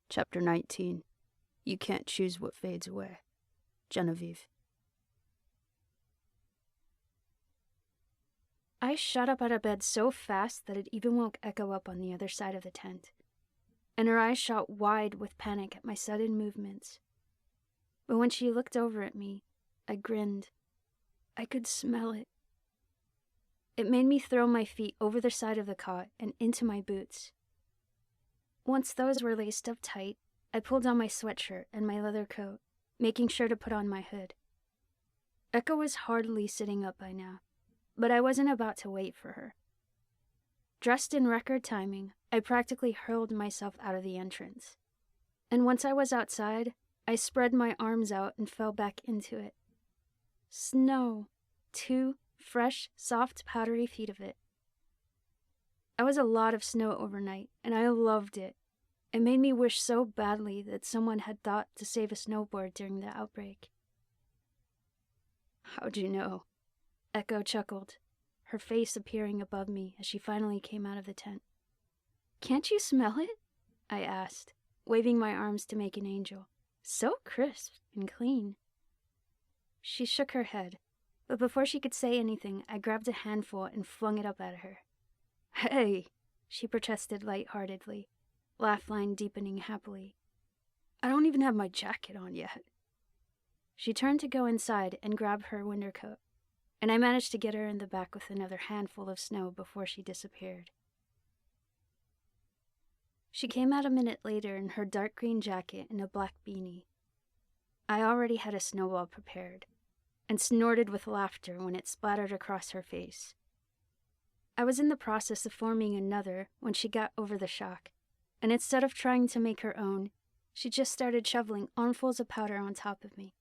Chapter 19. You can't choose what fades away. Genevieve. I shot up out of bed so fast that it even woke Echo up on the other side of the tent, and her eyes shot wide with panic at my sudden movements. But when she looked over at me, I grinned. I could smell it. It made me throw my feet over the side of the cot and into my boots. Once those were laced up tight, I pulled on my sweatshirt and my leather coat, making sure to put on my hood. Echo was hardly sitting up by now, but I wasn't about to wait for her. Dressed in record timing, I practically hurled myself out of the entrance. And once I was outside, I spread my arms out and fell back into it. Snow. 2 fresh, soft, powdery feet of it. I was a lot of snow overnight, and I loved it. It made me wish so badly that someone had thought to save a snowboard during the outbreak. How'd you know? Echo chuckled, her face appearing above me as she finally came out of the tent. Can't you smell it? I asked, waving my arms to make an angel. So crisp and clean. She shook her head, but before she could say anything, I grabbed a handful and flung it up at her. Hey, she protested lightheartedly, laugh line deepening happily. I don't even have my jacket on yet. She turned to go inside and grab her winter coat, and I managed to get her in the back with another handful of snow before she disappeared. She came out a minute later in her dark green jacket and a black beanie. I already had a snowball prepared, and snorted with laughter when it splattered across her face. I was in the process of forming another when she got over the shock, and instead of trying to make her own, she just started shoveling armfuls of powder on top of me.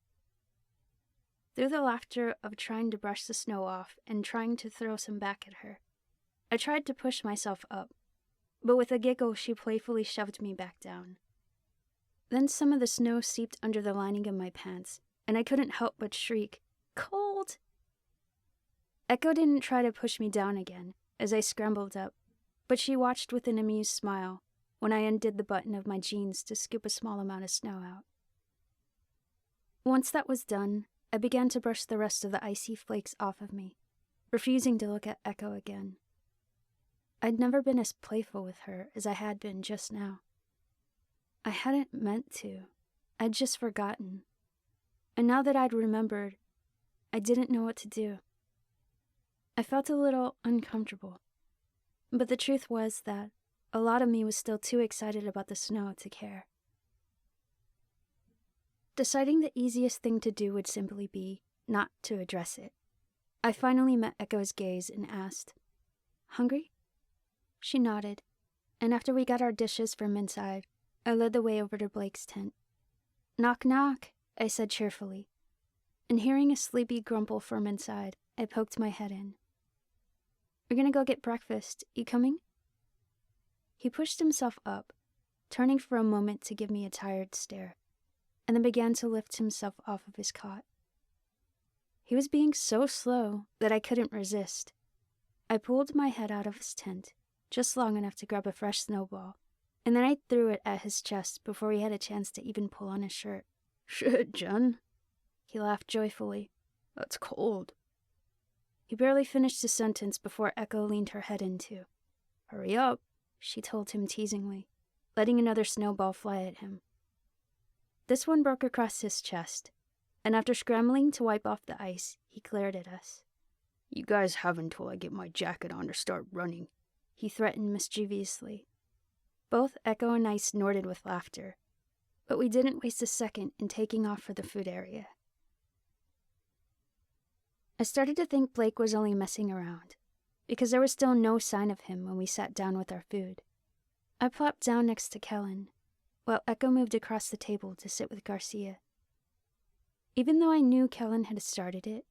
Through the laughter of trying to brush the snow off and trying to throw some back at her, I tried to push myself up, but with a giggle she playfully shoved me back down. Then some of the snow seeped under the lining of my pants, and I couldn't help but shriek, "Cold!" Echo didn't try to push me down again as I scrambled up, but she watched with an amused smile when I undid the button of my jeans to scoop a small amount of snow out. Once that was done, I began to brush the rest of the icy flakes off of me, refusing to look at Echo again. I'd never been as playful with her as I had been just now. I hadn't meant to. I'd just forgotten. And now that I'd remembered, I didn't know what to do. I felt a little uncomfortable, but the truth was that a lot of me was still too excited about the snow to care. Deciding the easiest thing to do would simply be not to address it, I finally met Echo's gaze and asked, "Hungry?" She nodded, and after we got our dishes from inside, I led the way over to Blake's tent. "Knock, knock," I said cheerfully, and hearing a sleepy grumble from inside, I poked my head in. "We're gonna go get breakfast. You coming?" He pushed himself up, turning for a moment to give me a tired stare, and then began to lift himself off of his cot. He was being so slow that I couldn't resist. I pulled my head out of his tent, just long enough to grab a fresh snowball, and then I threw it at his chest before he had a chance to even pull on his shirt. "Shit, Jen." He laughed joyfully. "That's cold." He barely finished his sentence before Echo leaned her head in too. "Hurry up," she told him teasingly, letting another snowball fly at him. This one broke across his chest, and after scrambling to wipe off the ice, he glared at us. "You guys have until I get my jacket on to start running," he threatened mischievously. Both Echo and I snorted with laughter, but we didn't waste a second in taking off for the food area. I started to think Blake was only messing around, because there was still no sign of him when we sat down with our food. I plopped down next to Kellen, while Echo moved across the table to sit with Garcia. Even though I knew Kellen had started it,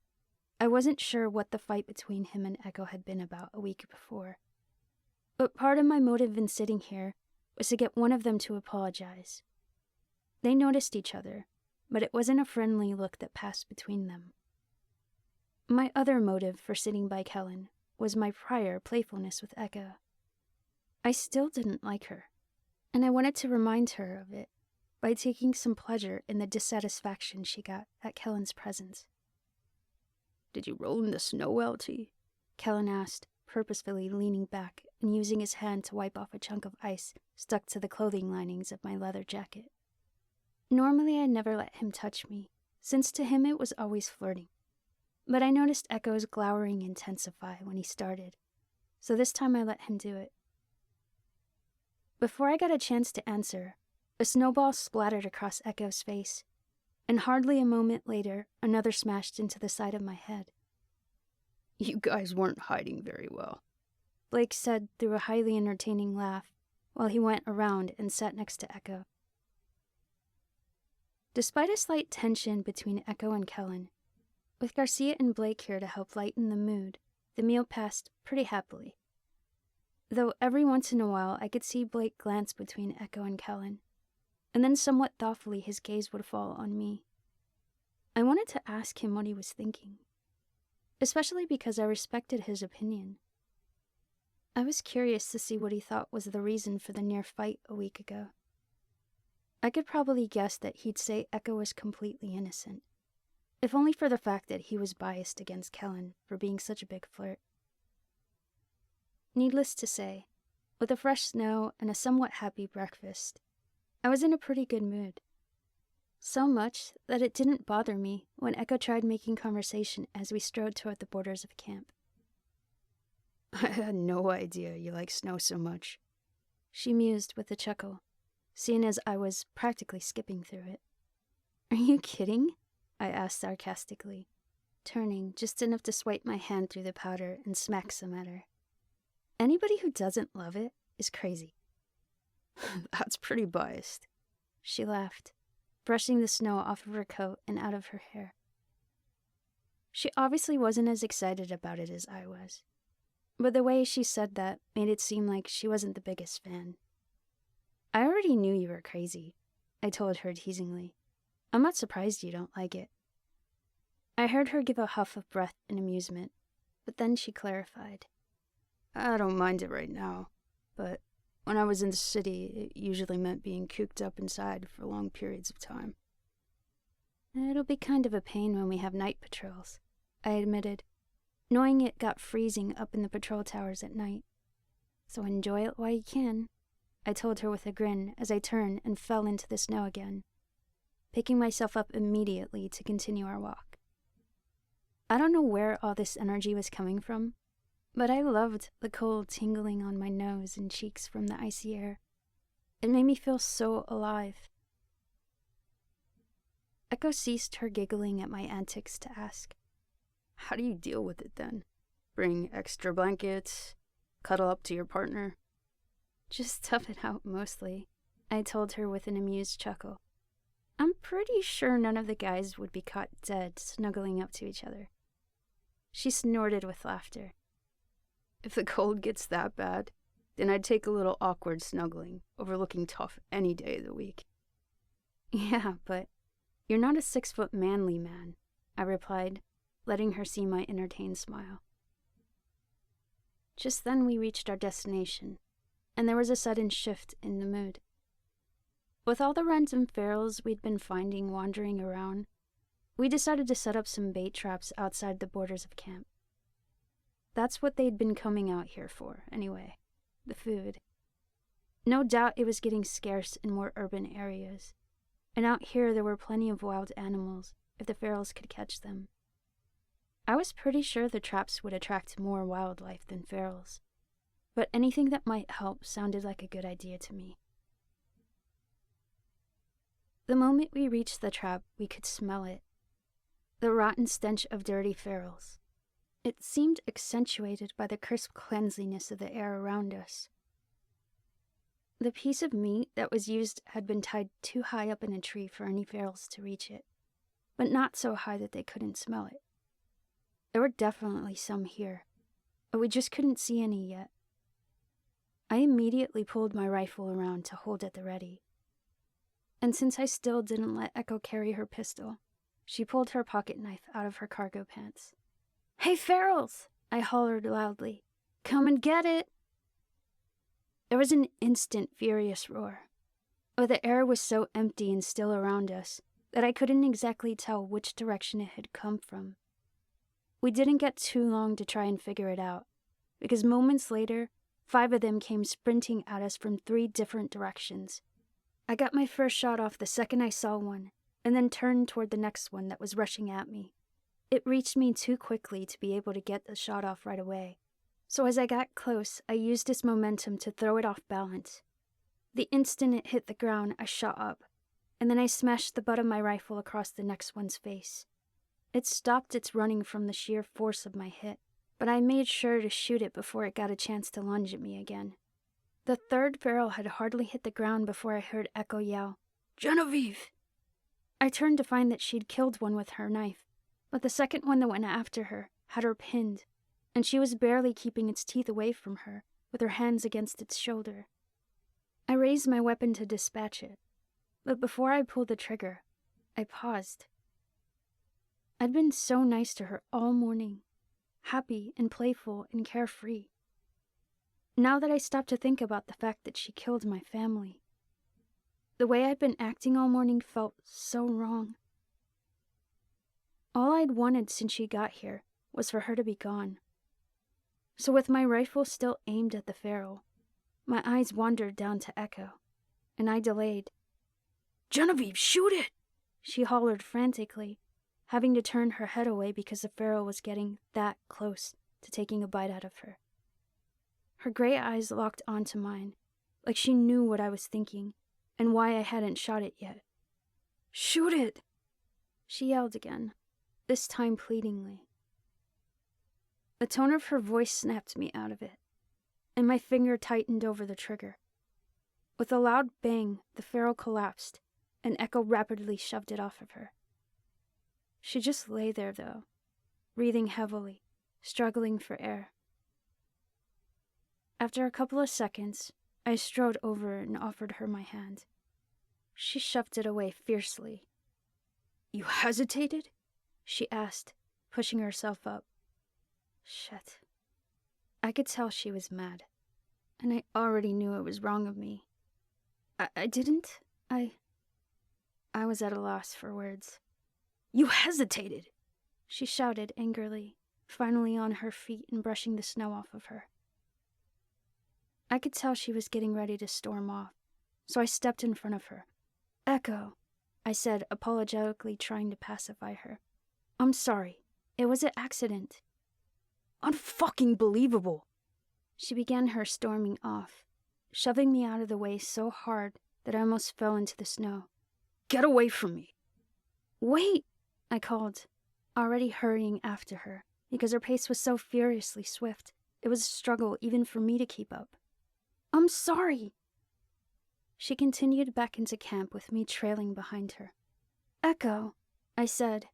I wasn't sure what the fight between him and Echo had been about a week before. But part of my motive in sitting here was to get one of them to apologize. They noticed each other, but it wasn't a friendly look that passed between them. My other motive for sitting by Kellen was my prior playfulness with Echo. I still didn't like her, and I wanted to remind her of it by taking some pleasure in the dissatisfaction she got at Kellen's presence. Did you roll in the snow, LT? Kellen asked, purposefully leaning back and using his hand to wipe off a chunk of ice stuck to the clothing linings of my leather jacket. Normally I'd never let him touch me, since to him it was always flirting. But I noticed Echo's glowering intensify when he started, so this time I let him do it. Before I got a chance to answer, a snowball splattered across Echo's face, and hardly a moment later, another smashed into the side of my head. You guys weren't hiding very well, Blake said through a highly entertaining laugh while he went around and sat next to Echo. Despite a slight tension between Echo and Kellen, with Garcia and Blake here to help lighten the mood, the meal passed pretty happily. Though every once in a while I could see Blake glance between Echo and Kellen, and then somewhat thoughtfully his gaze would fall on me. I wanted to ask him what he was thinking, especially because I respected his opinion. I was curious to see what he thought was the reason for the near fight a week ago. I could probably guess that he'd say Echo was completely innocent, if only for the fact that he was biased against Kellen for being such a big flirt. Needless to say, with the fresh snow and a somewhat happy breakfast, I was in a pretty good mood. So much that it didn't bother me when Echo tried making conversation as we strode toward the borders of camp. I had no idea you like snow so much, she mused with a chuckle, seeing as I was practically skipping through it. Are you kidding? I asked sarcastically, turning just enough to swipe my hand through the powder and smack some at her. Anybody who doesn't love it is crazy. That's pretty biased, she laughed, brushing the snow off of her coat and out of her hair. She obviously wasn't as excited about it as I was, but the way she said that made it seem like she wasn't the biggest fan. I already knew you were crazy, I told her teasingly. I'm not surprised you don't like it. I heard her give a huff of breath in amusement, but then she clarified. I don't mind it right now, but when I was in the city, it usually meant being cooped up inside for long periods of time. It'll be kind of a pain when we have night patrols, I admitted, knowing it got freezing up in the patrol towers at night. So enjoy it while you can, I told her with a grin as I turned and fell into the snow again, picking myself up immediately to continue our walk. I don't know where all this energy was coming from, but I loved the cold tingling on my nose and cheeks from the icy air. It made me feel so alive. Echo ceased her giggling at my antics to ask, How do you deal with it then? Bring extra blankets? Cuddle up to your partner? Just tough it out mostly, I told her with an amused chuckle. I'm pretty sure none of the guys would be caught dead snuggling up to each other. She snorted with laughter. If the cold gets that bad, then I'd take a little awkward snuggling over looking tough any day of the week. Yeah, but you're not a 6-foot manly man, I replied, letting her see my entertained smile. Just then we reached our destination, and there was a sudden shift in the mood. With all the random ferals we'd been finding wandering around, we decided to set up some bait traps outside the borders of camp. That's what they'd been coming out here for, anyway, the food. No doubt it was getting scarce in more urban areas, and out here there were plenty of wild animals if the ferals could catch them. I was pretty sure the traps would attract more wildlife than ferals, but anything that might help sounded like a good idea to me. The moment we reached the trap, we could smell it. The rotten stench of dirty ferals. It seemed accentuated by the crisp cleanliness of the air around us. The piece of meat that was used had been tied too high up in a tree for any ferals to reach it, but not so high that they couldn't smell it. There were definitely some here, but we just couldn't see any yet. I immediately pulled my rifle around to hold at the ready. And since I still didn't let Echo carry her pistol, she pulled her pocket knife out of her cargo pants. Hey, ferals! I hollered loudly. Come and get it! There was an instant furious roar, but the air was so empty and still around us that I couldn't exactly tell which direction it had come from. We didn't get too long to try and figure it out, because moments later, 5 of them came sprinting at us from 3 different directions. I got my first shot off the second I saw one, and then turned toward the next one that was rushing at me. It reached me too quickly to be able to get the shot off right away, so as I got close, I used its momentum to throw it off balance. The instant it hit the ground, I shot up, and then I smashed the butt of my rifle across the next one's face. It stopped its running from the sheer force of my hit, but I made sure to shoot it before it got a chance to lunge at me again. The 3rd barrel had hardly hit the ground before I heard Echo yell, "Genevieve!" I turned to find that she'd killed one with her knife, but the second one that went after her had her pinned, and she was barely keeping its teeth away from her, with her hands against its shoulder. I raised my weapon to dispatch it, but before I pulled the trigger, I paused. I'd been so nice to her all morning, happy and playful and carefree. Now that I stopped to think about the fact that she killed my family, the way I'd been acting all morning felt so wrong. All I'd wanted since she got here was for her to be gone. So with my rifle still aimed at the feral, my eyes wandered down to Echo, and I delayed. "Genevieve, shoot it!" she hollered frantically, having to turn her head away because the feral was getting that close to taking a bite out of her. Her gray eyes locked onto mine, like she knew what I was thinking and why I hadn't shot it yet. "Shoot it!" she yelled again, this time pleadingly. The tone of her voice snapped me out of it, and my finger tightened over the trigger. With a loud bang, the feral collapsed, and Echo rapidly shoved it off of her. She just lay there, though, breathing heavily, struggling for air. After a couple of seconds, I strode over and offered her my hand. She shoved it away fiercely. "You hesitated?" she asked, pushing herself up. Shit. I could tell she was mad, and I already knew it was wrong of me. I didn't. I was at a loss for words. "You hesitated!" she shouted angrily, finally on her feet and brushing the snow off of her. I could tell she was getting ready to storm off, so I stepped in front of her. "Echo," I said, apologetically trying to pacify her. "I'm sorry. It was an accident." "Unfucking believable!" She began her storming off, shoving me out of the way so hard that I almost fell into the snow. "Get away from me!" "Wait!" I called, already hurrying after her, because her pace was so furiously swift, it was a struggle even for me to keep up. "I'm sorry." She continued back into camp with me trailing behind her. "Echo," I said,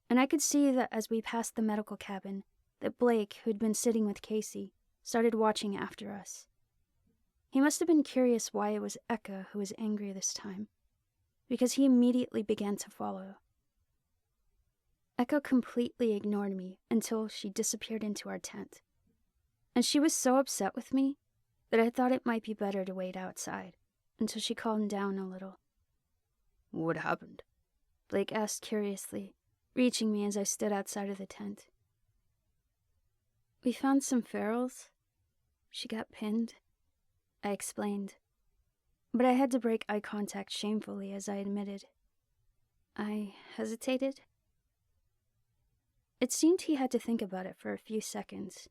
and I could see that as we passed the medical cabin, that Blake, who'd been sitting with Casey, started watching after us. He must have been curious why it was Echo who was angry this time, because he immediately began to follow. Echo completely ignored me until she disappeared into our tent, and she was so upset with me that I thought it might be better to wait outside until she calmed down a little. "What happened?" Blake asked curiously, reaching me as I stood outside of the tent. "We found some ferals. She got pinned," I explained, but I had to break eye contact shamefully as I admitted. I hesitated. It seemed he had to think about it for a few seconds,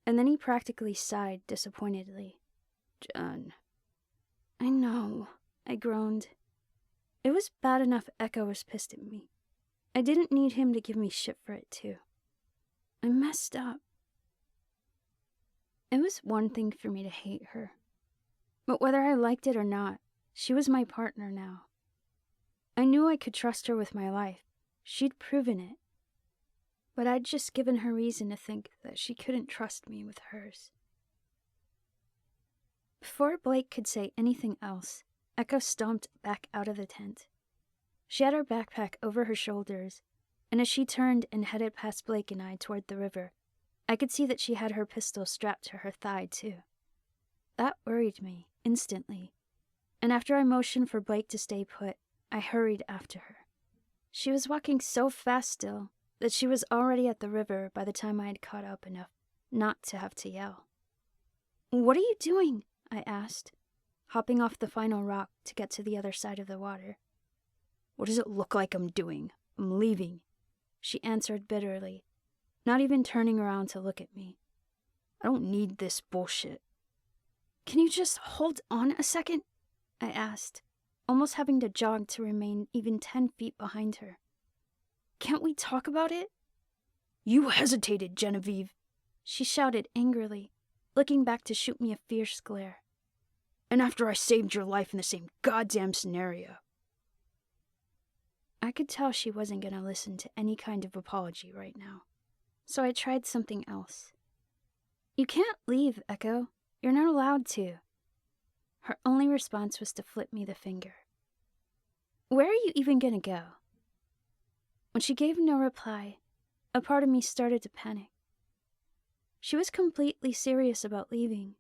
and then he practically sighed disappointedly. "John." "I know," I groaned. It was bad enough Echo was pissed at me. I didn't need him to give me shit for it, too. I messed up. It was one thing for me to hate her, but whether I liked it or not, she was my partner now. I knew I could trust her with my life. She'd proven it. But I'd just given her reason to think that she couldn't trust me with hers. Before Blake could say anything else, Echo stomped back out of the tent. She had her backpack over her shoulders, and as she turned and headed past Blake and I toward the river, I could see that she had her pistol strapped to her thigh, too. That worried me, instantly, and after I motioned for Blake to stay put, I hurried after her. She was walking so fast still that she was already at the river by the time I had caught up enough not to have to yell. "What are you doing?" I asked, hopping off the final rock to get to the other side of the water. "What does it look like I'm doing? I'm leaving," she answered bitterly, not even turning around to look at me. "I don't need this bullshit." "Can you just hold on a second?" I asked, almost having to jog to remain even 10 feet behind her. "Can't we talk about it?" "You hesitated, Genevieve," she shouted angrily, looking back to shoot me a fierce glare. "And after I saved your life in the same goddamn scenario." I could tell she wasn't going to listen to any kind of apology right now, so I tried something else. "You can't leave, Echo. You're not allowed to." Her only response was to flip me the finger. "Where are you even going to go?" When she gave no reply, a part of me started to panic. She was completely serious about leaving,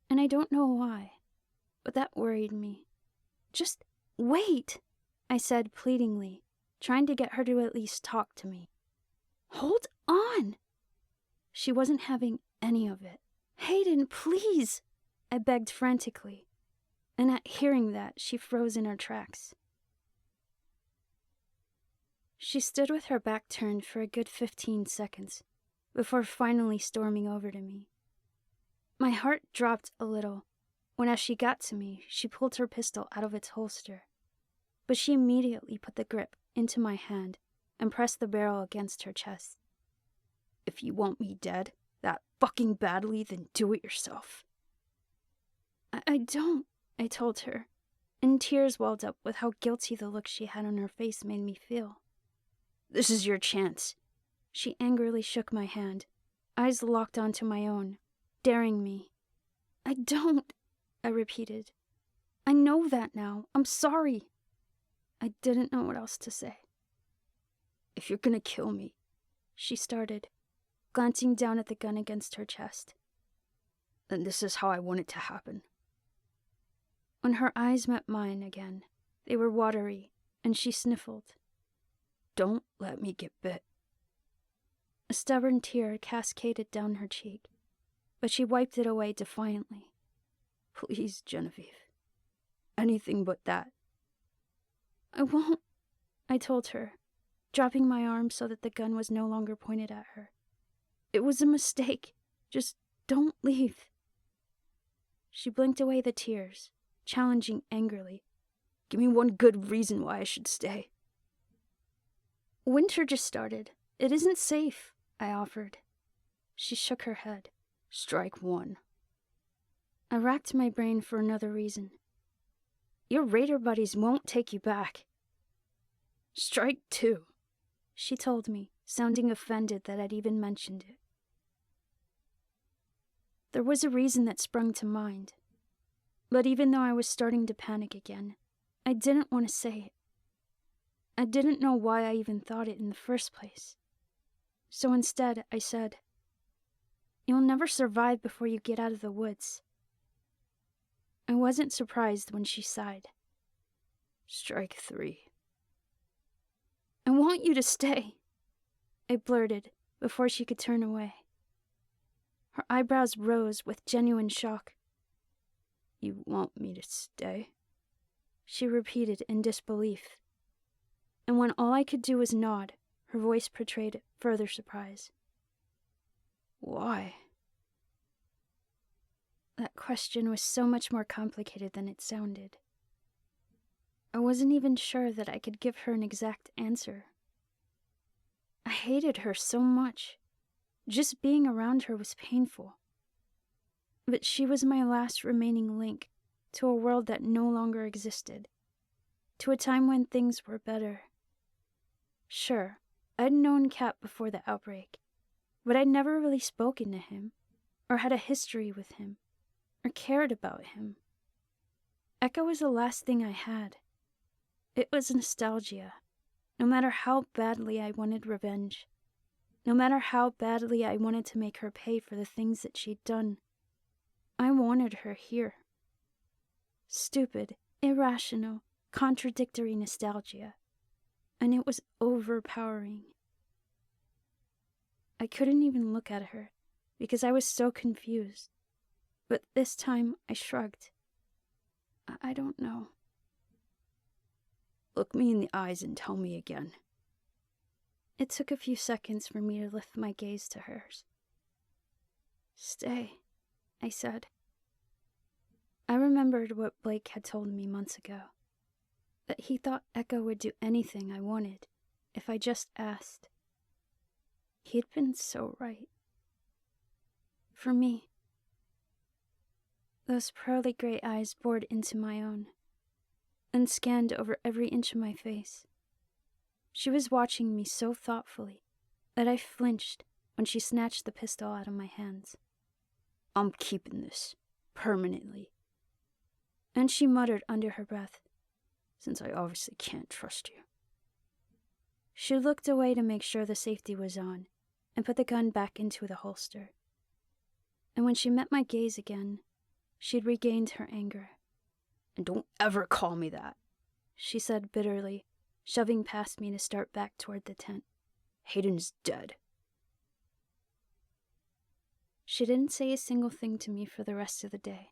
and I don't know why, but that worried me. "Just wait," I said pleadingly, trying to get her to at least talk to me. "Hold on." She wasn't having any of it. "Hayden, please," I begged frantically, and at hearing that, she froze in her tracks. She stood with her back turned for a good 15 seconds before finally storming over to me. My heart dropped a little when, as she got to me, she pulled her pistol out of its holster, but she immediately put the grip into my hand and pressed the barrel against her chest. "If you want me dead that fucking badly, then do it yourself." I don't, I told her, and tears welled up with how guilty the look she had on her face made me feel. "This is your chance." She angrily shook my hand, eyes locked onto my own, daring me. "I don't," I repeated. "I know that now. I'm sorry." I didn't know what else to say. "If you're gonna kill me," she started, glancing down at the gun against her chest, "then this is how I want it to happen." When her eyes met mine again, they were watery, and she sniffled. "Don't let me get bit." A stubborn tear cascaded down her cheek, but she wiped it away defiantly. "Please, Genevieve. Anything but that." "I won't," I told her, dropping my arm so that the gun was no longer pointed at her. "It was a mistake. Just don't leave." She blinked away the tears, challenging angrily. "Give me one good reason why I should stay." "Winter just started. It isn't safe," I offered. She shook her head. "Strike one." I racked my brain for another reason. "Your raider buddies won't take you back." "Strike two," she told me, sounding offended that I'd even mentioned it. There was a reason that sprung to mind, but even though I was starting to panic again, I didn't want to say it. I didn't know why I even thought it in the first place. So instead, I said, "You'll never survive before you get out of the woods." I wasn't surprised when she sighed. "Strike three." "I want you to stay," I blurted before she could turn away. Her eyebrows rose with genuine shock. "You want me to stay?" she repeated in disbelief. And when all I could do was nod, her voice portrayed further surprise. "Why?" That question was so much more complicated than it sounded. I wasn't even sure that I could give her an exact answer. I hated her so much. Just being around her was painful. But she was my last remaining link to a world that no longer existed, to a time when things were better. Sure, I'd known Cap before the outbreak, but I'd never really spoken to him, or had a history with him, or cared about him. Echo was the last thing I had. It was nostalgia, no matter how badly I wanted revenge, no matter how badly I wanted to make her pay for the things that she'd done. I wanted her here. Stupid, irrational, contradictory nostalgia. And it was overpowering. I couldn't even look at her because I was so confused. But this time I shrugged. I don't know. Look me in the eyes and tell me again. It took a few seconds for me to lift my gaze to hers. Stay, I said. I remembered what Blake had told me months ago. That he thought Echo would do anything I wanted if I just asked. He'd been so right. For me. Those pearly gray eyes bored into my own and scanned over every inch of my face. She was watching me so thoughtfully that I flinched when she snatched the pistol out of my hands. I'm keeping this, permanently. And she muttered under her breath, since I obviously can't trust you. She looked away to make sure the safety was on and put the gun back into the holster. And when she met my gaze again, she'd regained her anger. And don't ever call me that, she said bitterly, shoving past me to start back toward the tent. Hayden's dead. She didn't say a single thing to me for the rest of the day.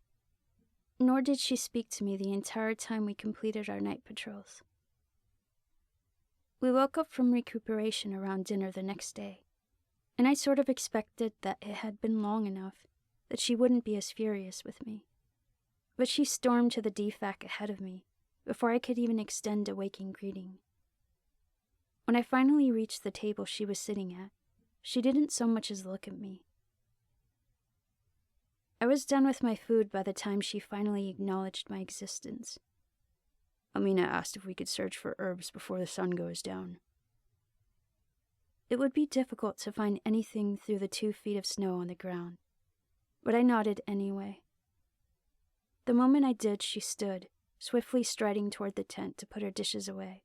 Nor did she speak to me the entire time we completed our night patrols. We woke up from recuperation around dinner the next day, and I sort of expected that it had been long enough that she wouldn't be as furious with me. But she stormed to the DFAC ahead of me before I could even extend a waking greeting. When I finally reached the table she was sitting at, she didn't so much as look at me. I was done with my food by the time she finally acknowledged my existence. Amina asked if we could search for herbs before the sun goes down. It would be difficult to find anything through the 2 feet of snow on the ground, but I nodded anyway. The moment I did, she stood, swiftly striding toward the tent to put her dishes away.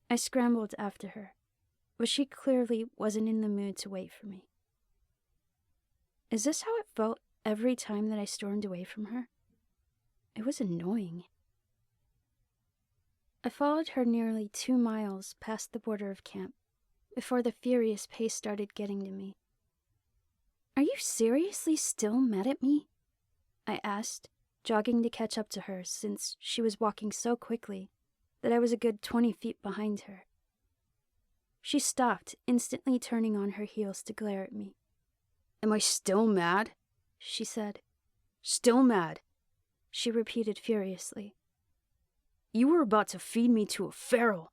I scrambled after her, but she clearly wasn't in the mood to wait for me. Is this how it felt every time that I stormed away from her? It was annoying. I followed her nearly 2 miles past the border of camp before the furious pace started getting to me. Are you seriously still mad at me? I asked, jogging to catch up to her since she was walking so quickly that I was a good 20 feet behind her. She stopped, instantly turning on her heels to glare at me. Am I still mad? She said. Still mad, she repeated furiously. You were about to feed me to a feral.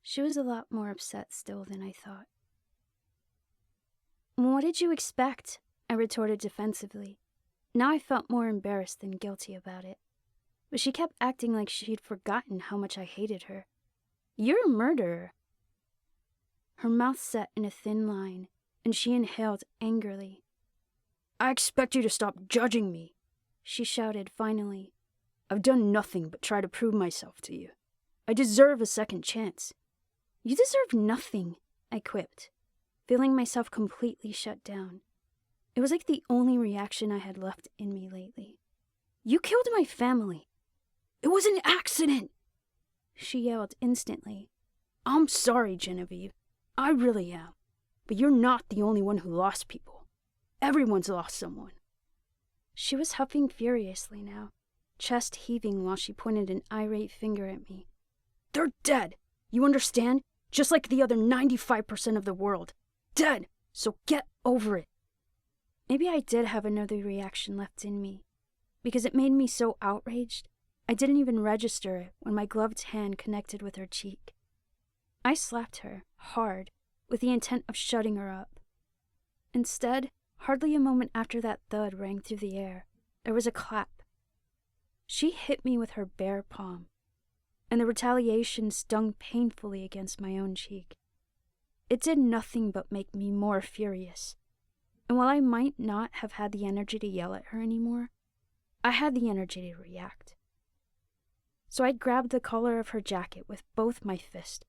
She was a lot more upset still than I thought. What did you expect? I retorted defensively. Now I felt more embarrassed than guilty about it. But she kept acting like she'd forgotten how much I hated her. You're a murderer. Her mouth set in a thin line, and she inhaled angrily. I expect you to stop judging me, she shouted finally. I've done nothing but try to prove myself to you. I deserve a second chance. You deserve nothing, I quipped, feeling myself completely shut down. It was like the only reaction I had left in me lately. You killed my family. It was an accident, she yelled instantly. I'm sorry, Genevieve. I really am. But you're not the only one who lost people. Everyone's lost someone. She was huffing furiously now, chest heaving while she pointed an irate finger at me. They're dead. You understand? Just like the other 95% of the world. Dead. So get over it. Maybe I did have another reaction left in me, because it made me so outraged, I didn't even register it when my gloved hand connected with her cheek. I slapped her, hard, with the intent of shutting her up. Instead, hardly a moment after that thud rang through the air, there was a clap. She hit me with her bare palm, and the retaliation stung painfully against my own cheek. It did nothing but make me more furious, and while I might not have had the energy to yell at her anymore, I had the energy to react. So I grabbed the collar of her jacket with both my fists,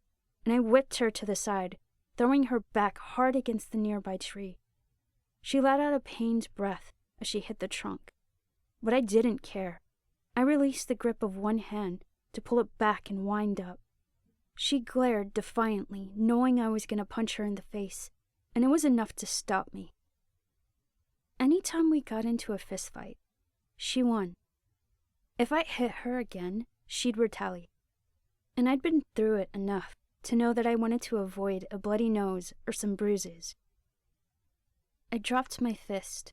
and I whipped her to the side, throwing her back hard against the nearby tree. She let out a pained breath as she hit the trunk. But I didn't care. I released the grip of one hand to pull it back and wind up. She glared defiantly, knowing I was going to punch her in the face, and it was enough to stop me. Anytime we got into a fistfight, she won. If I hit her again, she'd retaliate. And I'd been through it enough to know that I wanted to avoid a bloody nose or some bruises. I dropped my fist,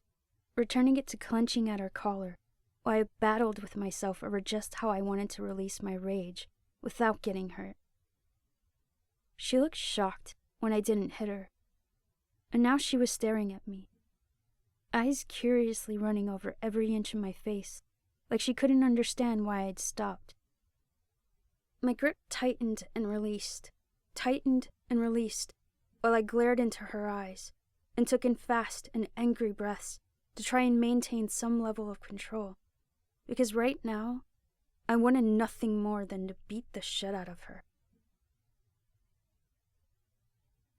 returning it to clenching at her collar, while I battled with myself over just how I wanted to release my rage without getting hurt. She looked shocked when I didn't hit her, and now she was staring at me, eyes curiously running over every inch of my face, like she couldn't understand why I'd stopped. My grip tightened and released, while I glared into her eyes and took in fast and angry breaths to try and maintain some level of control, because right now, I wanted nothing more than to beat the shit out of her.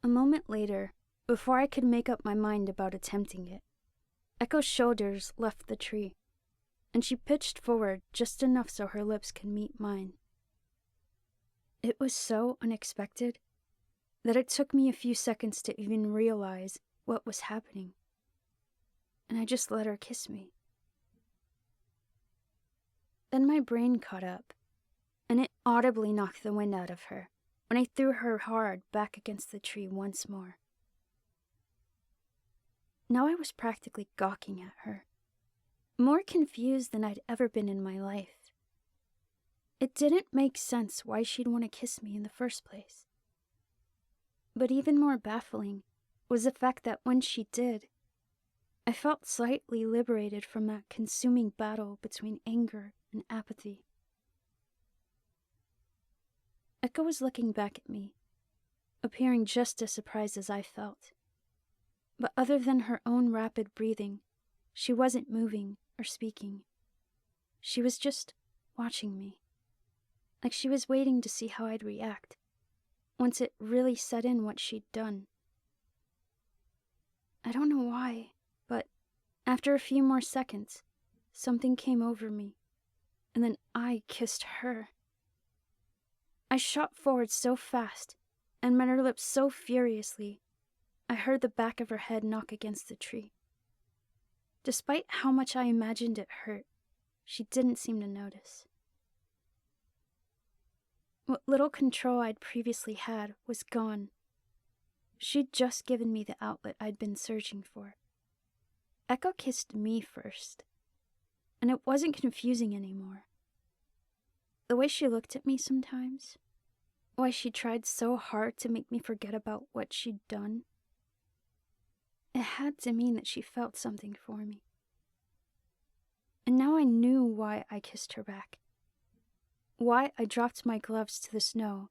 A moment later, before I could make up my mind about attempting it, Echo's shoulders left the tree, and she pitched forward just enough so her lips could meet mine. It was so unexpected that it took me a few seconds to even realize what was happening, and I just let her kiss me. Then my brain caught up, and it audibly knocked the wind out of her when I threw her hard back against the tree once more. Now I was practically gawking at her, more confused than I'd ever been in my life. It didn't make sense why she'd want to kiss me in the first place. But even more baffling was the fact that when she did, I felt slightly liberated from that consuming battle between anger and apathy. Echo was looking back at me, appearing just as surprised as I felt. But other than her own rapid breathing, she wasn't moving or speaking. She was just watching me, like she was waiting to see how I'd react once it really set in what she'd done. I don't know why, but after a few more seconds, something came over me, and then I kissed her. I shot forward so fast and met her lips so furiously, I heard the back of her head knock against the tree. Despite how much I imagined it hurt, she didn't seem to notice. What little control I'd previously had was gone. She'd just given me the outlet I'd been searching for. Echo kissed me first, and it wasn't confusing anymore. The way she looked at me sometimes, why she tried so hard to make me forget about what she'd done, it had to mean that she felt something for me. And now I knew why I kissed her back, why I dropped my gloves to the snow,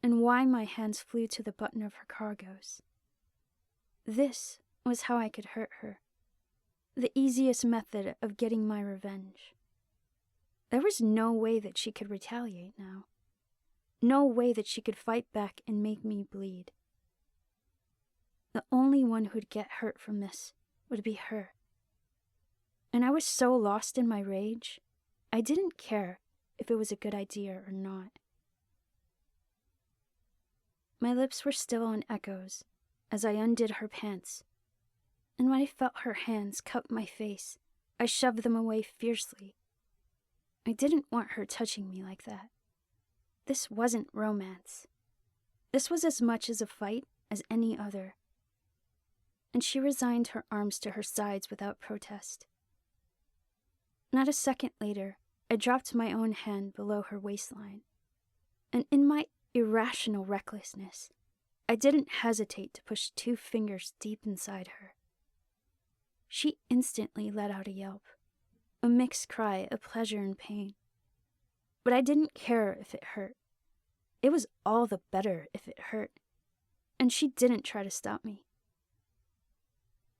and why my hands flew to the button of her cargos. This was how I could hurt her, the easiest method of getting my revenge. There was no way that she could retaliate now. No way that she could fight back and make me bleed. The only one who'd get hurt from this would be her. And I was so lost in my rage, I didn't care if it was a good idea or not. My lips were still on Echo's as I undid her pants, and when I felt her hands cup my face, I shoved them away fiercely. I didn't want her touching me like that. This wasn't romance. This was as much as a fight as any other. And she resigned her arms to her sides without protest. Not a second later, I dropped my own hand below her waistline, and in my irrational recklessness, I didn't hesitate to push 2 fingers deep inside her. She instantly let out a yelp, a mixed cry of pleasure and pain. But I didn't care if it hurt. It was all the better if it hurt, and she didn't try to stop me.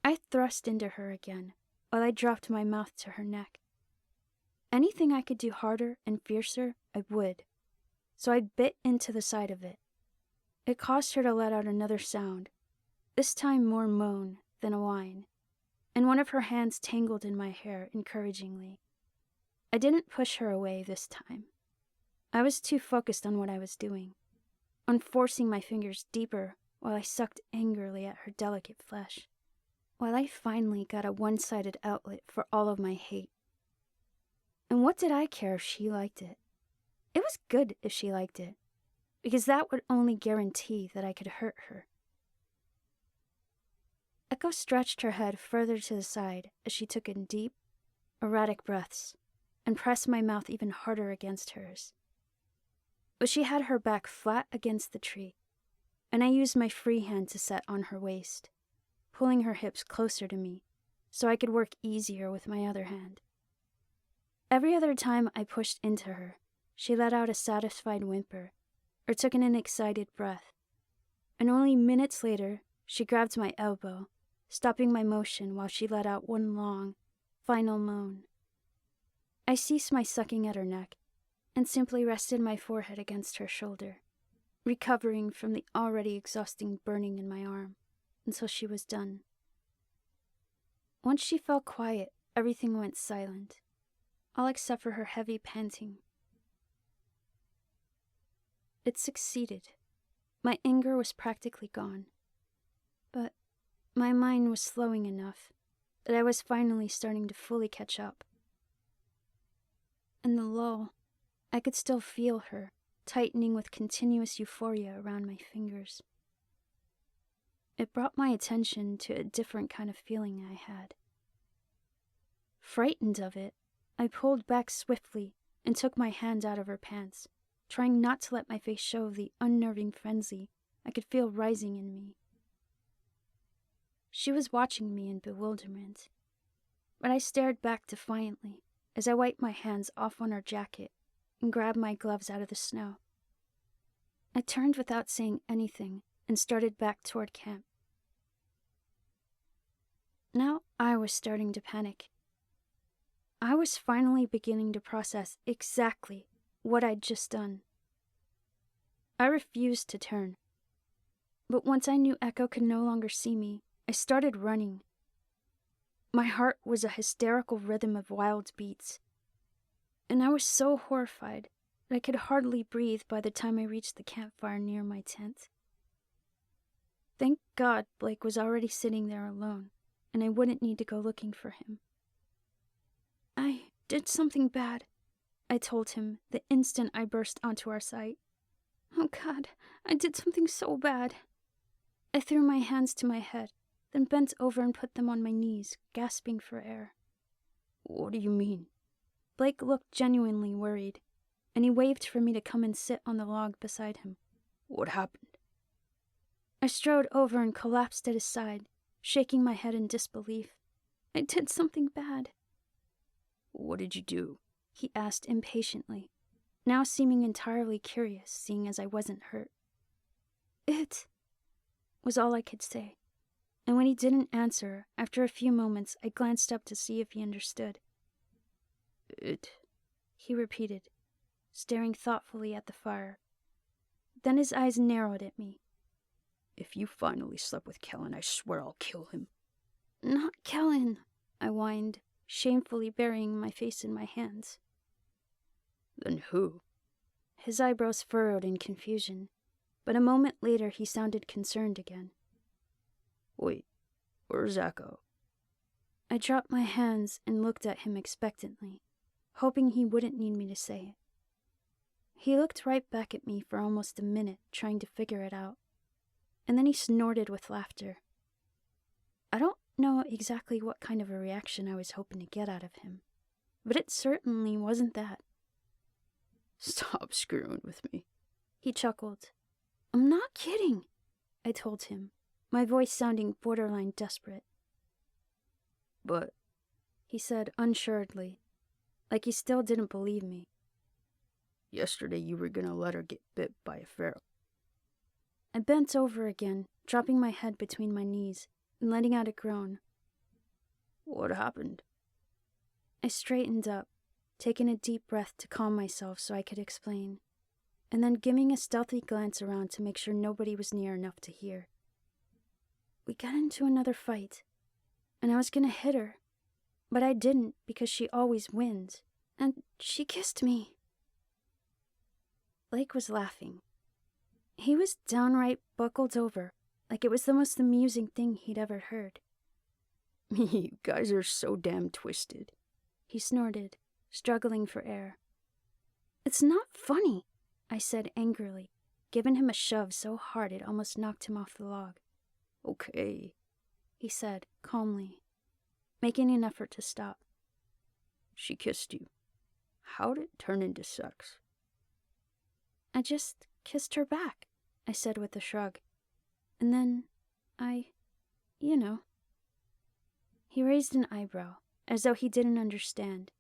I thrust into her again, while I dropped my mouth to her neck. Anything I could do harder and fiercer, I would, so I bit into the side of it. It caused her to let out another sound, this time more moan than a whine, and one of her hands tangled in my hair encouragingly. I didn't push her away this time. I was too focused on what I was doing, on forcing my fingers deeper while I sucked angrily at her delicate flesh, while I finally got a one-sided outlet for all of my hate. And what did I care if she liked it? It was good if she liked it, because that would only guarantee that I could hurt her. Echo stretched her head further to the side as she took in deep, erratic breaths and pressed my mouth even harder against hers. But she had her back flat against the tree, and I used my free hand to set on her waist, pulling her hips closer to me so I could work easier with my other hand. Every other time I pushed into her, she let out a satisfied whimper or took in an excited breath, and only minutes later she grabbed my elbow, stopping my motion while she let out one long, final moan. I ceased my sucking at her neck and simply rested my forehead against her shoulder, recovering from the already exhausting burning in my arm until she was done. Once she fell quiet, everything went silent, all except for her heavy panting. It succeeded. My anger was practically gone, but my mind was slowing enough that I was finally starting to fully catch up. In the lull, I could still feel her tightening with continuous euphoria around my fingers. It brought my attention to a different kind of feeling I had. Frightened of it, I pulled back swiftly and took my hand out of her pants, trying not to let my face show the unnerving frenzy I could feel rising in me. She was watching me in bewilderment, but I stared back defiantly as I wiped my hands off on her jacket and grabbed my gloves out of the snow. I turned without saying anything and started back toward camp. Now I was starting to panic. I was finally beginning to process exactly what I'd just done. I refused to turn, but once I knew Echo could no longer see me, I started running. My heart was a hysterical rhythm of wild beats, and I was so horrified that I could hardly breathe by the time I reached the campfire near my tent. Thank God Blake was already sitting there alone, and I wouldn't need to go looking for him. "I did something bad," I told him the instant I burst onto our site. "Oh God, I did something so bad." I threw my hands to my head, then bent over and put them on my knees, gasping for air. "What do you mean?" Blake looked genuinely worried, and he waved for me to come and sit on the log beside him. "What happened?" I strode over and collapsed at his side, shaking my head in disbelief. "I did something bad." "What did you do?" he asked impatiently, now seeming entirely curious, seeing as I wasn't hurt. "It," was all I could say, and when he didn't answer, after a few moments, I glanced up to see if he understood. "It," he repeated, staring thoughtfully at the fire. Then his eyes narrowed at me. "If you finally slept with Kellen, I swear I'll kill him." "Not Kellen," I whined, shamefully burying my face in my hands. "Then who?" His eyebrows furrowed in confusion, but a moment later he sounded concerned again. "Wait, where's Echo?" I dropped my hands and looked at him expectantly, hoping he wouldn't need me to say it. He looked right back at me for almost a minute, trying to figure it out, and then he snorted with laughter. I don't know exactly what kind of a reaction I was hoping to get out of him, but it certainly wasn't that. "Stop screwing with me," he chuckled. "I'm not kidding," I told him, my voice sounding borderline desperate. "But," he said unsuredly, like he still didn't believe me. "Yesterday you were gonna let her get bit by a feral." I bent over again, dropping my head between my knees and letting out a groan. "What happened?" I straightened up, taking a deep breath to calm myself so I could explain, and then giving a stealthy glance around to make sure nobody was near enough to hear. We got into another fight, and I was gonna hit her. But I didn't because she always wins. And she kissed me. Blake was laughing. He was downright buckled over, like it was the most amusing thing he'd ever heard. You guys are so damn twisted, he snorted, struggling for air. It's not funny, I said angrily, giving him a shove so hard it almost knocked him off the log. Okay, he said calmly, making an effort to stop. She kissed you. How'd it turn into sex? I just kissed her back, I said with a shrug. And then you know. He raised an eyebrow, as though he didn't understand,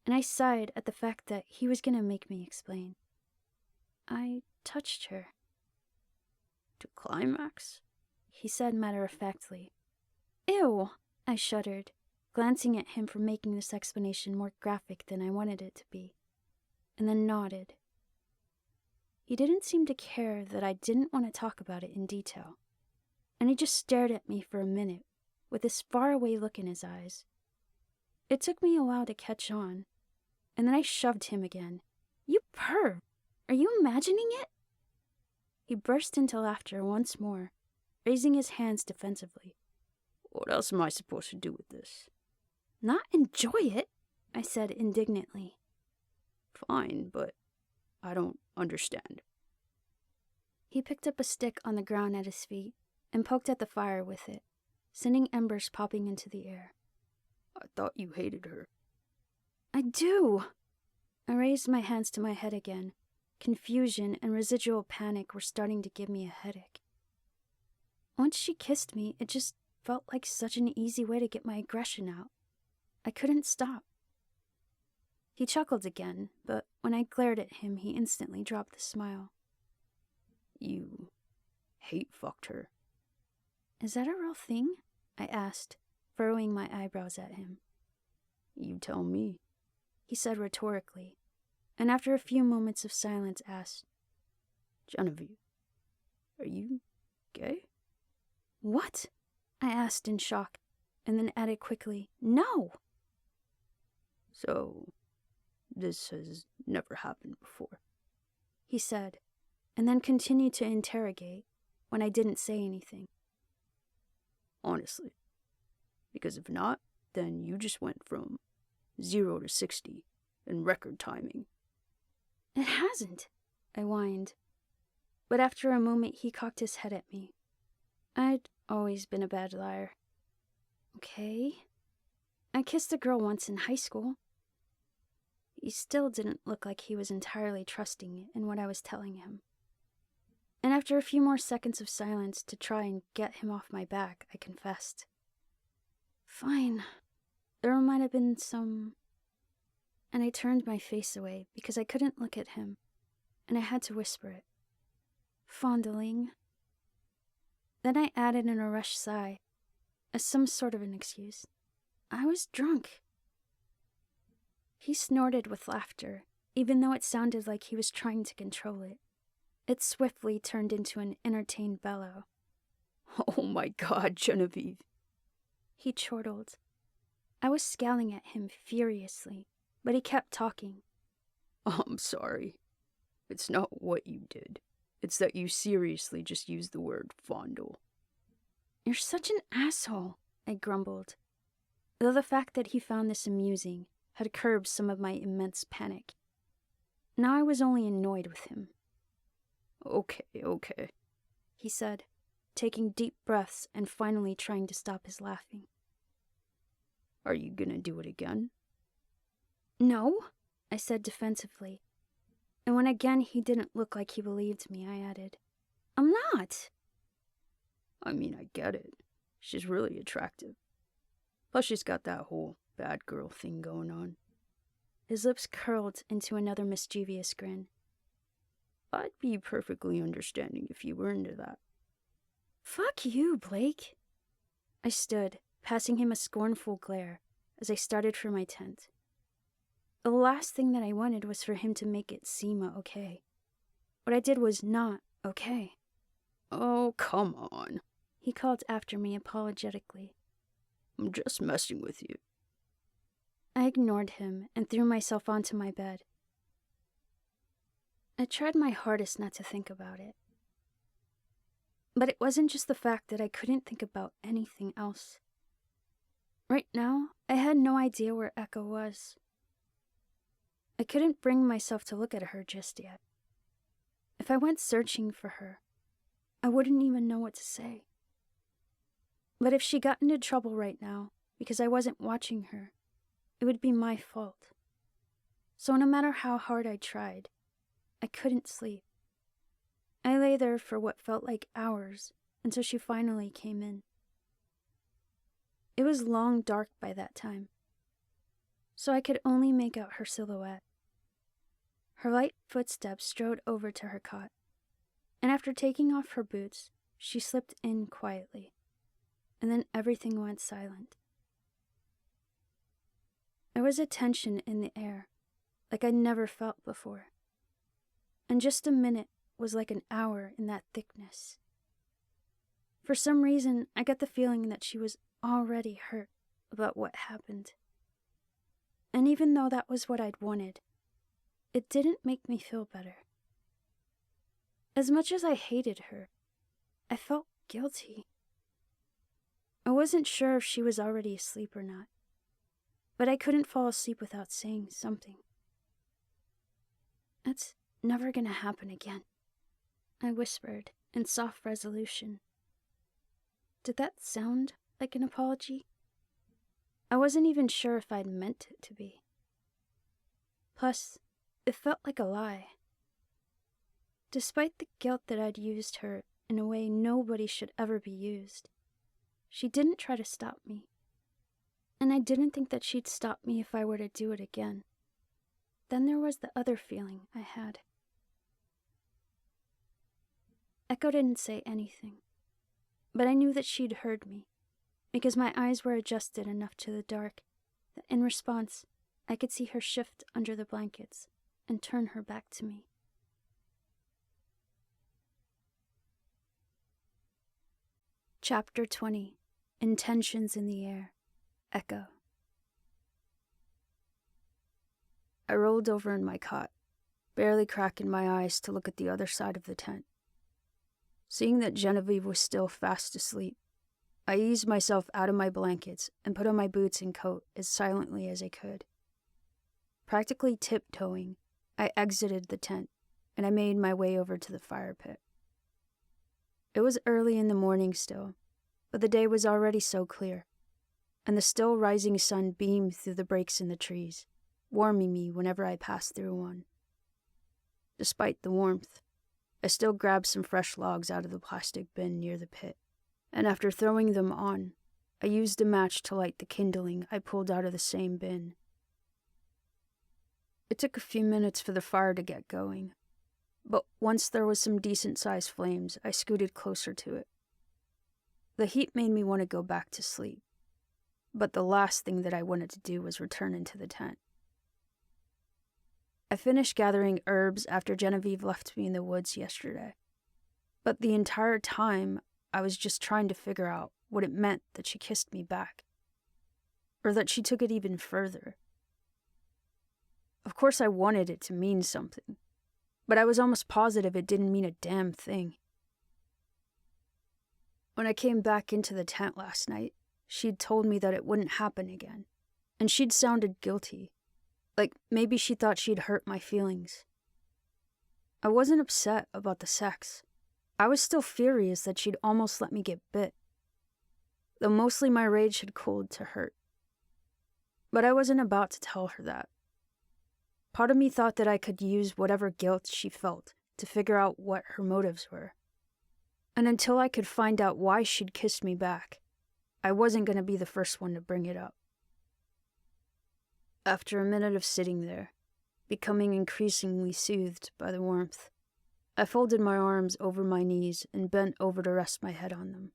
and I sighed at the fact that he was gonna make me explain. I touched her. To climax? He said matter-of-factly. Ew, I shuddered, glancing at him for making this explanation more graphic than I wanted it to be, and then nodded. He didn't seem to care that I didn't want to talk about it in detail, and he just stared at me for a minute with this faraway look in his eyes. It took me a while to catch on, and then I shoved him again. You perv! Are you imagining it? He burst into laughter once more, raising his hands defensively. What else am I supposed to do with this? Not enjoy it, I said indignantly. Fine, but I don't understand. He picked up a stick on the ground at his feet and poked at the fire with it, sending embers popping into the air. I thought you hated her. I do. I raised my hands to my head again. Confusion and residual panic were starting to give me a headache. Once she kissed me, it just felt like such an easy way to get my aggression out. I couldn't stop. He chuckled again, but when I glared at him, he instantly dropped the smile. You hate-fucked her. Is that a real thing? I asked, furrowing my eyebrows at him. You tell me, he said rhetorically, and after a few moments of silence asked, Genevieve, are you gay? What? I asked in shock, and then added quickly, no! So, this has never happened before, he said, and then continued to interrogate when I didn't say anything. Honestly, because if not, then you just went from 0 to 60 in record timing. It hasn't, I whined. But after a moment, he cocked his head at me. I'd always been a bad liar. Okay. I kissed a girl once in high school. He still didn't look like he was entirely trusting in what I was telling him. And after a few more seconds of silence to try and get him off my back, I confessed. Fine. There might have been some... And I turned my face away because I couldn't look at him, and I had to whisper it. Fondling. Then I added in a rushed sigh, as some sort of an excuse. I was drunk. He snorted with laughter, even though it sounded like he was trying to control it. It swiftly turned into an entertained bellow. Oh my God, Genevieve. He chortled. I was scowling at him furiously, but he kept talking. I'm sorry. It's not what you did. It's that you seriously just used the word fondle. You're such an asshole, I grumbled, though the fact that he found this amusing had curbed some of my immense panic. Now I was only annoyed with him. Okay, he said, taking deep breaths and finally trying to stop his laughing. Are you gonna do it again? No, I said defensively. And when again he didn't look like he believed me, I added, I'm not. I mean, I get it. She's really attractive. Plus she's got that whole bad girl thing going on. His lips curled into another mischievous grin. I'd be perfectly understanding if you were into that. Fuck you, Blake. I stood, passing him a scornful glare as I started for my tent. The last thing that I wanted was for him to make it seem okay. What I did was not okay. Oh, come on, he called after me apologetically. I'm just messing with you. I ignored him and threw myself onto my bed. I tried my hardest not to think about it. But it wasn't just the fact that I couldn't think about anything else. Right now, I had no idea where Echo was. I couldn't bring myself to look at her just yet. If I went searching for her, I wouldn't even know what to say. But if she got into trouble right now because I wasn't watching her, it would be my fault. So no matter how hard I tried, I couldn't sleep. I lay there for what felt like hours until she finally came in. It was long dark by that time, so I could only make out her silhouette. Her light footsteps strode over to her cot, and after taking off her boots, she slipped in quietly, and then everything went silent. There was a tension in the air, like I'd never felt before, and just a minute was like an hour in that thickness. For some reason, I got the feeling that she was already hurt about what happened. And even though that was what I'd wanted, it didn't make me feel better. As much as I hated her, I felt guilty. I wasn't sure if she was already asleep or not, but I couldn't fall asleep without saying something. That's never gonna happen again, I whispered in soft resolution. Did that sound like an apology? I wasn't even sure if I'd meant it to be. Plus, it felt like a lie. Despite the guilt that I'd used her in a way nobody should ever be used, she didn't try to stop me. And I didn't think that she'd stop me if I were to do it again. Then there was the other feeling I had. Echo didn't say anything, but I knew that she'd heard me, because my eyes were adjusted enough to the dark that in response, I could see her shift under the blankets and turn her back to me. Chapter 20. Intentions in the Air. Echo. I rolled over in my cot, barely cracking my eyes to look at the other side of the tent. Seeing that Genevieve was still fast asleep, I eased myself out of my blankets and put on my boots and coat as silently as I could. Practically tiptoeing, I exited the tent, and I made my way over to the fire pit. It was early in the morning still, but the day was already so clear, and the still rising sun beamed through the breaks in the trees, warming me whenever I passed through one. Despite the warmth, I still grabbed some fresh logs out of the plastic bin near the pit, and after throwing them on, I used a match to light the kindling I pulled out of the same bin. It took a few minutes for the fire to get going, but once there was some decent-sized flames, I scooted closer to it. The heat made me want to go back to sleep, but the last thing that I wanted to do was return into the tent. I finished gathering herbs after Genevieve left me in the woods yesterday, but the entire time I was just trying to figure out what it meant that she kissed me back, or that she took it even further. Of course I wanted it to mean something, but I was almost positive it didn't mean a damn thing. When I came back into the tent last night, she'd told me that it wouldn't happen again, and she'd sounded guilty, like maybe she thought she'd hurt my feelings. I wasn't upset about the sex. I was still furious that she'd almost let me get bit, though mostly my rage had cooled to hurt. But I wasn't about to tell her that. Part of me thought that I could use whatever guilt she felt to figure out what her motives were. And until I could find out why she'd kissed me back, I wasn't going to be the first one to bring it up. After a minute of sitting there, becoming increasingly soothed by the warmth, I folded my arms over my knees and bent over to rest my head on them.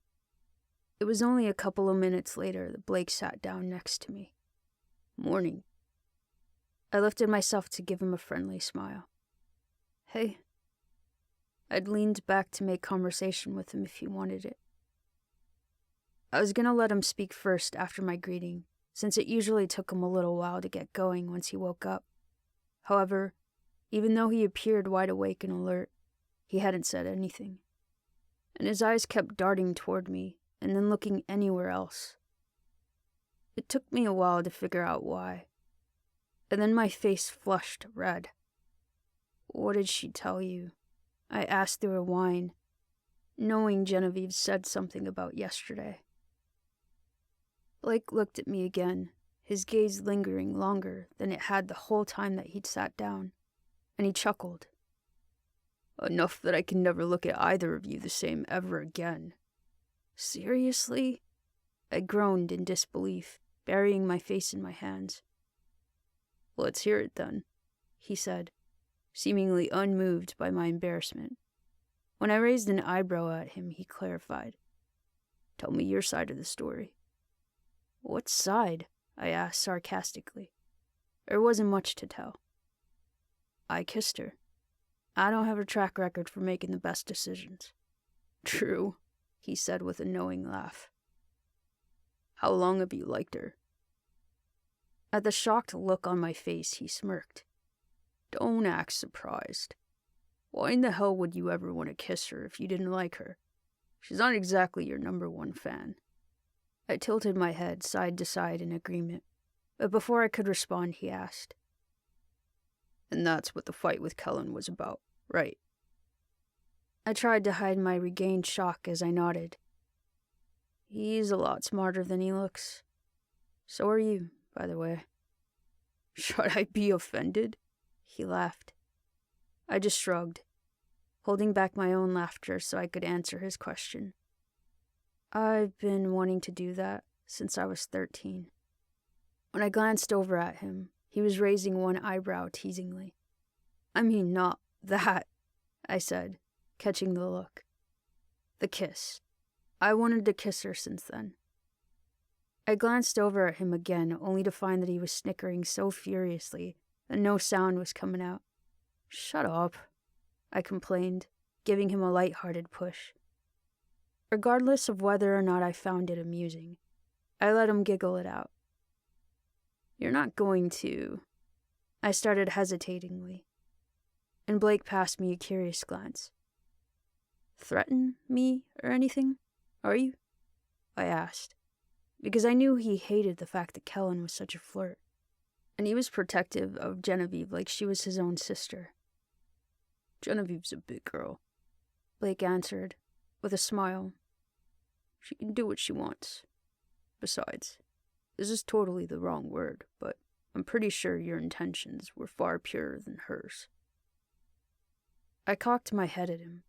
It was only a couple of minutes later that Blake sat down next to me. "Morning." I lifted myself to give him a friendly smile. "Hey." I'd leaned back to make conversation with him if he wanted it. I was gonna let him speak first after my greeting, since it usually took him a little while to get going once he woke up. However, even though he appeared wide awake and alert, he hadn't said anything, and his eyes kept darting toward me and then looking anywhere else. It took me a while to figure out why, and then my face flushed red. "What did she tell you?" I asked through a whine, knowing Genevieve said something about yesterday. Blake looked at me again, his gaze lingering longer than it had the whole time that he'd sat down, and he chuckled. "Enough that I can never look at either of you the same ever again." "Seriously?" I groaned in disbelief, burying my face in my hands. "Let's hear it then," he said, seemingly unmoved by my embarrassment. When I raised an eyebrow at him, he clarified. "Tell me your side of the story." "What side?" I asked sarcastically. There wasn't much to tell. "I kissed her. I don't have a track record for making the best decisions." "True," he said with a knowing laugh. "How long have you liked her?" At the shocked look on my face, he smirked. "Don't act surprised. Why in the hell would you ever want to kiss her if you didn't like her? She's not exactly your #1 fan." I tilted my head side to side in agreement, but before I could respond, he asked. "And that's what the fight with Kellen was about, right?" I tried to hide my regained shock as I nodded. "He's a lot smarter than he looks. So are you, by the way." "Should I be offended?" He laughed. I just shrugged, holding back my own laughter so I could answer his question. "I've been wanting to do that since I was 13. When I glanced over at him, he was raising one eyebrow teasingly. "I mean, not that," I said, catching the look. "The kiss. I wanted to kiss her since then." I glanced over at him again, only to find that he was snickering so furiously that no sound was coming out. "Shut up," I complained, giving him a light-hearted push. Regardless of whether or not I found it amusing, I let him giggle it out. "You're not going to..." I started hesitatingly, and Blake passed me a curious glance. "Threaten me or anything, are you?" I asked, because I knew he hated the fact that Kellen was such a flirt, and he was protective of Genevieve like she was his own sister. "Genevieve's a big girl," Blake answered, with a smile. "She can do what she wants. Besides, this is totally the wrong word, but I'm pretty sure your intentions were far purer than hers." I cocked my head at him,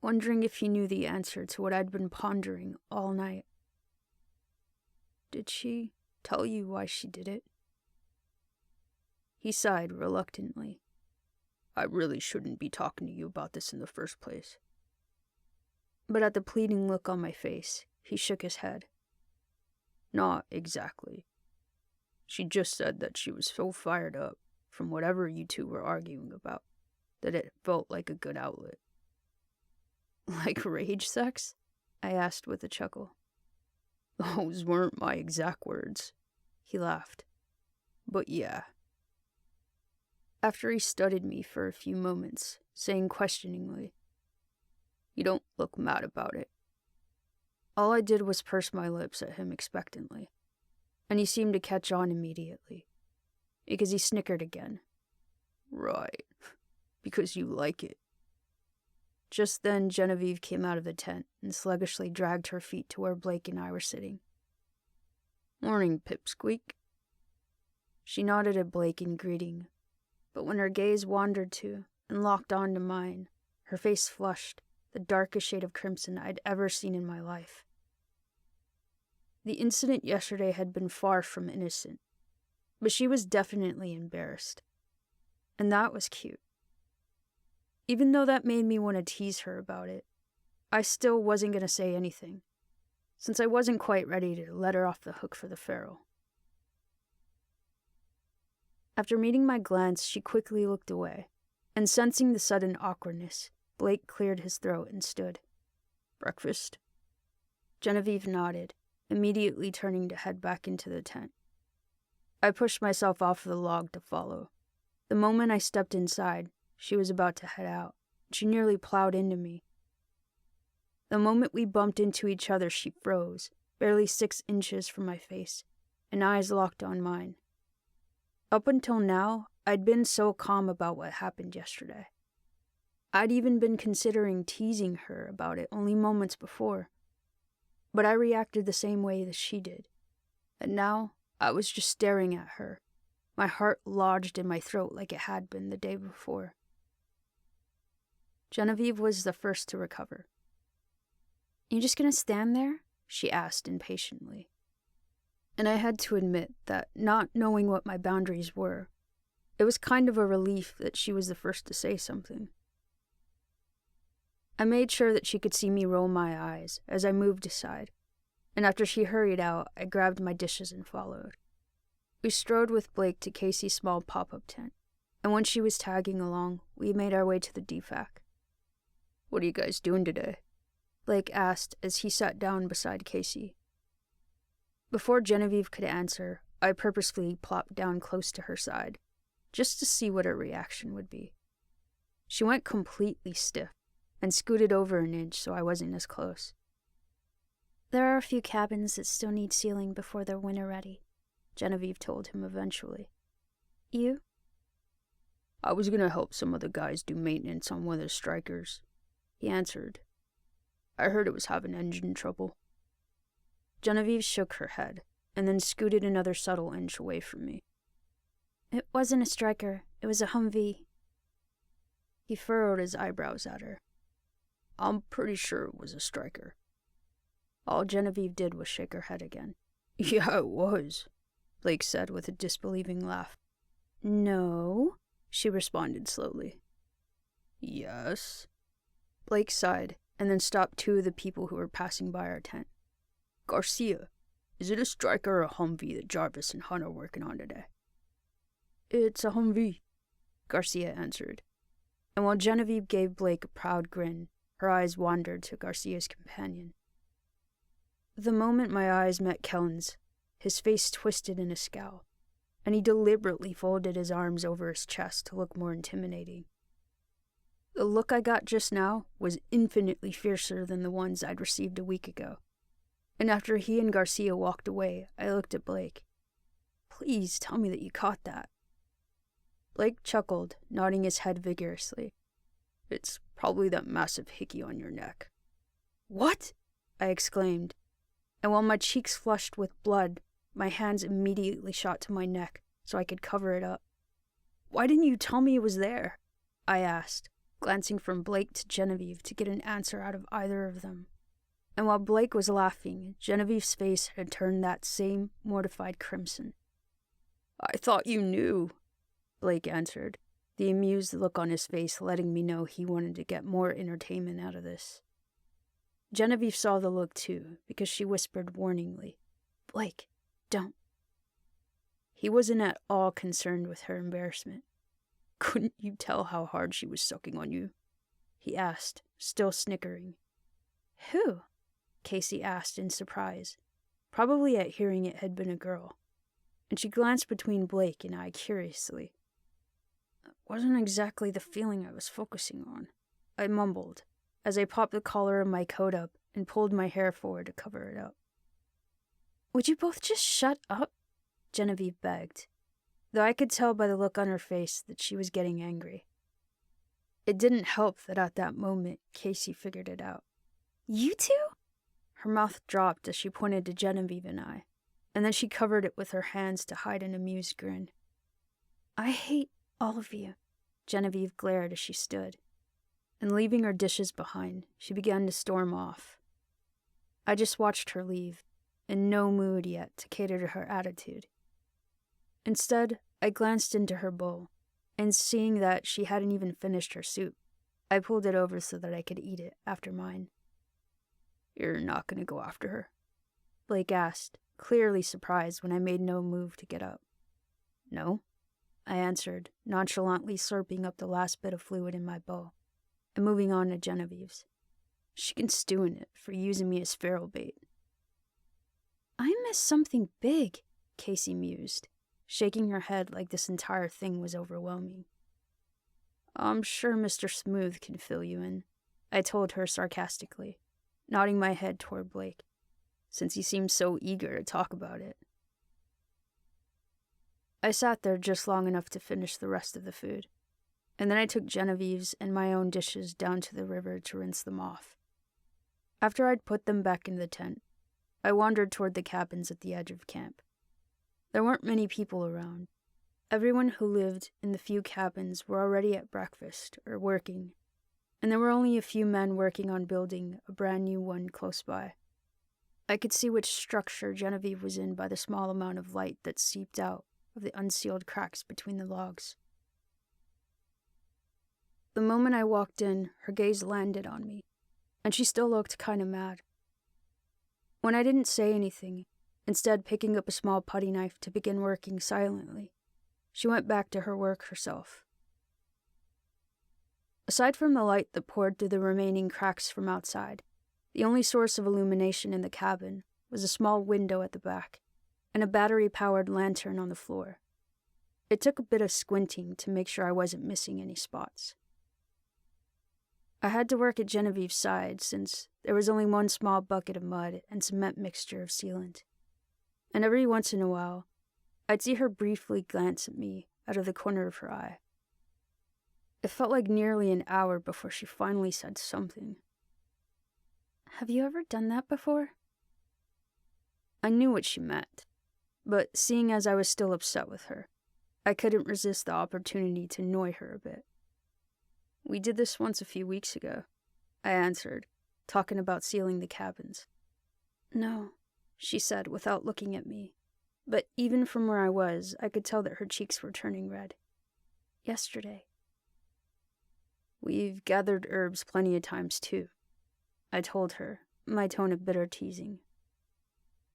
wondering if he knew the answer to what I'd been pondering all night. "Did she tell you why she did it?" He sighed reluctantly. "I really shouldn't be talking to you about this in the first place." But at the pleading look on my face, he shook his head. "Not exactly. She just said that she was so fired up from whatever you two were arguing about that it felt like a good outlet." "Like rage sex?" I asked with a chuckle. "Those weren't my exact words," he laughed. "But yeah." After he studied me for a few moments, saying questioningly, "You don't look mad about it." All I did was purse my lips at him expectantly, and he seemed to catch on immediately, because he snickered again. "Right, because you like it." Just then, Genevieve came out of the tent and sluggishly dragged her feet to where Blake and I were sitting. "Morning, Pipsqueak." She nodded at Blake in greeting, but when her gaze wandered to and locked onto mine, her face flushed, the darkest shade of crimson I'd ever seen in my life. The incident yesterday had been far from innocent, but she was definitely embarrassed. And that was cute. Even though that made me want to tease her about it, I still wasn't going to say anything, since I wasn't quite ready to let her off the hook for the feral. After meeting my glance, she quickly looked away, and sensing the sudden awkwardness, Blake cleared his throat and stood. "Breakfast?" Genevieve nodded, immediately turning to head back into the tent. I pushed myself off the log to follow. The moment I stepped inside, she was about to head out. She nearly plowed into me. The moment we bumped into each other, she froze, barely 6 inches from my face, and eyes locked on mine. Up until now, I'd been so calm about what happened yesterday. I'd even been considering teasing her about it only moments before. But I reacted the same way that she did. And now, I was just staring at her, my heart lodged in my throat like it had been the day before. Genevieve was the first to recover. "You just gonna stand there?" she asked impatiently. And I had to admit that, not knowing what my boundaries were, it was kind of a relief that she was the first to say something. I made sure that she could see me roll my eyes as I moved aside, and after she hurried out, I grabbed my dishes and followed. We strode with Blake to Casey's small pop-up tent, and when she was tagging along, we made our way to the DFAC. "What are you guys doing today?" Blake asked as he sat down beside Casey. Before Genevieve could answer, I purposefully plopped down close to her side, just to see what her reaction would be. She went completely stiff, and scooted over an inch so I wasn't as close. "There are a few cabins that still need sealing before they're winter ready," Genevieve told him eventually. "You?" "I was gonna help some of the guys do maintenance on one of the strikers," he answered. "I heard it was having engine trouble." Genevieve shook her head, and then scooted another subtle inch away from me. "It wasn't a striker, it was a Humvee." He furrowed his eyebrows at her. "I'm pretty sure it was a striker." All Genevieve did was shake her head again. "Yeah, it was," Blake said with a disbelieving laugh. "No," she responded slowly. "Yes." Blake sighed, and then stopped 2 of the people who were passing by our tent. "Garcia, is it a striker or a Humvee that Jarvis and Hunt are working on today?" "It's a Humvee," Garcia answered. And while Genevieve gave Blake a proud grin, her eyes wandered to Garcia's companion. The moment my eyes met Kellen's, his face twisted in a scowl, and he deliberately folded his arms over his chest to look more intimidating. The look I got just now was infinitely fiercer than the ones I'd received a week ago, and after he and Garcia walked away, I looked at Blake. "Please tell me that you caught that." Blake chuckled, nodding his head vigorously. "It's probably that massive hickey on your neck." "What?" I exclaimed, and while my cheeks flushed with blood, my hands immediately shot to my neck so I could cover it up. "Why didn't you tell me it was there?" I asked, glancing from Blake to Genevieve to get an answer out of either of them. And while Blake was laughing, Genevieve's face had turned that same mortified crimson. "I thought you knew," Blake answered, the amused look on his face letting me know he wanted to get more entertainment out of this. Genevieve saw the look too, because she whispered warningly, "Blake, don't." He wasn't at all concerned with her embarrassment. "Couldn't you tell how hard she was sucking on you?" he asked, still snickering. "Who?" Casey asked in surprise, probably at hearing it had been a girl, and she glanced between Blake and I curiously. "It wasn't exactly the feeling I was focusing on," I mumbled, as I popped the collar of my coat up and pulled my hair forward to cover it up. "Would you both just shut up?" Genevieve begged, though I could tell by the look on her face that she was getting angry. It didn't help that at that moment, Casey figured it out. "You two?" Her mouth dropped as she pointed to Genevieve and I, and then she covered it with her hands to hide an amused grin. "I hate all of you," Genevieve glared as she stood, and leaving her dishes behind, she began to storm off. I just watched her leave, in no mood yet to cater to her attitude. Instead, I glanced into her bowl, and seeing that she hadn't even finished her soup, I pulled it over so that I could eat it after mine. "You're not going to go after her?" Blake asked, clearly surprised when I made no move to get up. "No," I answered, nonchalantly slurping up the last bit of fluid in my bowl, and moving on to Genevieve's. "She can stew in it for using me as feral bait." I missed something big, Casey mused, shaking her head like this entire thing was overwhelming. I'm sure Mr. Smooth can fill you in, I told her sarcastically, nodding my head toward Blake, since he seemed so eager to talk about it. I sat there just long enough to finish the rest of the food, and then I took Genevieve's and my own dishes down to the river to rinse them off. After I'd put them back in the tent, I wandered toward the cabins at the edge of camp. There weren't many people around. Everyone who lived in the few cabins were already at breakfast or working, and there were only a few men working on building a brand new one close by. I could see which structure Genevieve was in by the small amount of light that seeped out of the unsealed cracks between the logs. The moment I walked in, her gaze landed on me, and she still looked kind of mad. When I didn't say anything, instead picking up a small putty knife to begin working silently, she went back to her work herself. Aside from the light that poured through the remaining cracks from outside, the only source of illumination in the cabin was a small window at the back and a battery-powered lantern on the floor. It took a bit of squinting to make sure I wasn't missing any spots. I had to work at Genevieve's side since there was only one small bucket of mud and cement mixture of sealant, and every once in a while, I'd see her briefly glance at me out of the corner of her eye. It felt like nearly an hour before she finally said something. Have you ever done that before? I knew what she meant, but seeing as I was still upset with her, I couldn't resist the opportunity to annoy her a bit. We did this once a few weeks ago, I answered, talking about sealing the cabins. No, she said without looking at me, but even from where I was, I could tell that her cheeks were turning red. Yesterday. We've gathered herbs plenty of times too, I told her, my tone of bitter teasing.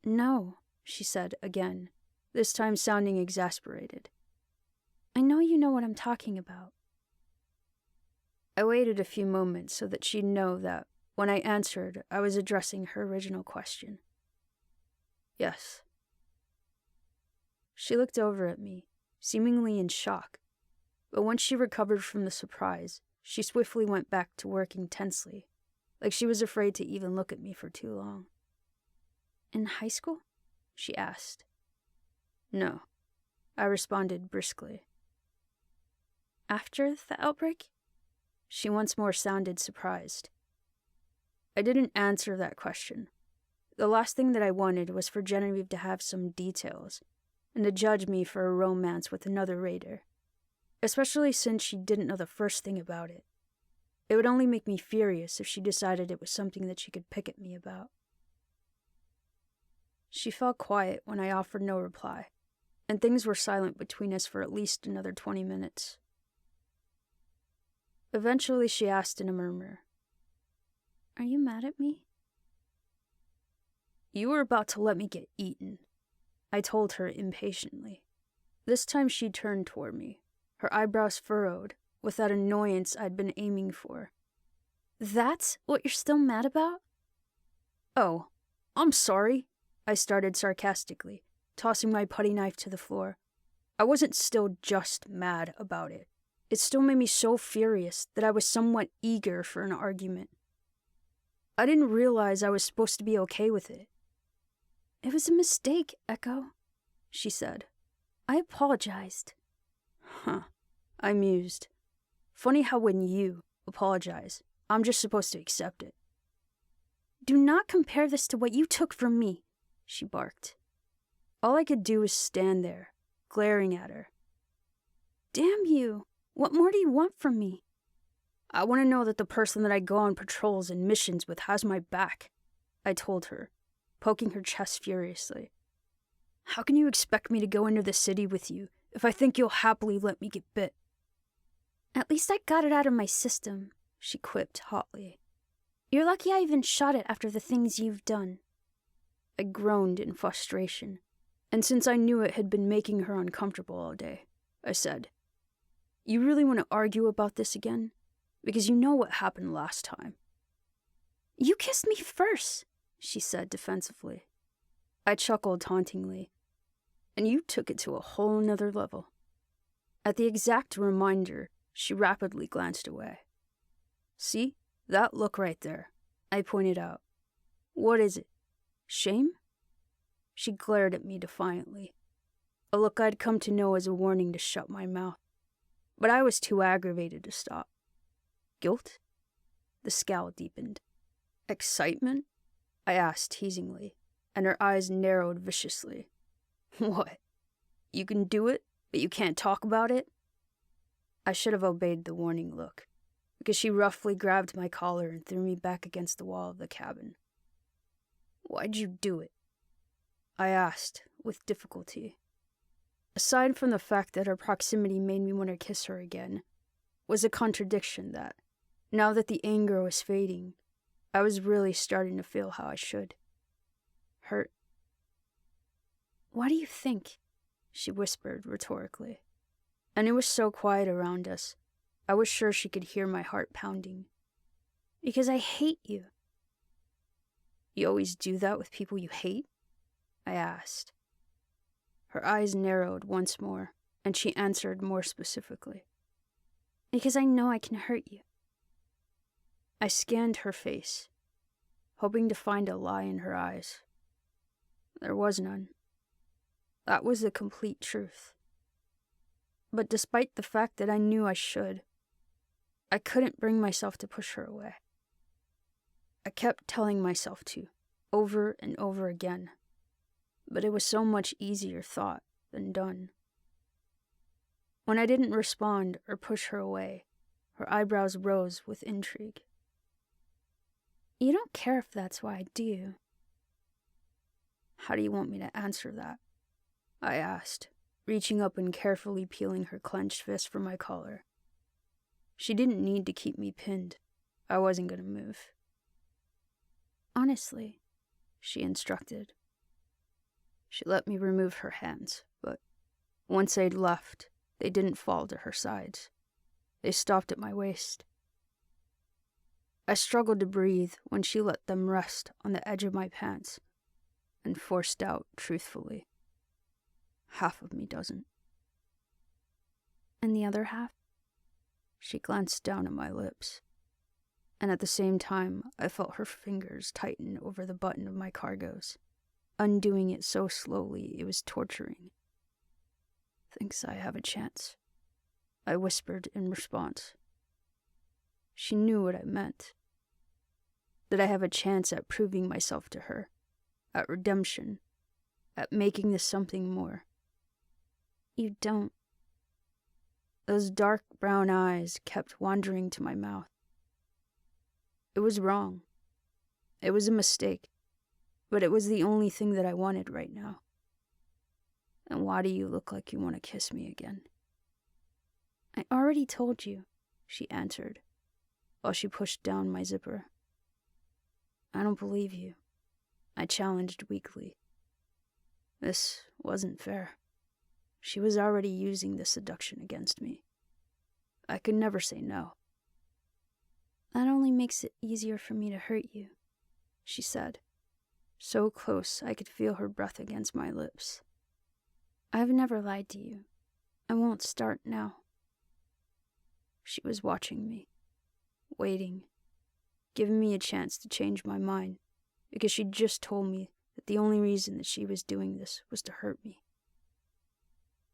No, she said again, this time sounding exasperated. I know you know what I'm talking about. I waited a few moments so that she'd know that when I answered, I was addressing her original question. Yes. She looked over at me, seemingly in shock, but once she recovered from the surprise, she swiftly went back to working tensely, like she was afraid to even look at me for too long. In high school? She asked. No, I responded briskly. After the outbreak? She once more sounded surprised. I didn't answer that question. The last thing that I wanted was for Genevieve to have some details and to judge me for a romance with another raider, especially since she didn't know the first thing about it. It would only make me furious if she decided it was something that she could pick at me about. She fell quiet when I offered no reply, and things were silent between us for at least another 20 minutes. Eventually she asked in a murmur, Are you mad at me? You were about to let me get eaten, I told her impatiently. This time she turned toward me, her eyebrows furrowed, with that annoyance I'd been aiming for. That's what you're still mad about? Oh, I'm sorry, I started sarcastically, tossing my putty knife to the floor. I wasn't still just mad about it. It still made me so furious that I was somewhat eager for an argument. I didn't realize I was supposed to be okay with it. It was a mistake, Echo, she said. I apologized. Huh, I mused. Funny how when you apologize, I'm just supposed to accept it. Do not compare this to what you took from me, she barked. All I could do was stand there, glaring at her. Damn you! What more do you want from me? I want to know that the person that I go on patrols and missions with has my back, I told her, poking her chest furiously. How can you expect me to go into the city with you if I think you'll happily let me get bit? At least I got it out of my system, she quipped hotly. You're lucky I even shot it after the things you've done. I groaned in frustration, and since I knew it had been making her uncomfortable all day, I said, You really want to argue about this again? Because you know what happened last time. You kissed me first, she said defensively. I chuckled tauntingly. And you took it to a whole nother level. At the exact reminder, she rapidly glanced away. See? That look right there. I pointed out. What is it? Shame? She glared at me defiantly. A look I'd come to know as a warning to shut my mouth. But I was too aggravated to stop. Guilt? The scowl deepened. Excitement? I asked teasingly, and her eyes narrowed viciously. What? You can do it, but you can't talk about it? I should have obeyed the warning look, because she roughly grabbed my collar and threw me back against the wall of the cabin. Why'd you do it? I asked, with difficulty. Aside from the fact that her proximity made me want to kiss her again, was a contradiction that, now that the anger was fading, I was really starting to feel how I should. Hurt. Why do you think? She whispered rhetorically. And it was so quiet around us, I was sure she could hear my heart pounding. Because I hate you. You always do that with people you hate? I asked. Her eyes narrowed once more, and she answered more specifically. Because I know I can hurt you. I scanned her face, hoping to find a lie in her eyes. There was none. That was the complete truth. But despite the fact that I knew I should, I couldn't bring myself to push her away. I kept telling myself to, over and over again, but it was so much easier thought than done. When I didn't respond or push her away, her eyebrows rose with intrigue. You don't care if that's why, do you? How do you want me to answer that? I asked, reaching up and carefully peeling her clenched fist from my collar. She didn't need to keep me pinned. I wasn't going to move. Honestly, she instructed. She let me remove her hands, but once they'd left, they didn't fall to her sides. They stopped at my waist. I struggled to breathe when she let them rest on the edge of my pants and forced out truthfully. Half of me doesn't. And the other half? She glanced down at my lips, and at the same time I felt her fingers tighten over the button of my cargos, undoing it so slowly it was torturing. Thinks I have a chance, I whispered in response. She knew what I meant. That I have a chance at proving myself to her, at redemption, at making this something more. You don't. Those dark brown eyes kept wandering to my mouth. It was wrong. It was a mistake, but it was the only thing that I wanted right now. And why do you look like you want to kiss me again? I already told you, she answered, while she pushed down my zipper. I don't believe you, I challenged weakly. This wasn't fair. She was already using the seduction against me. I could never say no. That only makes it easier for me to hurt you, she said, so close I could feel her breath against my lips. I've never lied to you. I won't start now. She was watching me, waiting, giving me a chance to change my mind, because she'd just told me that the only reason that she was doing this was to hurt me.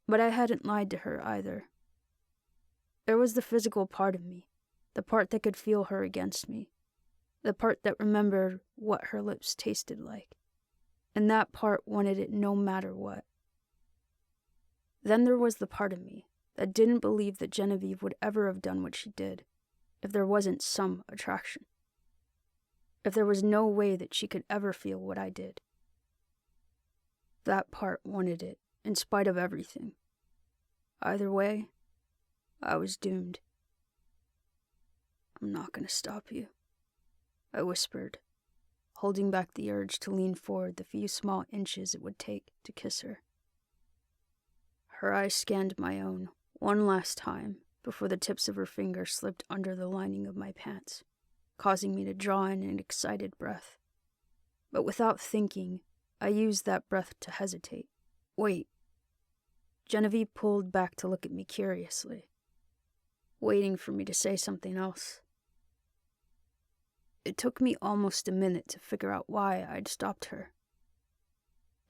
But I hadn't lied to her either. There was the physical part of me, the part that could feel her against me, the part that remembered what her lips tasted like, and that part wanted it no matter what. Then there was the part of me that didn't believe that Genevieve would ever have done what she did if there wasn't some attraction. If there was no way that she could ever feel what I did. That part wanted it, in spite of everything. Either way, I was doomed. I'm not going to stop you, I whispered, holding back the urge to lean forward the few small inches it would take to kiss her. Her eyes scanned my own one last time before the tips of her fingers slipped under the lining of my pants, causing me to draw in an excited breath. But without thinking, I used that breath to hesitate. Wait. Genevieve pulled back to look at me curiously, waiting for me to say something else. It took me almost a minute to figure out why I'd stopped her.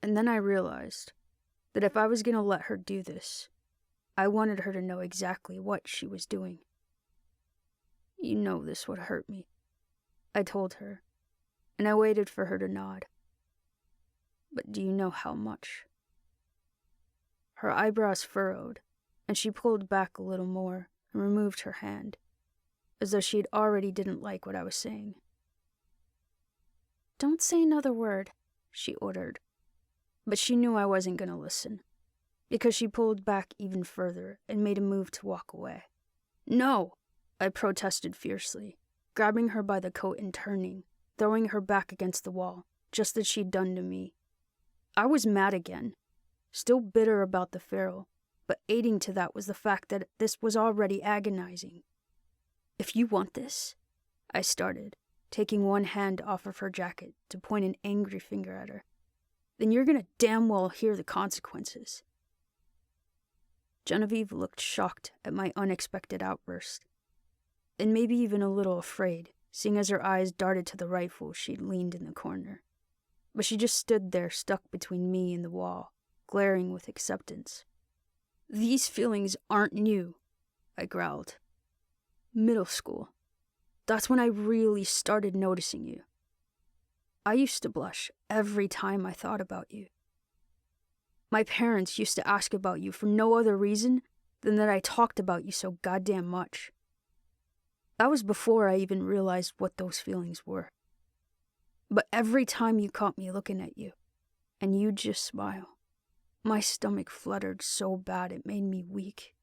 And then I realized that if I was going to let her do this, I wanted her to know exactly what she was doing. You know this would hurt me, I told her, and I waited for her to nod. But do you know how much? Her eyebrows furrowed, and she pulled back a little more and removed her hand, as though she'd already didn't like what I was saying. Don't say another word, she ordered, but she knew I wasn't going to listen, because she pulled back even further and made a move to walk away. No, I protested fiercely, grabbing her by the coat and turning, throwing her back against the wall, just as she'd done to me. I was mad again, still bitter about the feral, but aiding to that was the fact that this was already agonizing. If you want this, I started, taking one hand off of her jacket to point an angry finger at her, then you're gonna damn well hear the consequences. Genevieve looked shocked at my unexpected outburst, and maybe even a little afraid, seeing as her eyes darted to the rifle she'd leaned in the corner. But she just stood there stuck between me and the wall, glaring with acceptance. These feelings aren't new, I growled. Middle school. That's when I really started noticing you. I used to blush every time I thought about you. My parents used to ask about you for no other reason than that I talked about you so goddamn much. That was before I even realized what those feelings were. But every time you caught me looking at you, and you'd just smile, my stomach fluttered so bad it made me weak.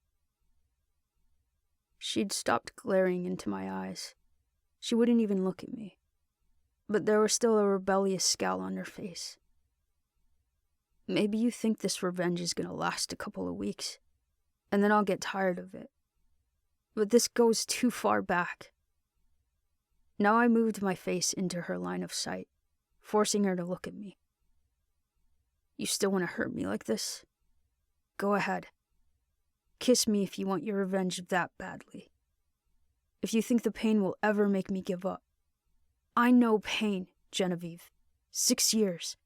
She'd stopped glaring into my eyes. She wouldn't even look at me, but there was still a rebellious scowl on her face. Maybe you think this revenge is gonna last a couple of weeks, and then I'll get tired of it. But this goes too far back. Now I moved my face into her line of sight, forcing her to look at me. You still want to hurt me like this? Go ahead. Kiss me if you want your revenge that badly. If you think the pain will ever make me give up. I know pain, Genevieve. 6 years.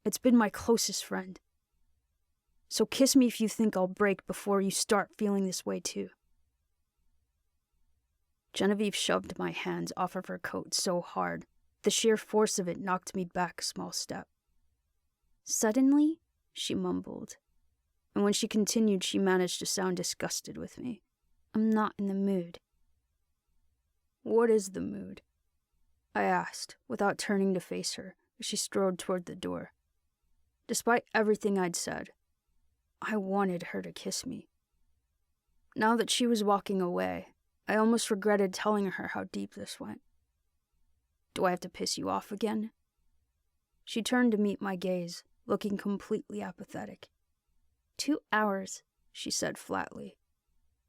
It's been my closest friend. So kiss me if you think I'll break before you start feeling this way too. Genevieve shoved my hands off of her coat so hard, the sheer force of it knocked me back a small step. Suddenly, she mumbled, and when she continued, she managed to sound disgusted with me. I'm not in the mood. What is the mood? I asked, without turning to face her, as she strode toward the door. Despite everything I'd said, I wanted her to kiss me. Now that she was walking away, I almost regretted telling her how deep this went. Do I have to piss you off again? She turned to meet my gaze, looking completely apathetic. 2 hours, she said flatly.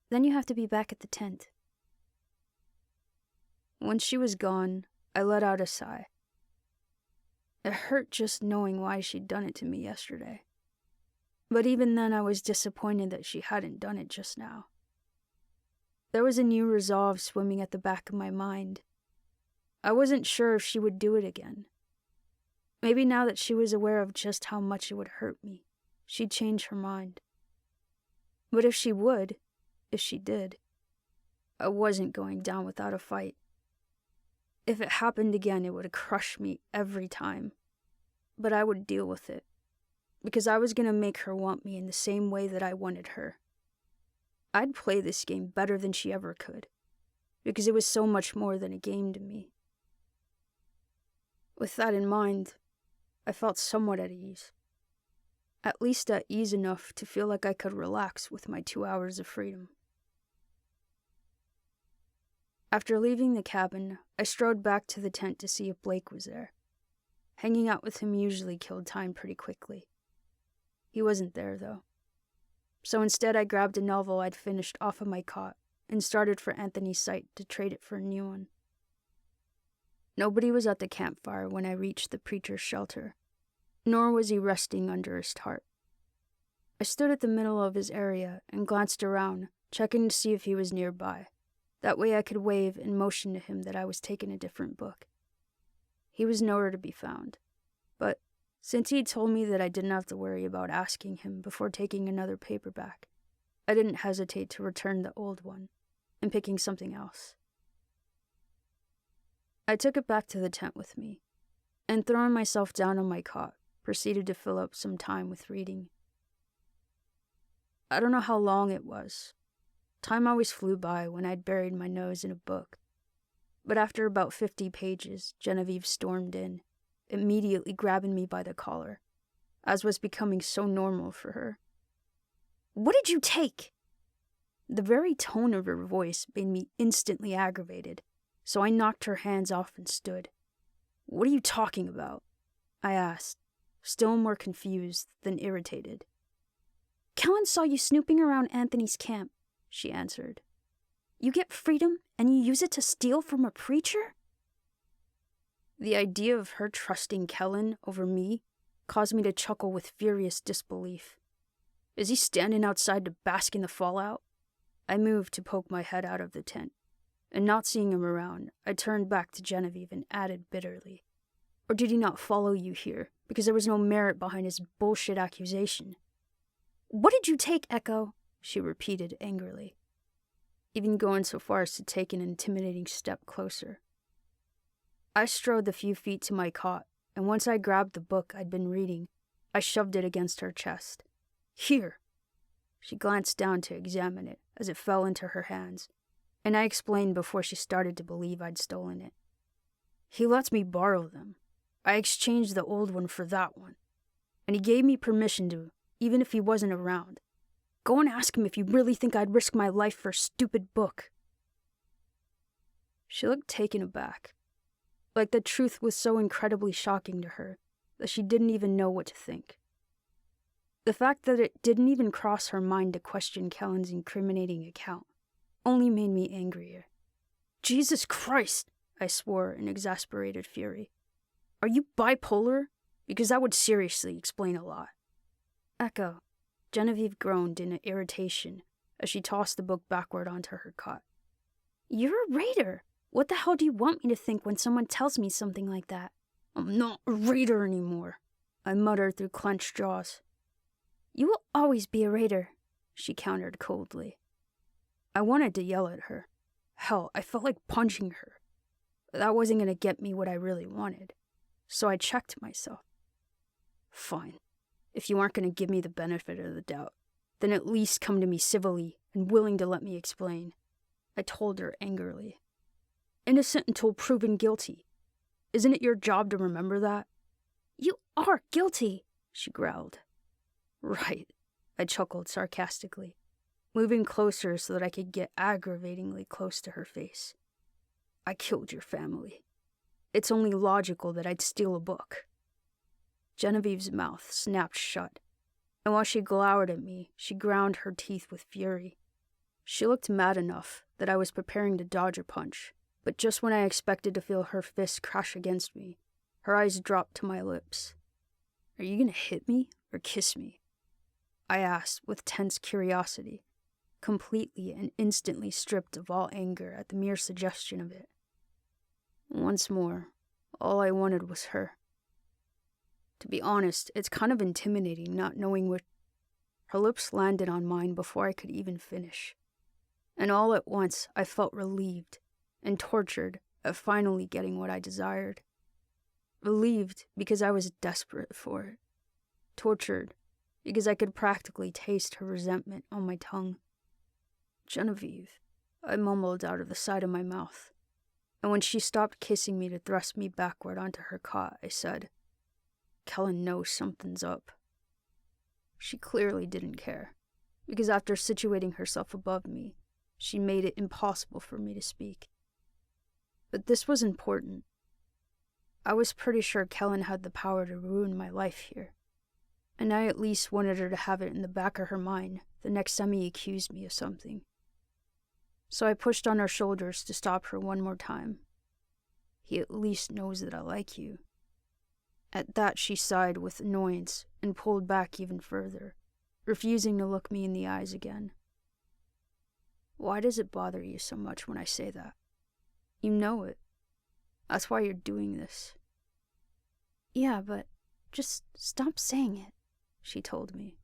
Then you have to be back at the tent. When she was gone, I let out a sigh. It hurt just knowing why she'd done it to me yesterday. But even then I was disappointed that she hadn't done it just now. There was a new resolve swimming at the back of my mind. I wasn't sure if she would do it again. Maybe now that she was aware of just how much it would hurt me, she'd change her mind. But if she did, I wasn't going down without a fight. If it happened again, it would crush me every time. But I would deal with it, because I was going to make her want me in the same way that I wanted her. I'd play this game better than she ever could, because it was so much more than a game to me. With that in mind, I felt somewhat at ease. At least at ease enough to feel like I could relax with my 2 hours of freedom. After leaving the cabin, I strode back to the tent to see if Blake was there. Hanging out with him usually killed time pretty quickly. He wasn't there, though. So instead I grabbed a novel I'd finished off of my cot and started for Anthony's site to trade it for a new one. Nobody was at the campfire when I reached the preacher's shelter, nor was he resting under his tarp. I stood at the middle of his area and glanced around, checking to see if he was nearby. That way I could wave and motion to him that I was taking a different book. He was nowhere to be found, but since he'd told me that I didn't have to worry about asking him before taking another paperback, I didn't hesitate to return the old one and picking something else. I took it back to the tent with me, and throwing myself down on my cot, proceeded to fill up some time with reading. I don't know how long it was. Time always flew by when I'd buried my nose in a book. But after about 50 pages, Genevieve stormed in, immediately grabbing me by the collar, as was becoming so normal for her. "What did you take?" The very tone of her voice made me instantly aggravated, so I knocked her hands off and stood. "What are you talking about?" I asked, still more confused than irritated. "Kellen saw you snooping around Anthony's camp," she answered. "You get freedom and you use it to steal from a preacher?" The idea of her trusting Kellen over me caused me to chuckle with furious disbelief. Is he standing outside to bask in the fallout? I moved to poke my head out of the tent, and not seeing him around, I turned back to Genevieve and added bitterly, "Or did he not follow you here because there was no merit behind his bullshit accusation?" "What did you take, Echo?" she repeated angrily, even going so far as to take an intimidating step closer. I strode the few feet to my cot, and once I grabbed the book I'd been reading, I shoved it against her chest. "Here." She glanced down to examine it as it fell into her hands, and I explained before she started to believe I'd stolen it. "He lets me borrow them. I exchanged the old one for that one, and he gave me permission to, even if he wasn't around. Go and ask him if you really think I'd risk my life for a stupid book." She looked taken aback, like the truth was so incredibly shocking to her that she didn't even know what to think. The fact that it didn't even cross her mind to question Kellen's incriminating account only made me angrier. "Jesus Christ," I swore in exasperated fury. "Are you bipolar? Because that would seriously explain a lot." "Echo," Genevieve groaned in irritation as she tossed the book backward onto her cot. "You're a raider. What the hell do you want me to think when someone tells me something like that?" "I'm not a raider anymore," I muttered through clenched jaws. "You will always be a raider," she countered coldly. I wanted to yell at her. Hell, I felt like punching her. But that wasn't going to get me what I really wanted, so I checked myself. "Fine. If you aren't going to give me the benefit of the doubt, then at least come to me civilly and willing to let me explain," I told her angrily. "Innocent until proven guilty. Isn't it your job to remember that?" "You are guilty," she growled. "Right," I chuckled sarcastically, moving closer so that I could get aggravatingly close to her face. "I killed your family. It's only logical that I'd steal a book." Genevieve's mouth snapped shut, and while she glowered at me, she ground her teeth with fury. She looked mad enough that I was preparing to dodge a punch, but just when I expected to feel her fist crash against me, her eyes dropped to my lips. "Are you gonna hit me or kiss me?" I asked with tense curiosity, completely and instantly stripped of all anger at the mere suggestion of it. Once more, all I wanted was her. To be honest, it's kind of intimidating not knowing what... Her lips landed on mine before I could even finish. And all at once, I felt relieved and tortured at finally getting what I desired. Relieved because I was desperate for it. Tortured because I could practically taste her resentment on my tongue. "Genevieve," I mumbled out of the side of my mouth. And when she stopped kissing me to thrust me backward onto her cot, I said, "Kellen knows something's up." She clearly didn't care, because after situating herself above me, she made it impossible for me to speak. But this was important. I was pretty sure Kellen had the power to ruin my life here, and I at least wanted her to have it in the back of her mind the next time he accused me of something. So I pushed on her shoulders to stop her one more time. "He at least knows that I like you." At that, she sighed with annoyance and pulled back even further, refusing to look me in the eyes again. Why does it bother you so much when I say that? You know it. That's why you're doing this. Yeah, but just stop saying it, she told me,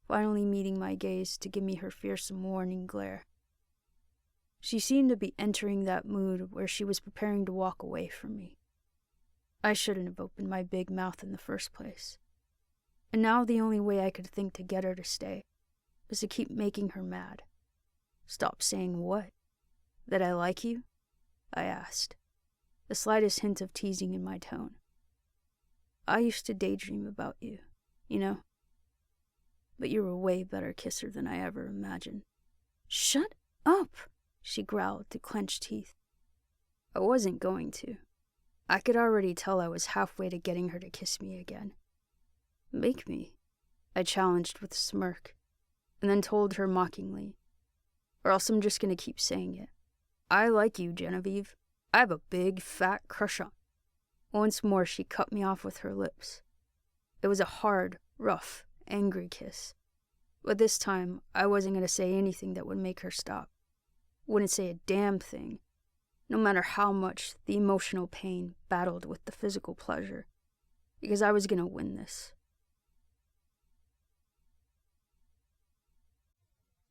finally meeting my gaze to give me her fearsome warning glare. She seemed to be entering that mood where she was preparing to walk away from me. I shouldn't have opened my big mouth in the first place. And now the only way I could think to get her to stay was to keep making her mad. Stop saying what? That I like you? I asked, the slightest hint of teasing in my tone. I used to daydream about you, you know? But you're a way better kisser than I ever imagined. Shut up, she growled through clenched teeth. I wasn't going to. I could already tell I was halfway to getting her to kiss me again. Make me, I challenged with a smirk, and then told her mockingly, or else I'm just gonna keep saying it. I like you, Genevieve. I have a big, fat crush on. Once more, she cut me off with her lips. It was a hard, rough, angry kiss. But this time, I wasn't gonna say anything that would make her stop. Wouldn't say a damn thing, no matter how much the emotional pain battled with the physical pleasure, because I was gonna win this.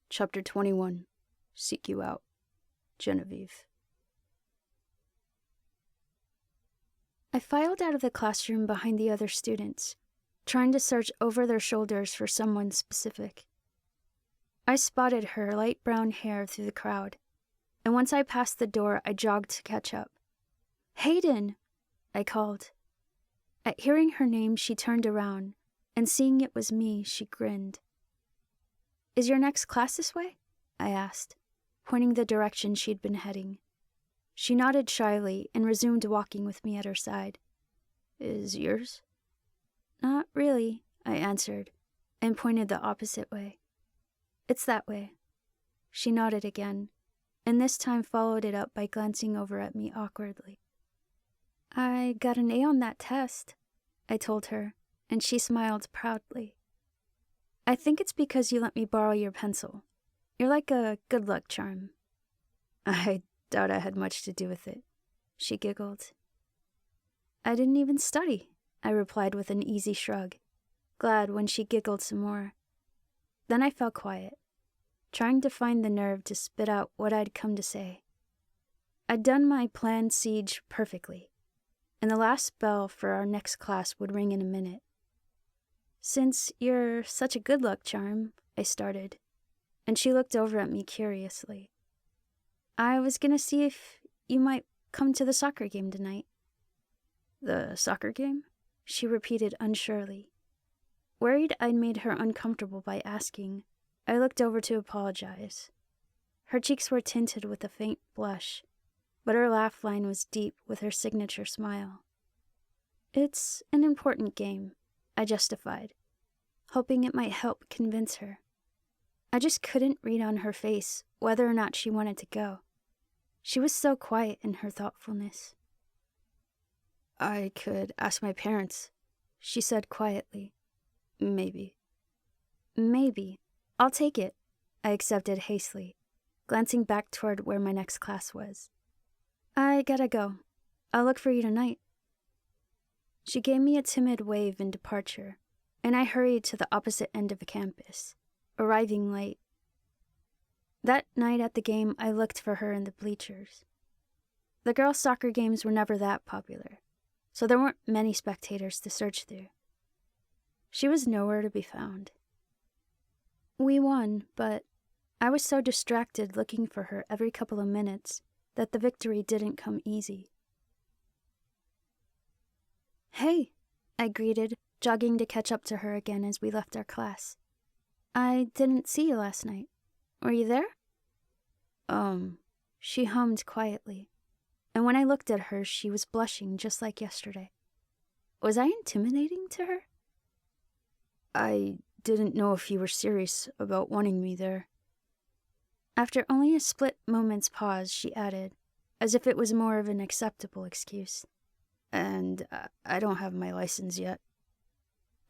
Chapter 21. Seek You Out. Genevieve. I filed out of the classroom behind the other students, trying to search over their shoulders for someone specific. I spotted her light brown hair through the crowd, and once I passed the door, I jogged to catch up. Hayden, I called. At hearing her name, she turned around, and seeing it was me, she grinned. Is your next class this way? I asked, pointing the direction she'd been heading. She nodded shyly and resumed walking with me at her side. Is yours? Not really, I answered, and pointed the opposite way. It's that way. She nodded again, and this time followed it up by glancing over at me awkwardly. I got an A on that test, I told her, and she smiled proudly. I think it's because you let me borrow your pencil. You're like a good luck charm. I doubt I had much to do with it, she giggled. I didn't even study, I replied with an easy shrug, glad when she giggled some more. Then I fell quiet, trying to find the nerve to spit out what I'd come to say. I'd done my planned siege perfectly, and the last bell for our next class would ring in a minute. Since you're such a good luck charm, I started, and she looked over at me curiously. I was gonna see if you might come to the soccer game tonight. The soccer game? She repeated unsurely. Worried I'd made her uncomfortable by asking, I looked over to apologize. Her cheeks were tinted with a faint blush, but her laugh line was deep with her signature smile. It's an important game, I justified, hoping it might help convince her. I just couldn't read on her face whether or not she wanted to go. She was so quiet in her thoughtfulness. I could ask my parents, she said quietly. Maybe. Maybe. I'll take it, I accepted hastily, glancing back toward where my next class was. I gotta go. I'll look for you tonight. She gave me a timid wave in departure, and I hurried to the opposite end of the campus, arriving late. That night at the game, I looked for her in the bleachers. The girls' soccer games were never that popular, so there weren't many spectators to search through. She was nowhere to be found. We won, but I was so distracted looking for her every couple of minutes that the victory didn't come easy. Hey, I greeted, jogging to catch up to her again as we left our class. I didn't see you last night. Were you there? She hummed quietly, and when I looked at her, she was blushing just like yesterday. Was I intimidating to her? I didn't know if you were serious about wanting me there. After only a split moment's pause, she added, as if it was more of an acceptable excuse. And I don't have my license yet.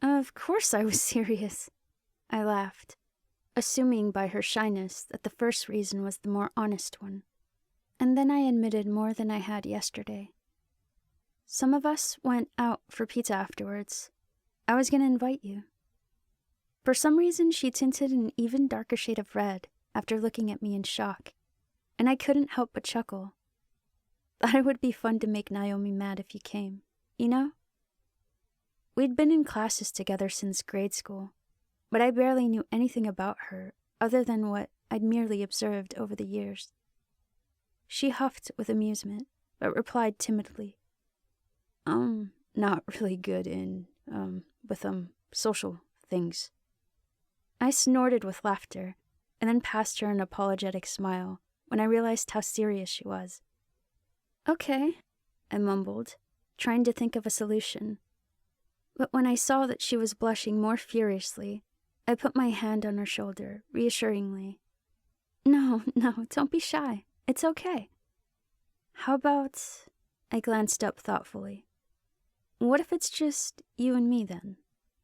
Of course I was serious. I laughed, assuming by her shyness that the first reason was the more honest one. And then I admitted more than I had yesterday. Some of us went out for pizza afterwards. I was going to invite you. For some reason, she tinted an even darker shade of red after looking at me in shock, and I couldn't help but chuckle. Thought it would be fun to make Naomi mad if you came, you know? We'd been in classes together since grade school, but I barely knew anything about her other than what I'd merely observed over the years. She huffed with amusement, but replied timidly, Not really good in, with social things. I snorted with laughter, and then passed her an apologetic smile when I realized how serious she was. Okay, I mumbled, trying to think of a solution. But when I saw that she was blushing more furiously, I put my hand on her shoulder, reassuringly. No, don't be shy. It's okay. How about... I glanced up thoughtfully. What if it's just you and me then?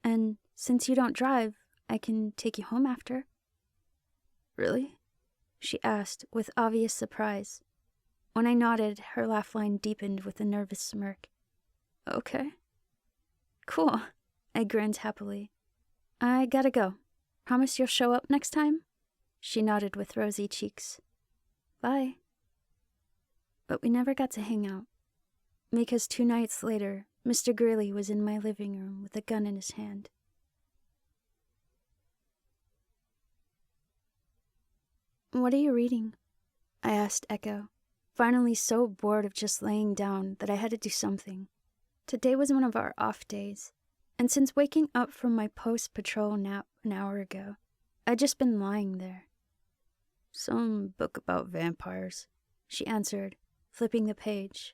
And since you don't drive, I can take you home after. Really? She asked with obvious surprise. When I nodded, her laugh line deepened with a nervous smirk. Okay. Cool, I grinned happily. I gotta go. Promise you'll show up next time? She nodded with rosy cheeks. Bye. But we never got to hang out, because 2 nights later, Mr. Greeley was in my living room with a gun in his hand. What are you reading? I asked Echo, finally so bored of just laying down that I had to do something. Today was one of our off days, and since waking up from my post-patrol nap an hour ago, I'd just been lying there. Some book about vampires, she answered, flipping the page.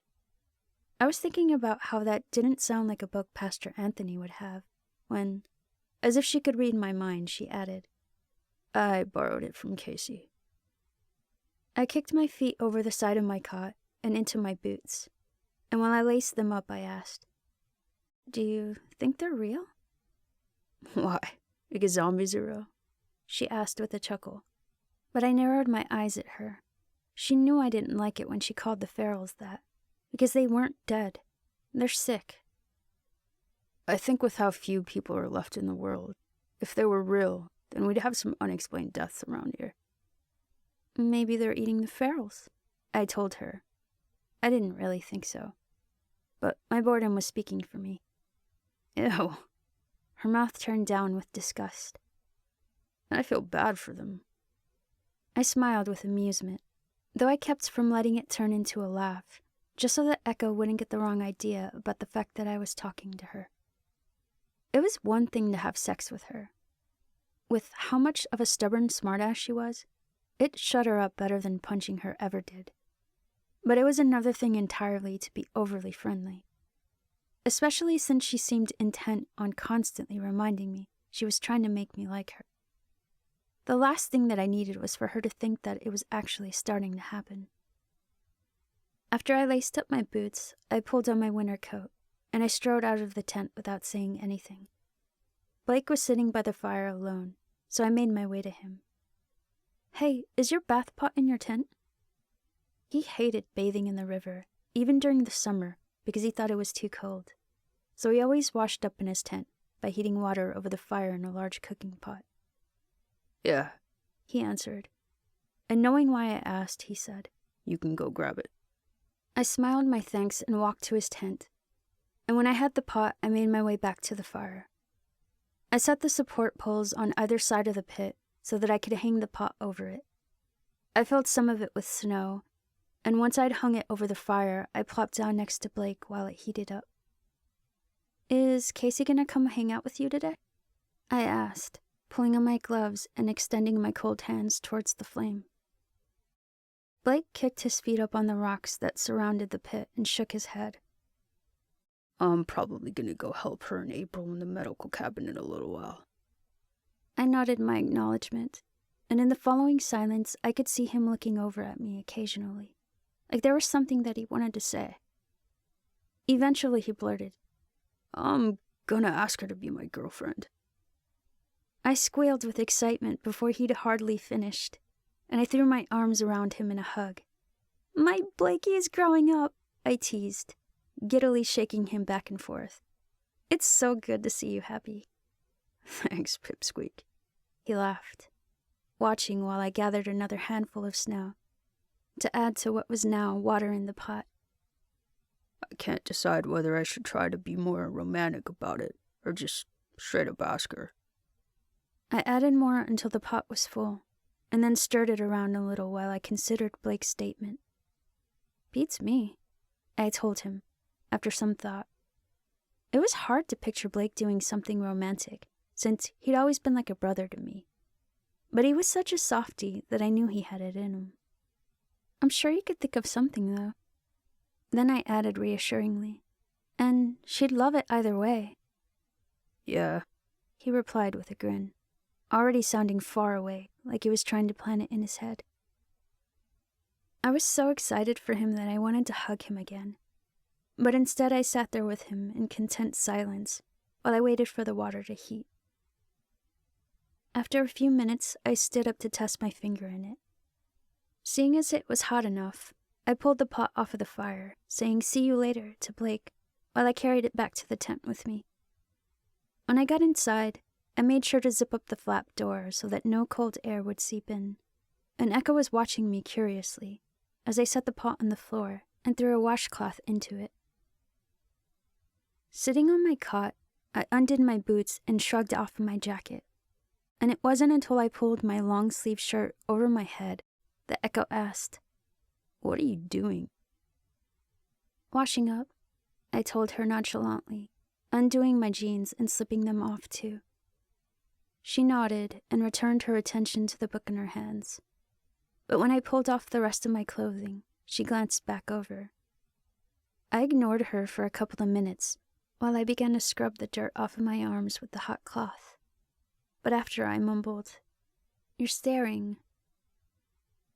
I was thinking about how that didn't sound like a book Pastor Anthony would have, when, as if she could read my mind, she added, I borrowed it from Casey. I kicked my feet over the side of my cot and into my boots, and while I laced them up, I asked, Do you think they're real? Why? Because zombies are real? She asked with a chuckle, but I narrowed my eyes at her. She knew I didn't like it when she called the ferals that, because they weren't dead. They're sick. I think with how few people are left in the world, if they were real, then we'd have some unexplained deaths around here. Maybe they're eating the ferals, I told her. I didn't really think so, but my boredom was speaking for me. Ew. Her mouth turned down with disgust. I feel bad for them. I smiled with amusement, though I kept from letting it turn into a laugh, just so that Echo wouldn't get the wrong idea about the fact that I was talking to her. It was one thing to have sex with her. With how much of a stubborn smartass she was, it shut her up better than punching her ever did. But it was another thing entirely to be overly friendly, especially since she seemed intent on constantly reminding me she was trying to make me like her. The last thing that I needed was for her to think that it was actually starting to happen. After I laced up my boots, I pulled on my winter coat, and I strode out of the tent without saying anything. Blake was sitting by the fire alone, so I made my way to him. Hey, is your bath pot in your tent? He hated bathing in the river, even during the summer, because he thought it was too cold. So he always washed up in his tent by heating water over the fire in a large cooking pot. Yeah, he answered. And knowing why I asked, he said, You can go grab it. I smiled my thanks and walked to his tent. And when I had the pot, I made my way back to the fire. I set the support poles on either side of the pit so that I could hang the pot over it. I filled some of it with snow, and once I'd hung it over the fire, I plopped down next to Blake while it heated up. Is Casey gonna come hang out with you today? I asked, pulling on my gloves and extending my cold hands towards the flame. Blake kicked his feet up on the rocks that surrounded the pit and shook his head. I'm probably gonna go help her and April in the medical cabin in a little while. I nodded my acknowledgement, and in the following silence I could see him looking over at me occasionally, like there was something that he wanted to say. Eventually he blurted, "I'm gonna ask her to be my girlfriend." I squealed with excitement before he'd hardly finished, and I threw my arms around him in a hug. "My Blakey is growing up," I teased, giddily shaking him back and forth. "It's so good to see you happy." "Thanks, Pipsqueak," he laughed, watching while I gathered another handful of snow to add to what was now water in the pot. "I can't decide whether I should try to be more romantic about it or just straight up ask her." I added more until the pot was full, and then stirred it around a little while I considered Blake's statement. "Beats me," I told him, after some thought. It was hard to picture Blake doing something romantic, since he'd always been like a brother to me. But he was such a softie that I knew he had it in him. "I'm sure you could think of something, though." Then I added reassuringly, "And she'd love it either way." "Yeah," he replied with a grin, already sounding far away, like he was trying to plan it in his head. I was so excited for him that I wanted to hug him again. But instead I sat there with him in content silence while I waited for the water to heat. After a few minutes, I stood up to test my finger in it. Seeing as it was hot enough, I pulled the pot off of the fire, saying "see you later" to Blake while I carried it back to the tent with me. When I got inside, I made sure to zip up the flap door so that no cold air would seep in, and Echo was watching me curiously as I set the pot on the floor and threw a washcloth into it. Sitting on my cot, I undid my boots and shrugged off my jacket, and it wasn't until I pulled my long-sleeve shirt over my head that Echo asked, "What are you doing?" "Washing up," I told her nonchalantly, undoing my jeans and slipping them off too. She nodded and returned her attention to the book in her hands. But when I pulled off the rest of my clothing, she glanced back over. I ignored her for a couple of minutes while I began to scrub the dirt off of my arms with the hot cloth. But after I mumbled, "You're staring."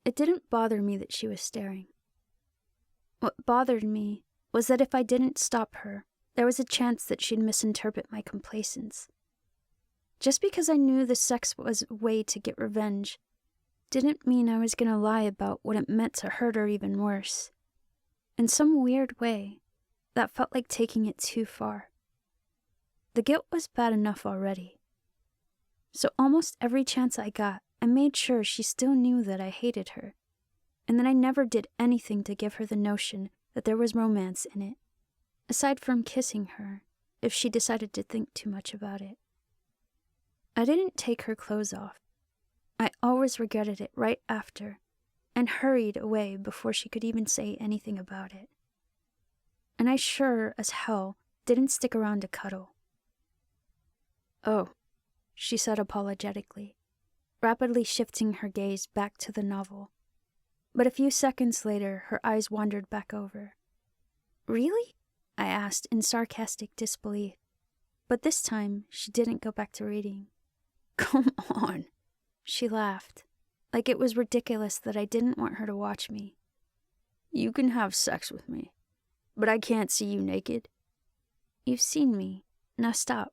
It didn't bother me that she was staring. What bothered me was that if I didn't stop her, there was a chance that she'd misinterpret my complacence. Just because I knew the sex was a way to get revenge didn't mean I was going to lie about what it meant to hurt her even worse. In some weird way, that felt like taking it too far. The guilt was bad enough already. So almost every chance I got, I made sure she still knew that I hated her, and that I never did anything to give her the notion that there was romance in it, aside from kissing her if she decided to think too much about it. I didn't take her clothes off. I always regretted it right after, and hurried away before she could even say anything about it. And I sure as hell didn't stick around to cuddle. "Oh," she said apologetically, rapidly shifting her gaze back to the novel. But a few seconds later, her eyes wandered back over. "Really?" I asked in sarcastic disbelief. But this time, she didn't go back to reading. "Come on," she laughed, like it was ridiculous that I didn't want her to watch me. "You can have sex with me, but I can't see you naked." "You've seen me. Now stop."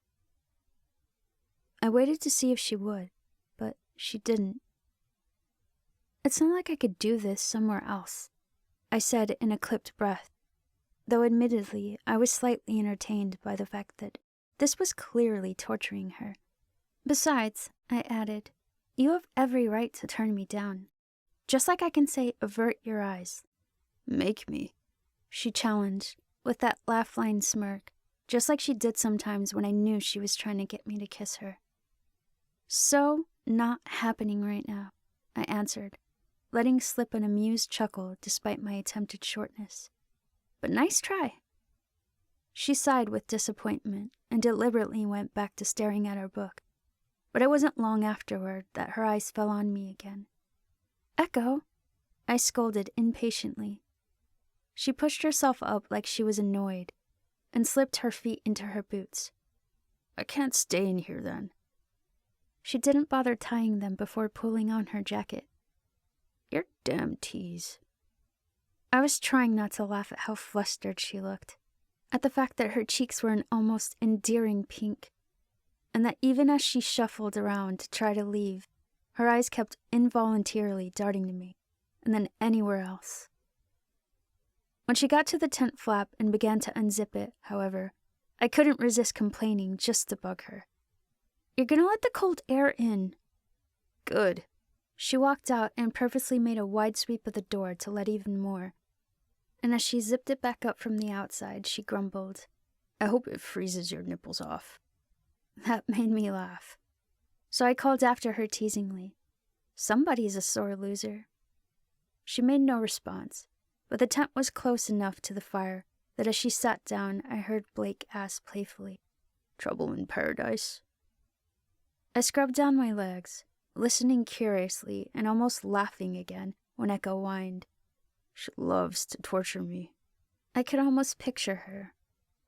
I waited to see if she would, but she didn't. "It's not like I could do this somewhere else," I said in a clipped breath, though admittedly I was slightly entertained by the fact that this was clearly torturing her. "Besides," I added, "you have every right to turn me down. Just like I can say, avert your eyes." "Make me," she challenged, with that laugh-line smirk, just like she did sometimes when I knew she was trying to get me to kiss her. "So not happening right now," I answered, letting slip an amused chuckle despite my attempted shortness. "But nice try." She sighed with disappointment and deliberately went back to staring at her book. But it wasn't long afterward that her eyes fell on me again. "Echo," I scolded impatiently. She pushed herself up like she was annoyed and slipped her feet into her boots. "I can't stay in here then." She didn't bother tying them before pulling on her jacket. "You're damn tease." I was trying not to laugh at how flustered she looked. at the fact that her cheeks were an almost endearing pink, and that even as she shuffled around to try to leave, her eyes kept involuntarily darting to me, and then anywhere else. When she got to the tent flap and began to unzip it, however, I couldn't resist complaining just to bug her. "You're gonna let the cold air in." "Good." She walked out and purposely made a wide sweep of the door to let even more. And as she zipped it back up from the outside, she grumbled, "I hope it freezes your nipples off." That made me laugh. So I called after her teasingly, "Somebody's a sore loser." She made no response, but the tent was close enough to the fire that as she sat down, I heard Blake ask playfully, "Trouble in paradise?" I scrubbed down my legs, listening curiously and almost laughing again when Echo whined, "She loves to torture me." I could almost picture her,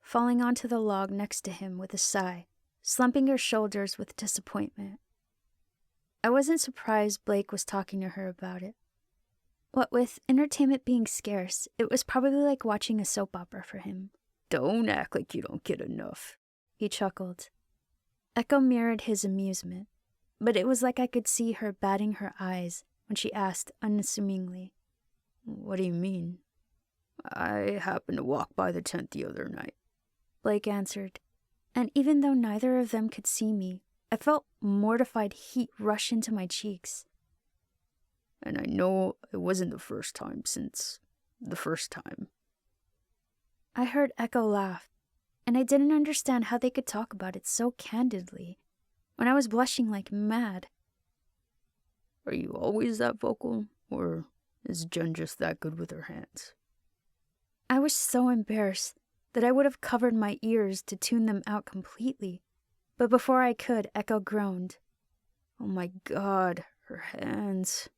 falling onto the log next to him with a sigh, slumping her shoulders with disappointment. I wasn't surprised Blake was talking to her about it. What with entertainment being scarce, it was probably like watching a soap opera for him. "Don't act like you don't get enough," he chuckled. Echo mirrored his amusement, but it was like I could see her batting her eyes when she asked unassumingly, "What do you mean?" "I happened to walk by the tent the other night," Blake answered, and even though neither of them could see me, I felt mortified heat rush into my cheeks. "And I know it wasn't the first time since the first time." I heard Echo laugh, and I didn't understand how they could talk about it so candidly when I was blushing like mad. "Are you always that vocal, or is Jen just that good with her hands?" I was so embarrassed that I would have covered my ears to tune them out completely, but before I could, Echo groaned, "Oh my God, her hands."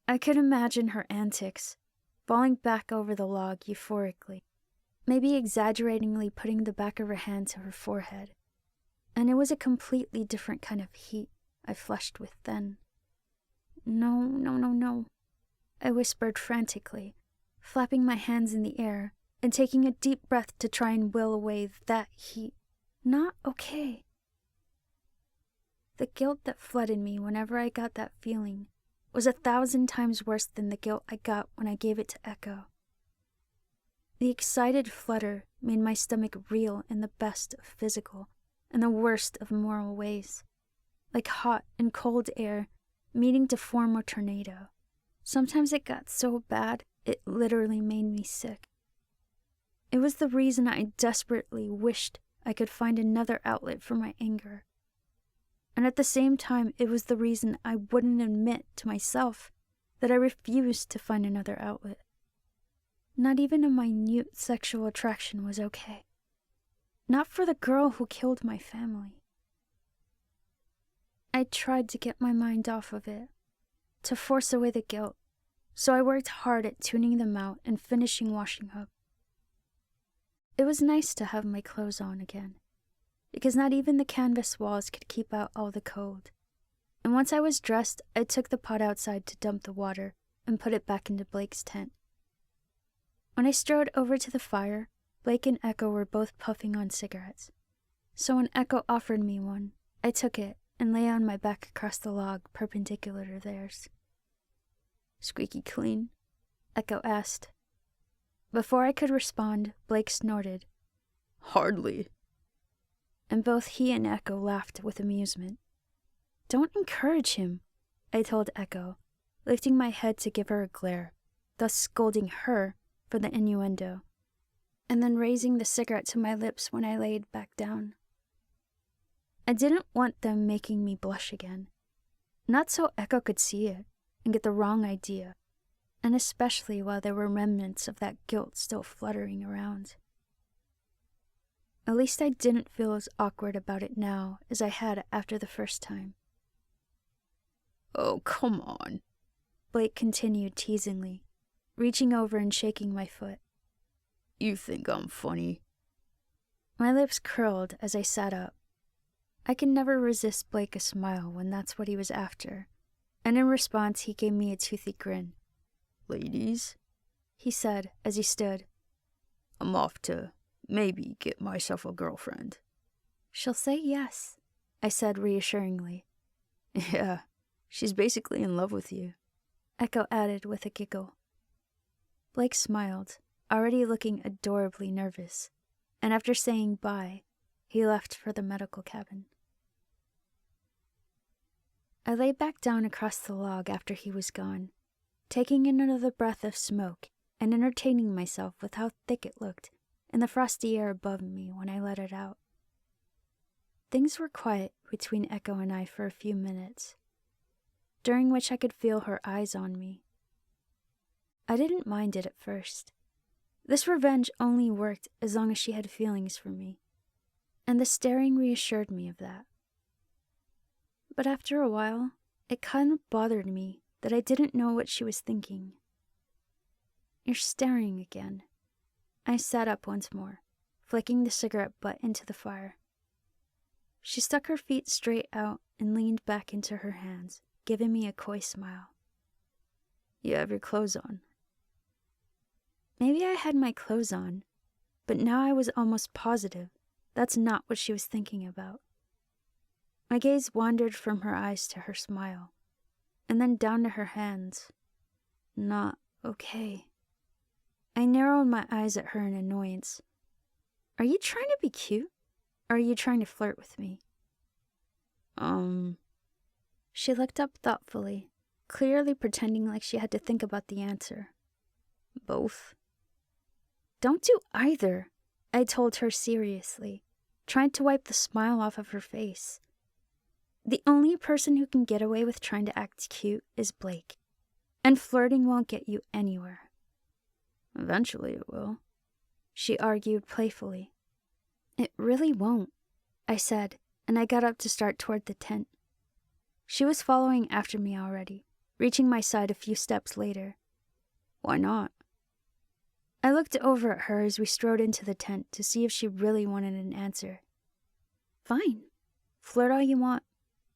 I could imagine her antics, falling back over the log euphorically, maybe exaggeratingly putting the back of her hand to her forehead. And it was a completely different kind of heat I flushed with then. "No, no, no, no," I whispered frantically, flapping my hands in the air and taking a deep breath to try and will away that heat. Not okay. The guilt that flooded me whenever I got that feeling was 1,000 times worse than the guilt I got when I gave it to Echo. The excited flutter made my stomach reel in the best of physical and the worst of moral ways, like hot and cold air meeting to form a tornado. Sometimes it got so bad it literally made me sick. It was the reason I desperately wished I could find another outlet for my anger. And at the same time, it was the reason I wouldn't admit to myself that I refused to find another outlet. Not even a minute sexual attraction was okay. Not for the girl who killed my family. I tried to get my mind off of it, to force away the guilt, so I worked hard at tuning them out and finishing washing up. It was nice to have my clothes on again, because not even the canvas walls could keep out all the cold. And once I was dressed, I took the pot outside to dump the water and put it back into Blake's tent. When I strode over to the fire, Blake and Echo were both puffing on cigarettes. So when Echo offered me one, I took it and lay on my back across the log perpendicular to theirs. "Squeaky clean?" Echo asked. Before I could respond, Blake snorted, "Hardly." And both he and Echo laughed with amusement. "Don't encourage him," I told Echo, lifting my head to give her a glare, thus scolding her for the innuendo, and then raising the cigarette to my lips when I laid back down. I didn't want them making me blush again, not so Echo could see it and get the wrong idea, and especially while there were remnants of that guilt still fluttering around. At least I didn't feel as awkward about it now as I had after the first time. "Oh, come on," Blake continued teasingly, reaching over and shaking my foot. "You think I'm funny?" My lips curled as I sat up. I could never resist Blake a smile when that's what he was after, and in response he gave me a toothy grin. "Ladies," he said as he stood, "I'm off to maybe get myself a girlfriend." "She'll say yes," I said reassuringly. "Yeah, she's basically in love with you," Echo added with a giggle. Blake smiled, already looking adorably nervous, and after saying bye, he left for the medical cabin. I lay back down across the log after he was gone, taking in another breath of smoke and entertaining myself with how thick it looked in the frosty air above me when I let it out. Things were quiet between Echo and I for a few minutes, during which I could feel her eyes on me. I didn't mind it at first. This revenge only worked as long as she had feelings for me, and the staring reassured me of that. But after a while, it kind of bothered me that I didn't know what she was thinking. "You're staring again." I sat up once more, flicking the cigarette butt into the fire. She stuck her feet straight out and leaned back into her hands, giving me a coy smile. "You have your clothes on." Maybe I had my clothes on, but now I was almost positive that's not what she was thinking about. My gaze wandered from her eyes to her smile, and then down to her hands. Not okay. I narrowed my eyes at her in annoyance. "Are you trying to be cute, or are you trying to flirt with me?" She looked up thoughtfully, clearly pretending like she had to think about the answer. "Both." "Don't do either," I told her seriously, trying to wipe the smile off of her face. The only person who can get away with trying to act cute is Blake, and flirting won't get you anywhere. "Eventually it will," she argued playfully. "It really won't," I said, and I got up to start toward the tent. She was following after me already, reaching my side a few steps later. "Why not?" I looked over at her as we strode into the tent to see if she really wanted an answer. "Fine. Flirt all you want.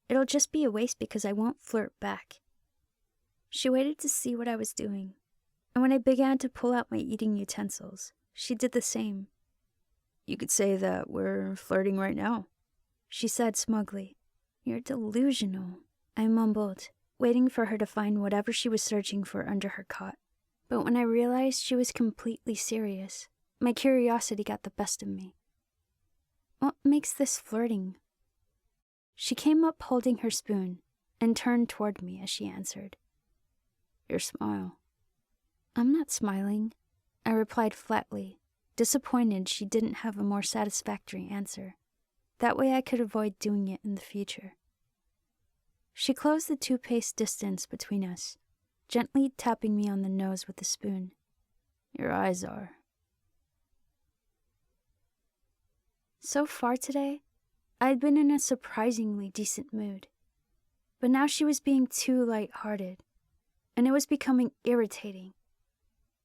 It'll just be a waste because I won't flirt back." She waited to see what I was doing, and when I began to pull out my eating utensils, she did the same. "You could say that we're flirting right now," she said smugly. "You're delusional," I mumbled, waiting for her to find whatever she was searching for under her cot. But when I realized she was completely serious, my curiosity got the best of me. "What makes this flirting?" She came up holding her spoon and turned toward me as she answered. "Your smile." "I'm not smiling," I replied flatly, disappointed she didn't have a more satisfactory answer. That way I could avoid doing it in the future. She closed the two-pace distance between us, gently tapping me on the nose with the spoon. "Your eyes are." So far today, I'd been in a surprisingly decent mood. But now she was being too light-hearted, and it was becoming irritating.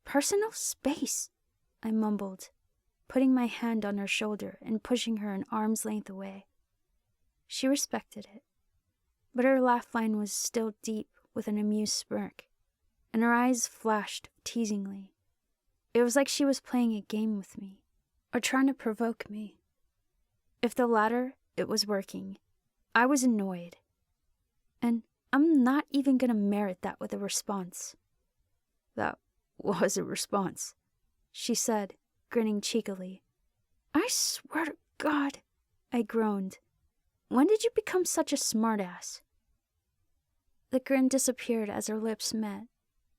"Personal space," I mumbled, putting my hand on her shoulder and pushing her an arm's length away. She respected it, but her laugh line was still deep with an amused smirk, and her eyes flashed teasingly. It was like she was playing a game with me, or trying to provoke me. If the latter, it was working. I was annoyed. And I'm not even gonna merit that with a response. "That was a response," she said, grinning cheekily. "I swear to God," I groaned. "When did you become such a smartass?" The grin disappeared as our lips met,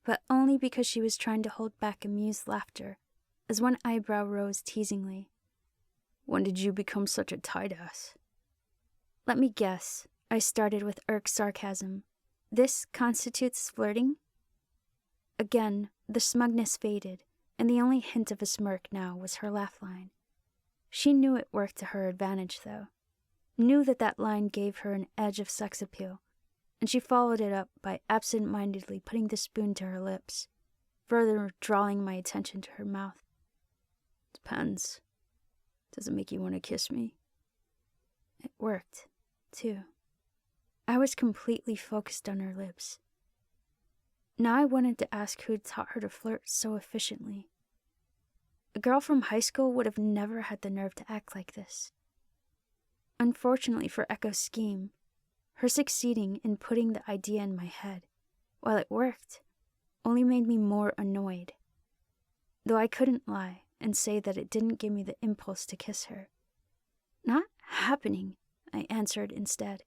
but only because she was trying to hold back amused laughter, as one eyebrow rose teasingly. "When did you become such a tight ass?" "Let me guess," I started with irked sarcasm. "This constitutes flirting?" Again, the smugness faded, and the only hint of a smirk now was her laugh line. She knew it worked to her advantage, though. Knew that line gave her an edge of sex appeal, and she followed it up by absent-mindedly putting the spoon to her lips, further drawing my attention to her mouth. "Depends. Does it make you want to kiss me?" It worked, too. I was completely focused on her lips. Now I wanted to ask who had taught her to flirt so efficiently. A girl from high school would have never had the nerve to act like this. Unfortunately for Echo's scheme, her succeeding in putting the idea in my head, while it worked, only made me more annoyed. Though I couldn't lie and say that it didn't give me the impulse to kiss her. Not happening, I answered instead,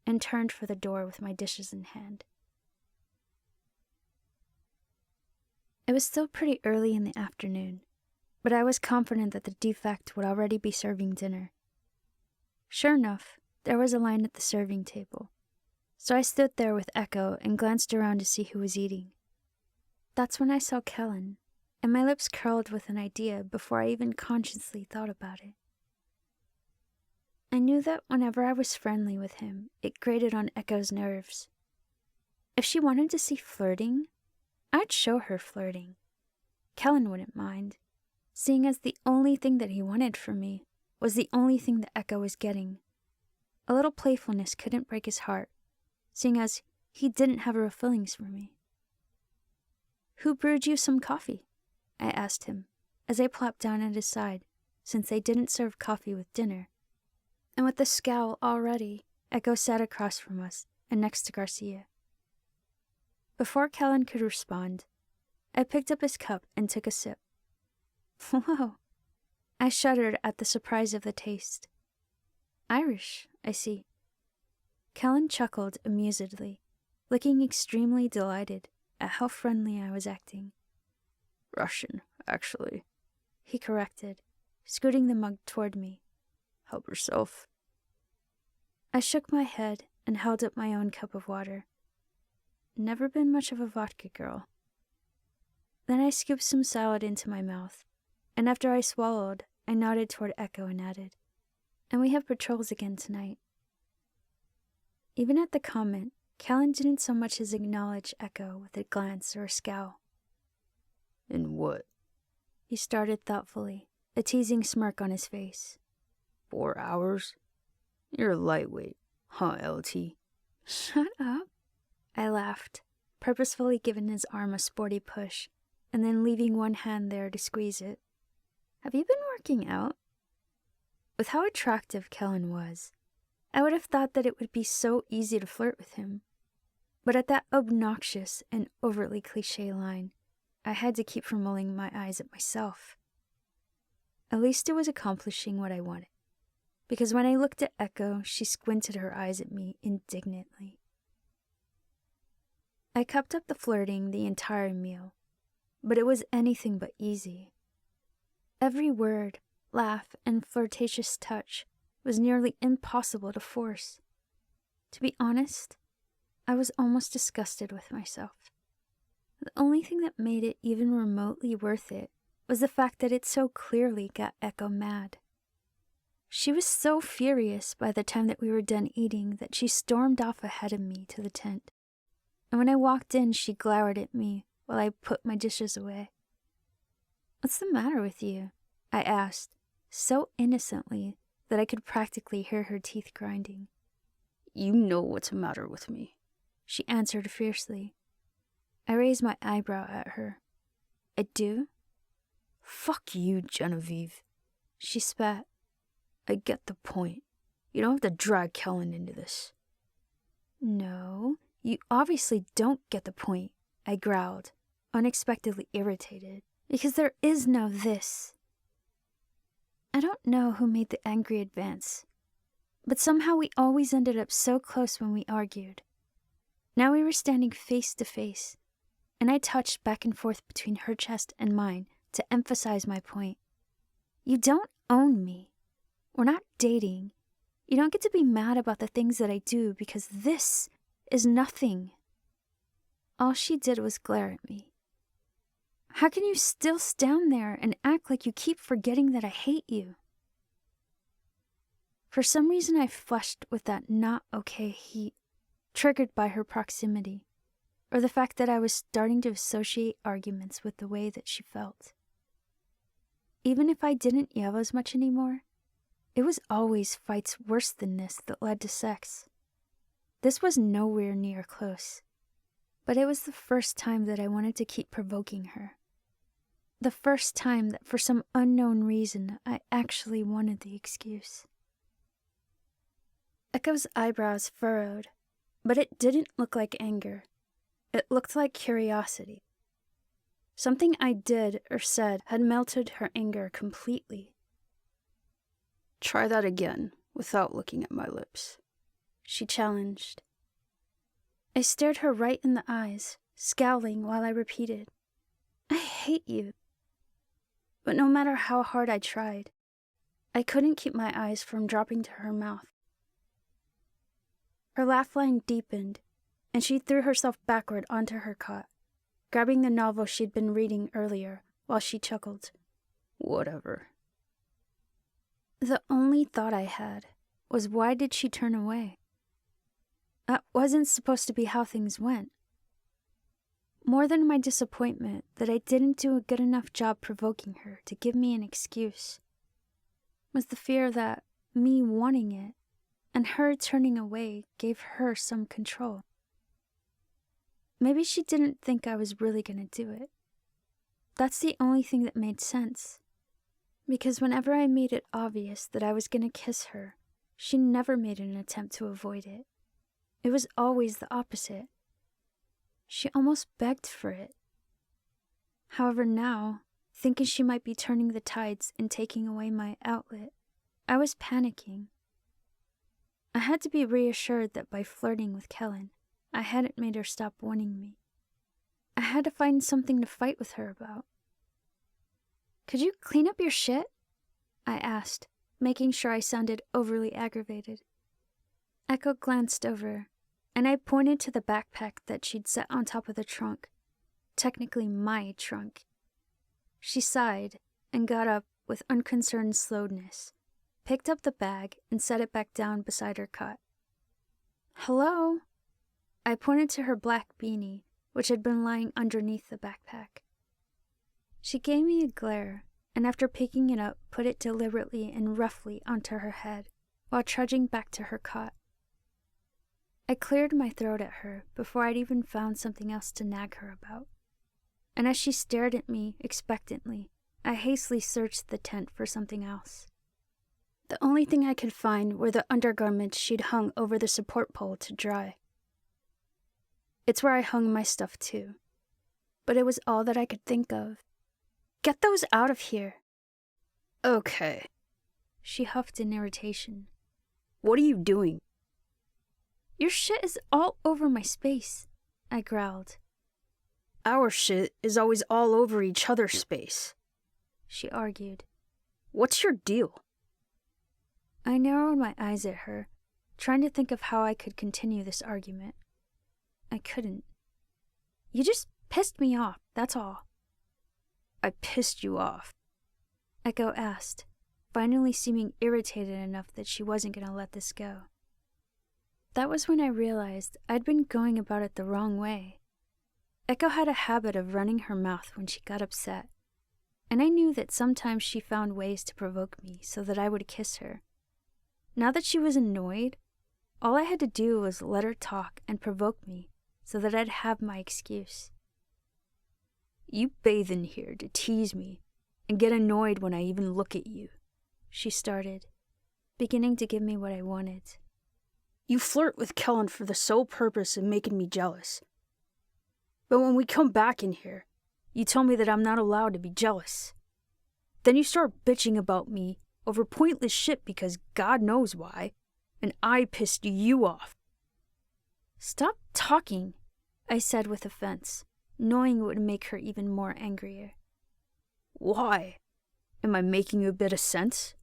and turned for the door with my dishes in hand. It was still pretty early in the afternoon, but I was confident that the defect would already be serving dinner. Sure enough, there was a line at the serving table, so I stood there with Echo and glanced around to see who was eating. That's when I saw Kellen, and my lips curled with an idea before I even consciously thought about it. I knew that whenever I was friendly with him, it grated on Echo's nerves. If she wanted to see flirting, I'd show her flirting. Kellen wouldn't mind, seeing as the only thing that he wanted from me was the only thing that Echo was getting. A little playfulness couldn't break his heart, seeing as he didn't have real feelings for me. "Who brewed you some coffee?" I asked him, as I plopped down at his side, since they didn't serve coffee with dinner. And with a scowl already, Echo sat across from us and next to Garcia. Before Kellen could respond, I picked up his cup and took a sip. Whoa! I shuddered at the surprise of the taste. Irish, I see. Kellen chuckled amusedly, looking extremely delighted at how friendly I was acting. Russian, actually, he corrected, scooting the mug toward me. Help yourself. I shook my head and held up my own cup of water. Never been much of a vodka girl. Then I scooped some salad into my mouth, and after I swallowed, I nodded toward Echo and added, "And we have patrols again tonight." Even at the comment, Kellen didn't so much as acknowledge Echo with a glance or a scowl. "In what?" He started thoughtfully, a teasing smirk on his face. 4 hours? You're a lightweight, huh, LT? Shut up. I laughed, purposefully giving his arm a sporty push, and then leaving one hand there to squeeze it. Have you been working out? With how attractive Kellen was, I would have thought that it would be so easy to flirt with him. But at that obnoxious and overtly cliché line, I had to keep from rolling my eyes at myself. At least it was accomplishing what I wanted, because when I looked at Echo, she squinted her eyes at me indignantly. I kept up the flirting the entire meal, but it was anything but easy. Every word, laugh, and flirtatious touch was nearly impossible to force. To be honest, I was almost disgusted with myself. The only thing that made it even remotely worth it was the fact that it so clearly got Echo mad. She was so furious by the time that we were done eating that she stormed off ahead of me to the tent. And when I walked in, she glowered at me while I put my dishes away. "What's the matter with you?" I asked, so innocently that I could practically hear her teeth grinding. "You know what's the matter with me," she answered fiercely. I raised my eyebrow at her. "I do?" "Fuck you, Genevieve," she spat. "I get the point. You don't have to drag Kellen into this." "No, you obviously don't get the point," I growled, unexpectedly irritated, "because there is no this." I don't know who made the angry advance, but somehow we always ended up so close when we argued. Now we were standing face to face, and I touched back and forth between her chest and mine to emphasize my point. You don't own me. We're not dating. You don't get to be mad about the things that I do because this is nothing. All she did was glare at me. How can you still stand there and act like you keep forgetting that I hate you? For some reason I flushed with that not okay heat, triggered by her proximity, or the fact that I was starting to associate arguments with the way that she felt. Even if I didn't yell as much anymore, it was always fights worse than this that led to sex. This was nowhere near close, but it was the first time that I wanted to keep provoking her. The first time that for some unknown reason I actually wanted the excuse. Echo's eyebrows furrowed, but it didn't look like anger. It looked like curiosity. Something I did or said had melted her anger completely. Try that again, without looking at my lips, she challenged. I stared her right in the eyes, scowling while I repeated, I hate you. But no matter how hard I tried, I couldn't keep my eyes from dropping to her mouth. Her laugh line deepened, and she threw herself backward onto her cot, grabbing the novel she'd been reading earlier while she chuckled. Whatever. The only thought I had was, why did she turn away? That wasn't supposed to be how things went. More than my disappointment that I didn't do a good enough job provoking her to give me an excuse, was the fear that me wanting it and her turning away gave her some control. Maybe she didn't think I was really going to do it. That's the only thing that made sense. Because whenever I made it obvious that I was going to kiss her, she never made an attempt to avoid it. It was always the opposite. She almost begged for it. However, now, thinking she might be turning the tides and taking away my outlet, I was panicking. I had to be reassured that by flirting with Kellen, I hadn't made her stop wanting me. I had to find something to fight with her about. Could you clean up your shit? I asked, making sure I sounded overly aggravated. Echo glanced over, and I pointed to the backpack that she'd set on top of the trunk, technically my trunk. She sighed and got up with unconcerned slowness, picked up the bag and set it back down beside her cot. Hello? I pointed to her black beanie, which had been lying underneath the backpack. She gave me a glare, and after picking it up, put it deliberately and roughly onto her head, while trudging back to her cot. I cleared my throat at her before I'd even found something else to nag her about. And as she stared at me expectantly, I hastily searched the tent for something else. The only thing I could find were the undergarments she'd hung over the support pole to dry. It's where I hung my stuff too, but it was all that I could think of. Get those out of here. Okay. She huffed in irritation. What are you doing? Your shit is all over my space, I growled. Our shit is always all over each other's space, she argued. What's your deal? I narrowed my eyes at her, trying to think of how I could continue this argument. I couldn't. You just pissed me off, that's all. I pissed you off? Echo asked, finally seeming irritated enough that she wasn't going to let this go. That was when I realized I'd been going about it the wrong way. Echo had a habit of running her mouth when she got upset, and I knew that sometimes she found ways to provoke me so that I would kiss her. Now that she was annoyed, all I had to do was let her talk and provoke me so that I'd have my excuse. You bathe in here to tease me and get annoyed when I even look at you, she started, beginning to give me what I wanted. You flirt with Kellen for the sole purpose of making me jealous. But when we come back in here, you tell me that I'm not allowed to be jealous. Then you start bitching about me over pointless shit because God knows why, and I pissed you off. Stop talking, I said with offense, knowing it would make her even more angrier. Why? Am I making a bit of sense?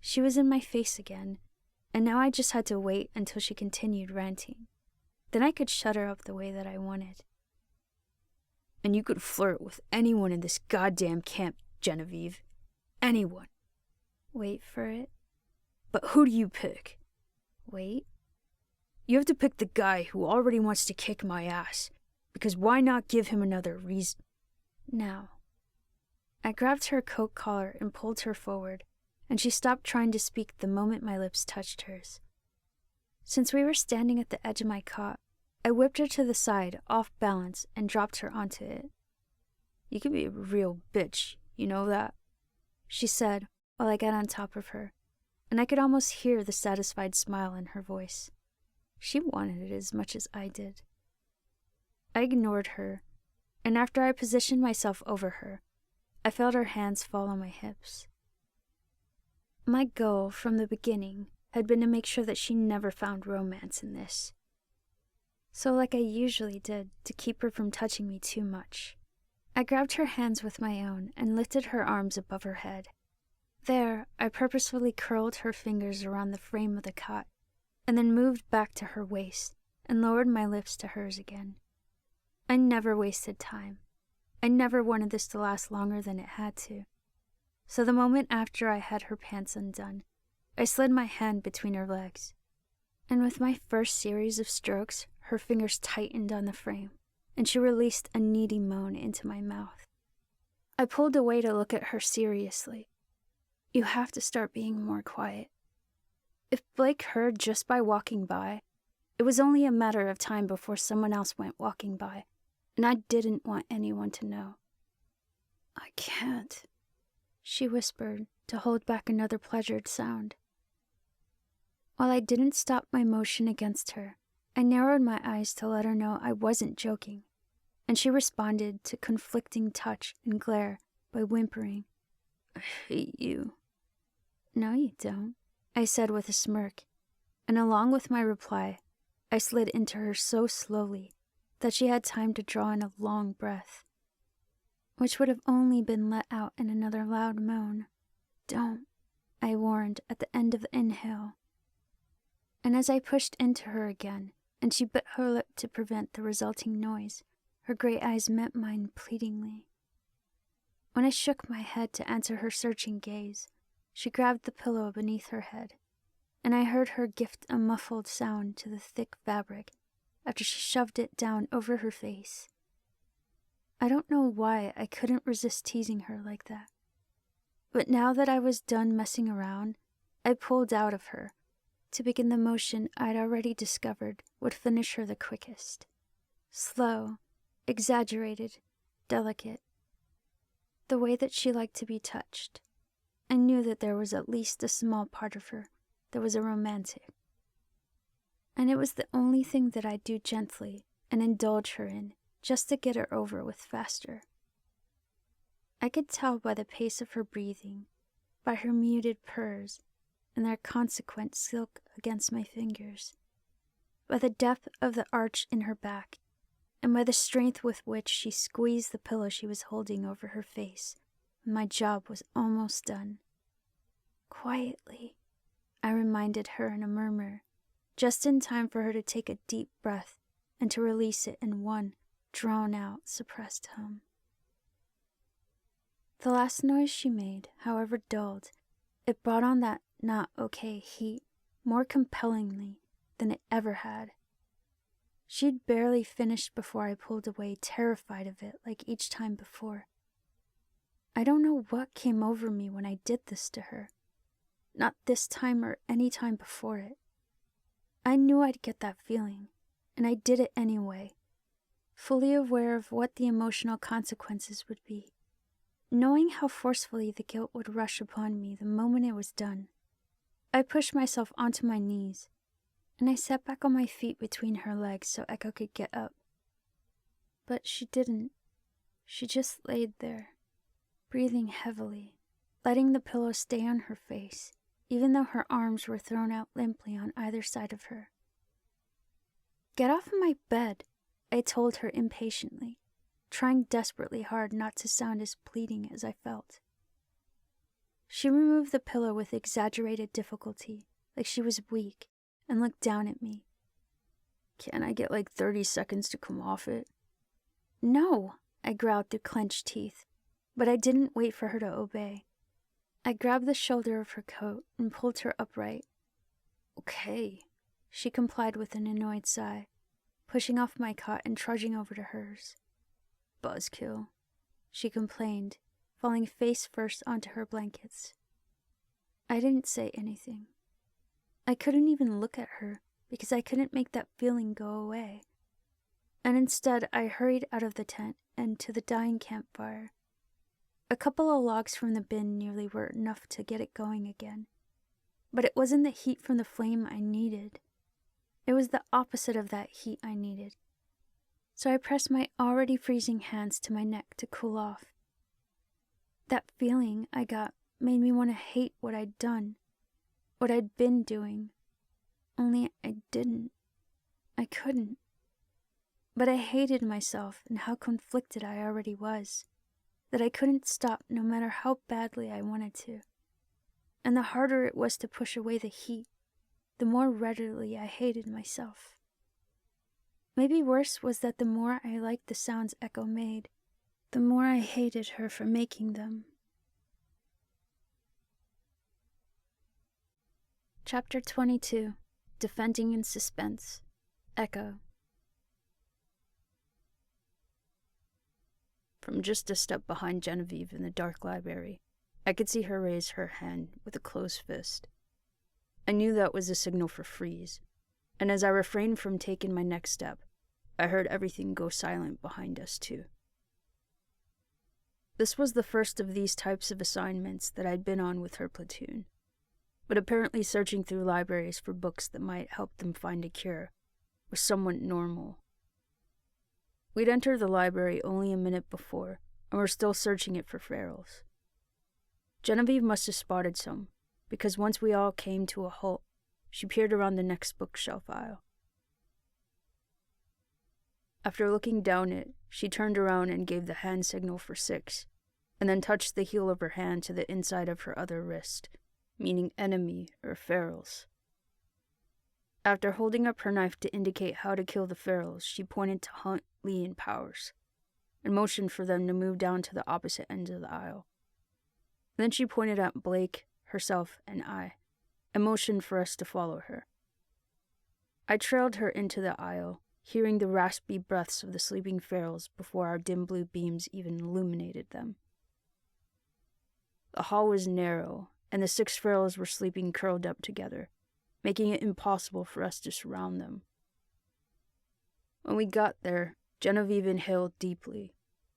She was in my face again, and now I just had to wait until she continued ranting. Then I could shut her up the way that I wanted. And you could flirt with anyone in this goddamn camp, Genevieve. Anyone. Wait for it. But who do you pick? Wait. You have to pick the guy who already wants to kick my ass, because why not give him another reason? Now. I grabbed her coat collar and pulled her forward, and she stopped trying to speak the moment my lips touched hers. Since we were standing at the edge of my cot, I whipped her to the side, off balance, and dropped her onto it. You can be a real bitch, you know that? She said while I got on top of her, and I could almost hear the satisfied smile in her voice. She wanted it as much as I did. I ignored her, and after I positioned myself over her, I felt her hands fall on my hips. My goal from the beginning had been to make sure that she never found romance in this. So like I usually did to keep her from touching me too much, I grabbed her hands with my own and lifted her arms above her head. There, I purposefully curled her fingers around the frame of the cot, and then moved back to her waist and lowered my lips to hers again. I never wasted time. I never wanted this to last longer than it had to. So the moment after I had her pants undone, I slid my hand between her legs. And with my first series of strokes, her fingers tightened on the frame, and she released a needy moan into my mouth. I pulled away to look at her seriously. You have to start being more quiet. If Blake heard just by walking by, it was only a matter of time before someone else went walking by, and I didn't want anyone to know. I can't, she whispered to hold back another pleasured sound. While I didn't stop my motion against her, I narrowed my eyes to let her know I wasn't joking, and she responded to conflicting touch and glare by whimpering. I hate you. No, you don't, I said with a smirk, and along with my reply, I slid into her so slowly that she had time to draw in a long breath, which would have only been let out in another loud moan. Don't, I warned at the end of the inhale. And as I pushed into her again, and she bit her lip to prevent the resulting noise, her gray eyes met mine pleadingly. When I shook my head to answer her searching gaze, she grabbed the pillow beneath her head, and I heard her gift a muffled sound to the thick fabric after she shoved it down over her face. I don't know why I couldn't resist teasing her like that. But now that I was done messing around, I pulled out of her to begin the motion I'd already discovered would finish her the quickest. Slow, exaggerated, delicate. The way that she liked to be touched. I knew that there was at least a small part of her that was a romantic. And it was the only thing that I'd do gently and indulge her in, just to get her over with faster. I could tell by the pace of her breathing, by her muted purrs, and their consequent silk against my fingers, by the depth of the arch in her back, and by the strength with which she squeezed the pillow she was holding over her face when my job was almost done. Quietly, I reminded her in a murmur, just in time for her to take a deep breath and to release it in one drawn-out, suppressed hum. The last noise she made, however dulled, it brought on that not okay heat more compellingly than it ever had. She'd barely finished before I pulled away, terrified of it like each time before. I don't know what came over me when I did this to her. Not this time or any time before it. I knew I'd get that feeling, and I did it anyway, fully aware of what the emotional consequences would be, knowing how forcefully the guilt would rush upon me the moment it was done. I pushed myself onto my knees, and I sat back on my feet between her legs so Echo could get up. But she didn't. She just laid there, breathing heavily, letting the pillow stay on her face, even though her arms were thrown out limply on either side of her. Get off my bed, I told her impatiently, trying desperately hard not to sound as pleading as I felt. She removed the pillow with exaggerated difficulty, like she was weak, and looked down at me. Can I get like 30 seconds to come off it? No, I growled through clenched teeth, but I didn't wait for her to obey. I grabbed the shoulder of her coat and pulled her upright. Okay, she complied with an annoyed sigh, pushing off my cot and trudging over to hers. Buzzkill, she complained, falling face first onto her blankets. I didn't say anything. I couldn't even look at her because I couldn't make that feeling go away. and instead I hurried out of the tent and to the dying campfire. A couple of logs from the bin nearly were enough to get it going again. But it wasn't the heat from the flame I needed. It was the opposite of that heat I needed. So I pressed my already freezing hands to my neck to cool off. That feeling I got made me want to hate what I'd done, what I'd been doing. Only I didn't. I couldn't. But I hated myself and how conflicted I already was, that I couldn't stop no matter how badly I wanted to. And the harder it was to push away the heat, the more readily I hated myself. Maybe worse was that the more I liked the sounds Echo made, the more I hated her for making them. Chapter 22. Defending in Suspense. Echo. From just a step behind Genevieve in the dark library, I could see her raise her hand with a closed fist. I knew that was a signal for freeze, and as I refrained from taking my next step, I heard everything go silent behind us too. This was the first of these types of assignments that I'd been on with her platoon, but apparently searching through libraries for books that might help them find a cure was somewhat normal. We'd entered the library only a minute before, and were still searching it for ferals. Genevieve must have spotted some, because once we all came to a halt, she peered around the next bookshelf aisle. After looking down it, she turned around and gave the hand signal for 6, and then touched the heel of her hand to the inside of her other wrist, meaning enemy or ferals. After holding up her knife to indicate how to kill the ferals, she pointed to Hunt, Lee, and Powers, and motioned for them to move down to the opposite ends of the aisle. Then she pointed at Blake, herself, and I, and motioned for us to follow her. I trailed her into the aisle, hearing the raspy breaths of the sleeping ferals before our dim blue beams even illuminated them. The hall was narrow, and the 6 ferals were sleeping curled up together, making it impossible for us to surround them. When we got there, Genevieve inhaled deeply,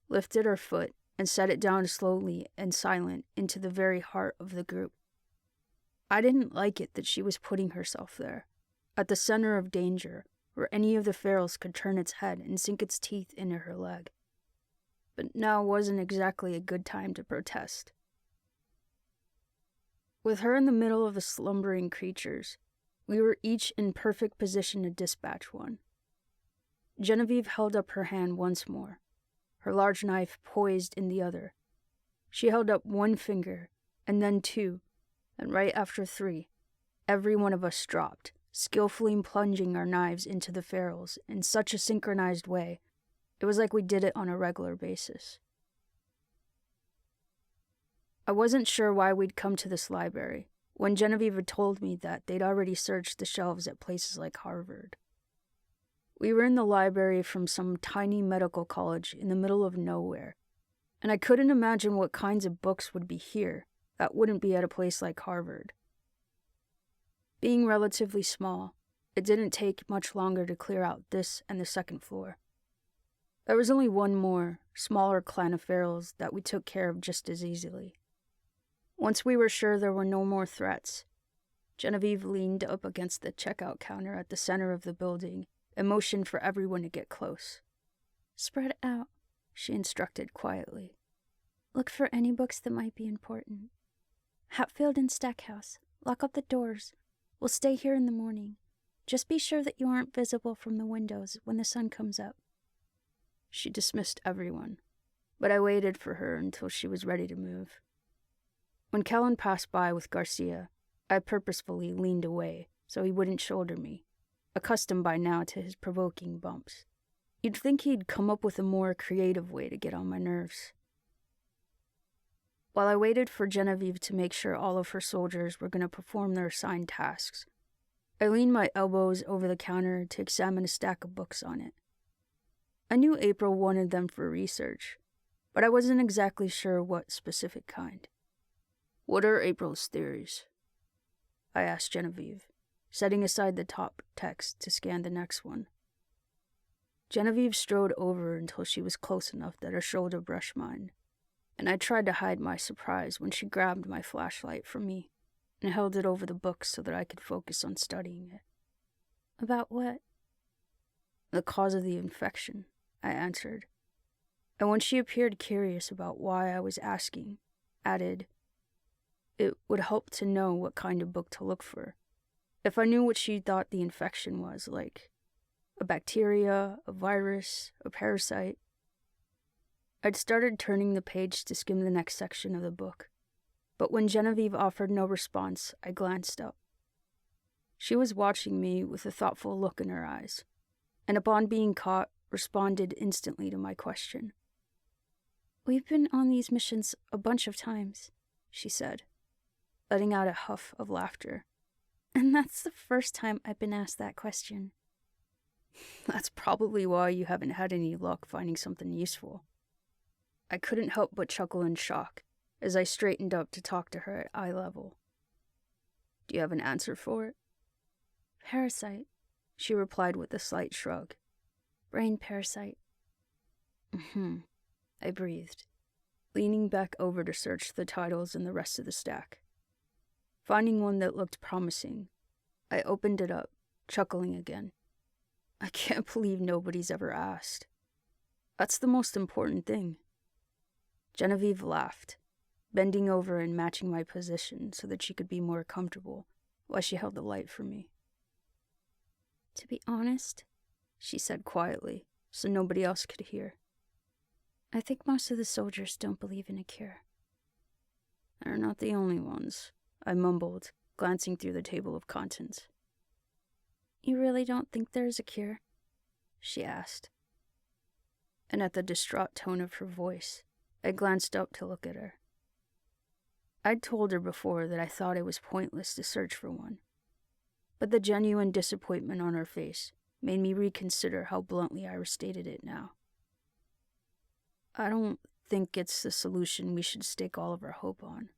lifted her foot, and set it down slowly and silent into the very heart of the group. I didn't like it that she was putting herself there, at the center of danger, where any of the ferals could turn its head and sink its teeth into her leg. But now wasn't exactly a good time to protest. With her in the middle of the slumbering creatures, we were each in perfect position to dispatch one. Genevieve held up her hand once more, her large knife poised in the other. She held up 1 finger, and then 2, and right after 3, every one of us dropped, skillfully plunging our knives into the ferals in such a synchronized way, it was like we did it on a regular basis. I wasn't sure why we'd come to this library, when Genevieve had told me that they'd already searched the shelves at places like Harvard. We were in the library from some tiny medical college in the middle of nowhere, and I couldn't imagine what kinds of books would be here that wouldn't be at a place like Harvard. Being relatively small, it didn't take much longer to clear out this and the 2nd floor. There was only one more, smaller clan of ferals that we took care of just as easily. Once we were sure there were no more threats, Genevieve leaned up against the checkout counter at the center of the building and motioned for everyone to get close. "Spread out," she instructed quietly. "Look for any books that might be important. Hatfield and Stackhouse, lock up the doors. We'll stay here in the morning. Just be sure that you aren't visible from the windows when the sun comes up." She dismissed everyone, but I waited for her until she was ready to move. When Kellen passed by with Garcia, I purposefully leaned away so he wouldn't shoulder me, accustomed by now to his provoking bumps. You'd think he'd come up with a more creative way to get on my nerves. While I waited for Genevieve to make sure all of her soldiers were going to perform their assigned tasks, I leaned my elbows over the counter to examine a stack of books on it. I knew April wanted them for research, but I wasn't exactly sure what specific kind. "What are April's theories?" I asked Genevieve, setting aside the top text to scan the next one. Genevieve strode over until she was close enough that her shoulder brushed mine, and I tried to hide my surprise when she grabbed my flashlight from me and held it over the book so that I could focus on studying it. About what? The cause of the infection, I answered. And when she appeared curious about why I was asking, added, it would help to know what kind of book to look for. If I knew what she thought the infection was, like a bacteria, a virus, a parasite. I'd started turning the page to skim the next section of the book, but when Genevieve offered no response, I glanced up. She was watching me with a thoughtful look in her eyes, and upon being caught, responded instantly to my question. We've been on these missions a bunch of times, she said, letting out a huff of laughter. And that's the first time I've been asked that question. That's probably why you haven't had any luck finding something useful. I couldn't help but chuckle in shock as I straightened up to talk to her at eye level. Do you have an answer for it? Parasite, she replied with a slight shrug. Brain parasite. I breathed, leaning back over to search the titles in the rest of the stack. Finding one that looked promising, I opened it up, chuckling again. I can't believe nobody's ever asked. That's the most important thing. Genevieve laughed, bending over and matching my position so that she could be more comfortable while she held the light for me. To be honest, she said quietly, so nobody else could hear, I think most of the soldiers don't believe in a cure. They're not the only ones, I mumbled, glancing through the table of contents. You really don't think there's a cure? She asked. And at the distraught tone of her voice, I glanced up to look at her. I'd told her before that I thought it was pointless to search for one, but the genuine disappointment on her face made me reconsider how bluntly I restated it now. I don't think it's the solution we should stake all of our hope on,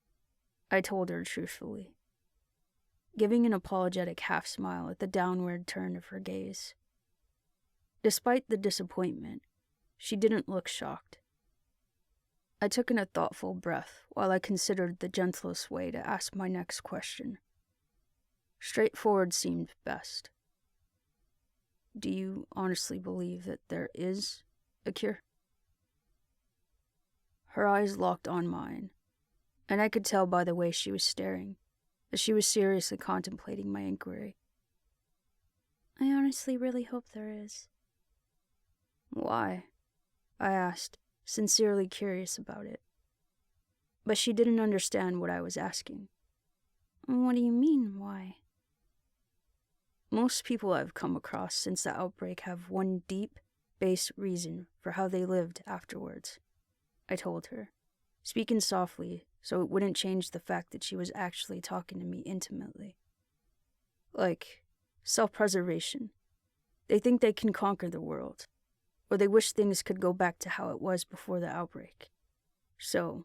I told her truthfully, giving an apologetic half-smile at the downward turn of her gaze. Despite the disappointment, she didn't look shocked. I took in a thoughtful breath while I considered the gentlest way to ask my next question. Straightforward seemed best. Do you honestly believe that there is a cure? Her eyes locked on mine, and I could tell by the way she was staring that she was seriously contemplating my inquiry. I honestly really hope there is. Why? I asked, sincerely curious about it. But she didn't understand what I was asking. What do you mean, why? Most people I've come across since the outbreak have one deep, base reason for how they lived afterwards, I told her, speaking softly so it wouldn't change the fact that she was actually talking to me intimately. Like self-preservation. They think they can conquer the world, or they wish things could go back to how it was before the outbreak. So,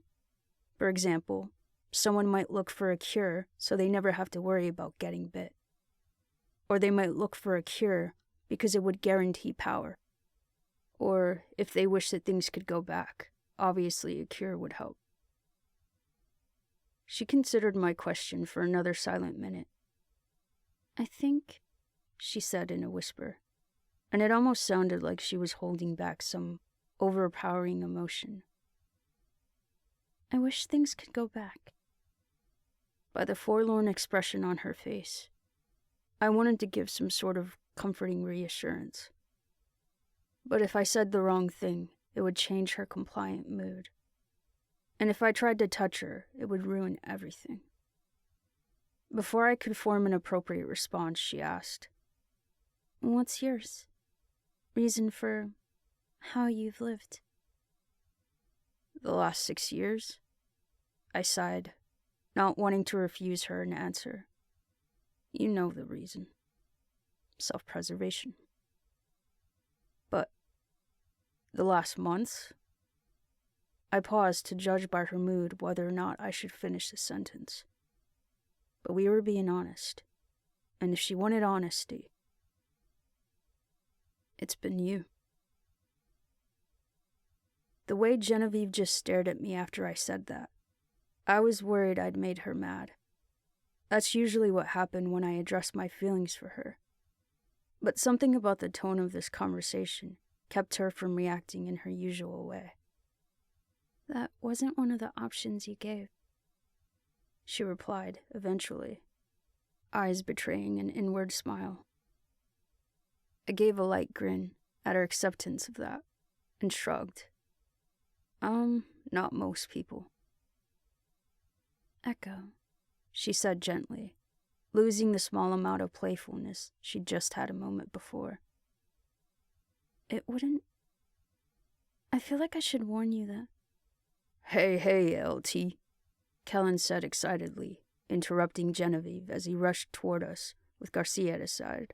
for example, someone might look for a cure so they never have to worry about getting bit. Or they might look for a cure because it would guarantee power. Or if they wish that things could go back, obviously a cure would help. She considered my question for another silent minute. I think, she said in a whisper, and it almost sounded like she was holding back some overpowering emotion. I wish things could go back. By the forlorn expression on her face, I wanted to give some sort of comforting reassurance. But if I said the wrong thing, it would change her compliant mood. And if I tried to touch her, it would ruin everything. Before I could form an appropriate response, she asked, What's yours? Reason for how you've lived? The last 6 years? I sighed, not wanting to refuse her an answer. You know the reason. Self-preservation. But the last months? I paused to judge by her mood whether or not I should finish the sentence. But we were being honest, and if she wanted honesty, it's been you. The way Genevieve just stared at me after I said that, I was worried I'd made her mad. That's usually what happened when I addressed my feelings for her. But something about the tone of this conversation kept her from reacting in her usual way. That wasn't one of the options you gave, she replied eventually, eyes betraying an inward smile. I gave a light grin at her acceptance of that and shrugged. Not most people. Echo, she said gently, losing the small amount of playfulness she'd just had a moment before. It wouldn't... I feel like I should warn you that... Hey, LT, Kellen said excitedly, interrupting Genevieve as he rushed toward us with Garcia at his side.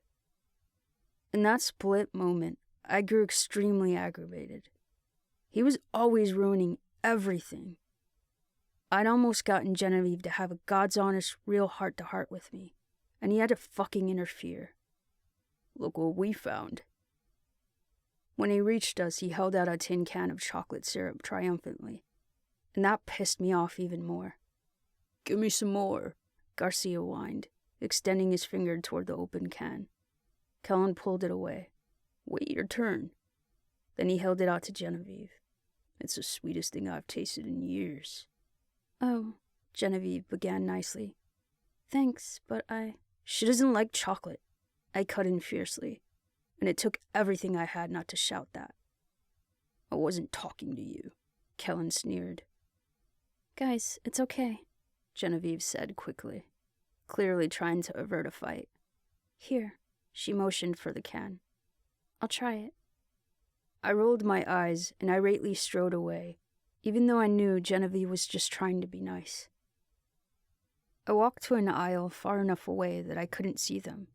In that split moment, I grew extremely aggravated. He was always ruining everything. I'd almost gotten Genevieve to have a God's honest, real heart-to-heart with me, and he had to fucking interfere. Look what we found. When he reached us, he held out a tin can of chocolate syrup triumphantly, and that pissed me off even more. Give me some more, Garcia whined, extending his finger toward the open can. Kellen pulled it away. Wait your turn. Then he held it out to Genevieve. It's the sweetest thing I've tasted in years. Oh, Genevieve began nicely. Thanks, but She doesn't like chocolate, I cut in fiercely, and it took everything I had not to shout that. I wasn't talking to you, Kellen sneered. Guys, it's okay, Genevieve said quickly, clearly trying to avert a fight. Here, she motioned for the can. I'll try it. I rolled my eyes and irately strode away, even though I knew Genevieve was just trying to be nice. I walked to an aisle far enough away that I couldn't see them,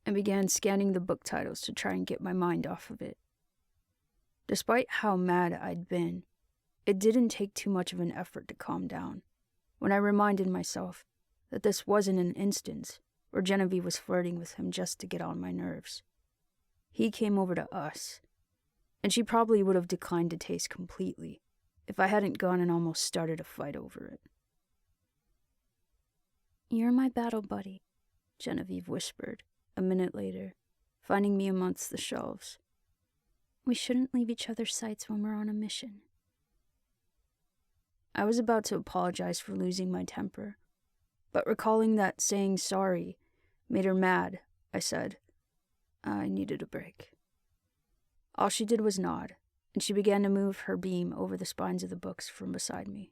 and began scanning the book titles to try and get my mind off of it. Despite how mad I'd been, it didn't take too much of an effort to calm down when I reminded myself that this wasn't an instance where Genevieve was flirting with him just to get on my nerves. He came over to us, and she probably would have declined to taste completely if I hadn't gone and almost started a fight over it. You're my battle buddy, Genevieve whispered a minute later, finding me amongst the shelves. We shouldn't leave each other's sights when we're on a mission. I was about to apologize for losing my temper, but recalling that saying sorry made her mad, I said, I needed a break. All she did was nod, and she began to move her beam over the spines of the books from beside me.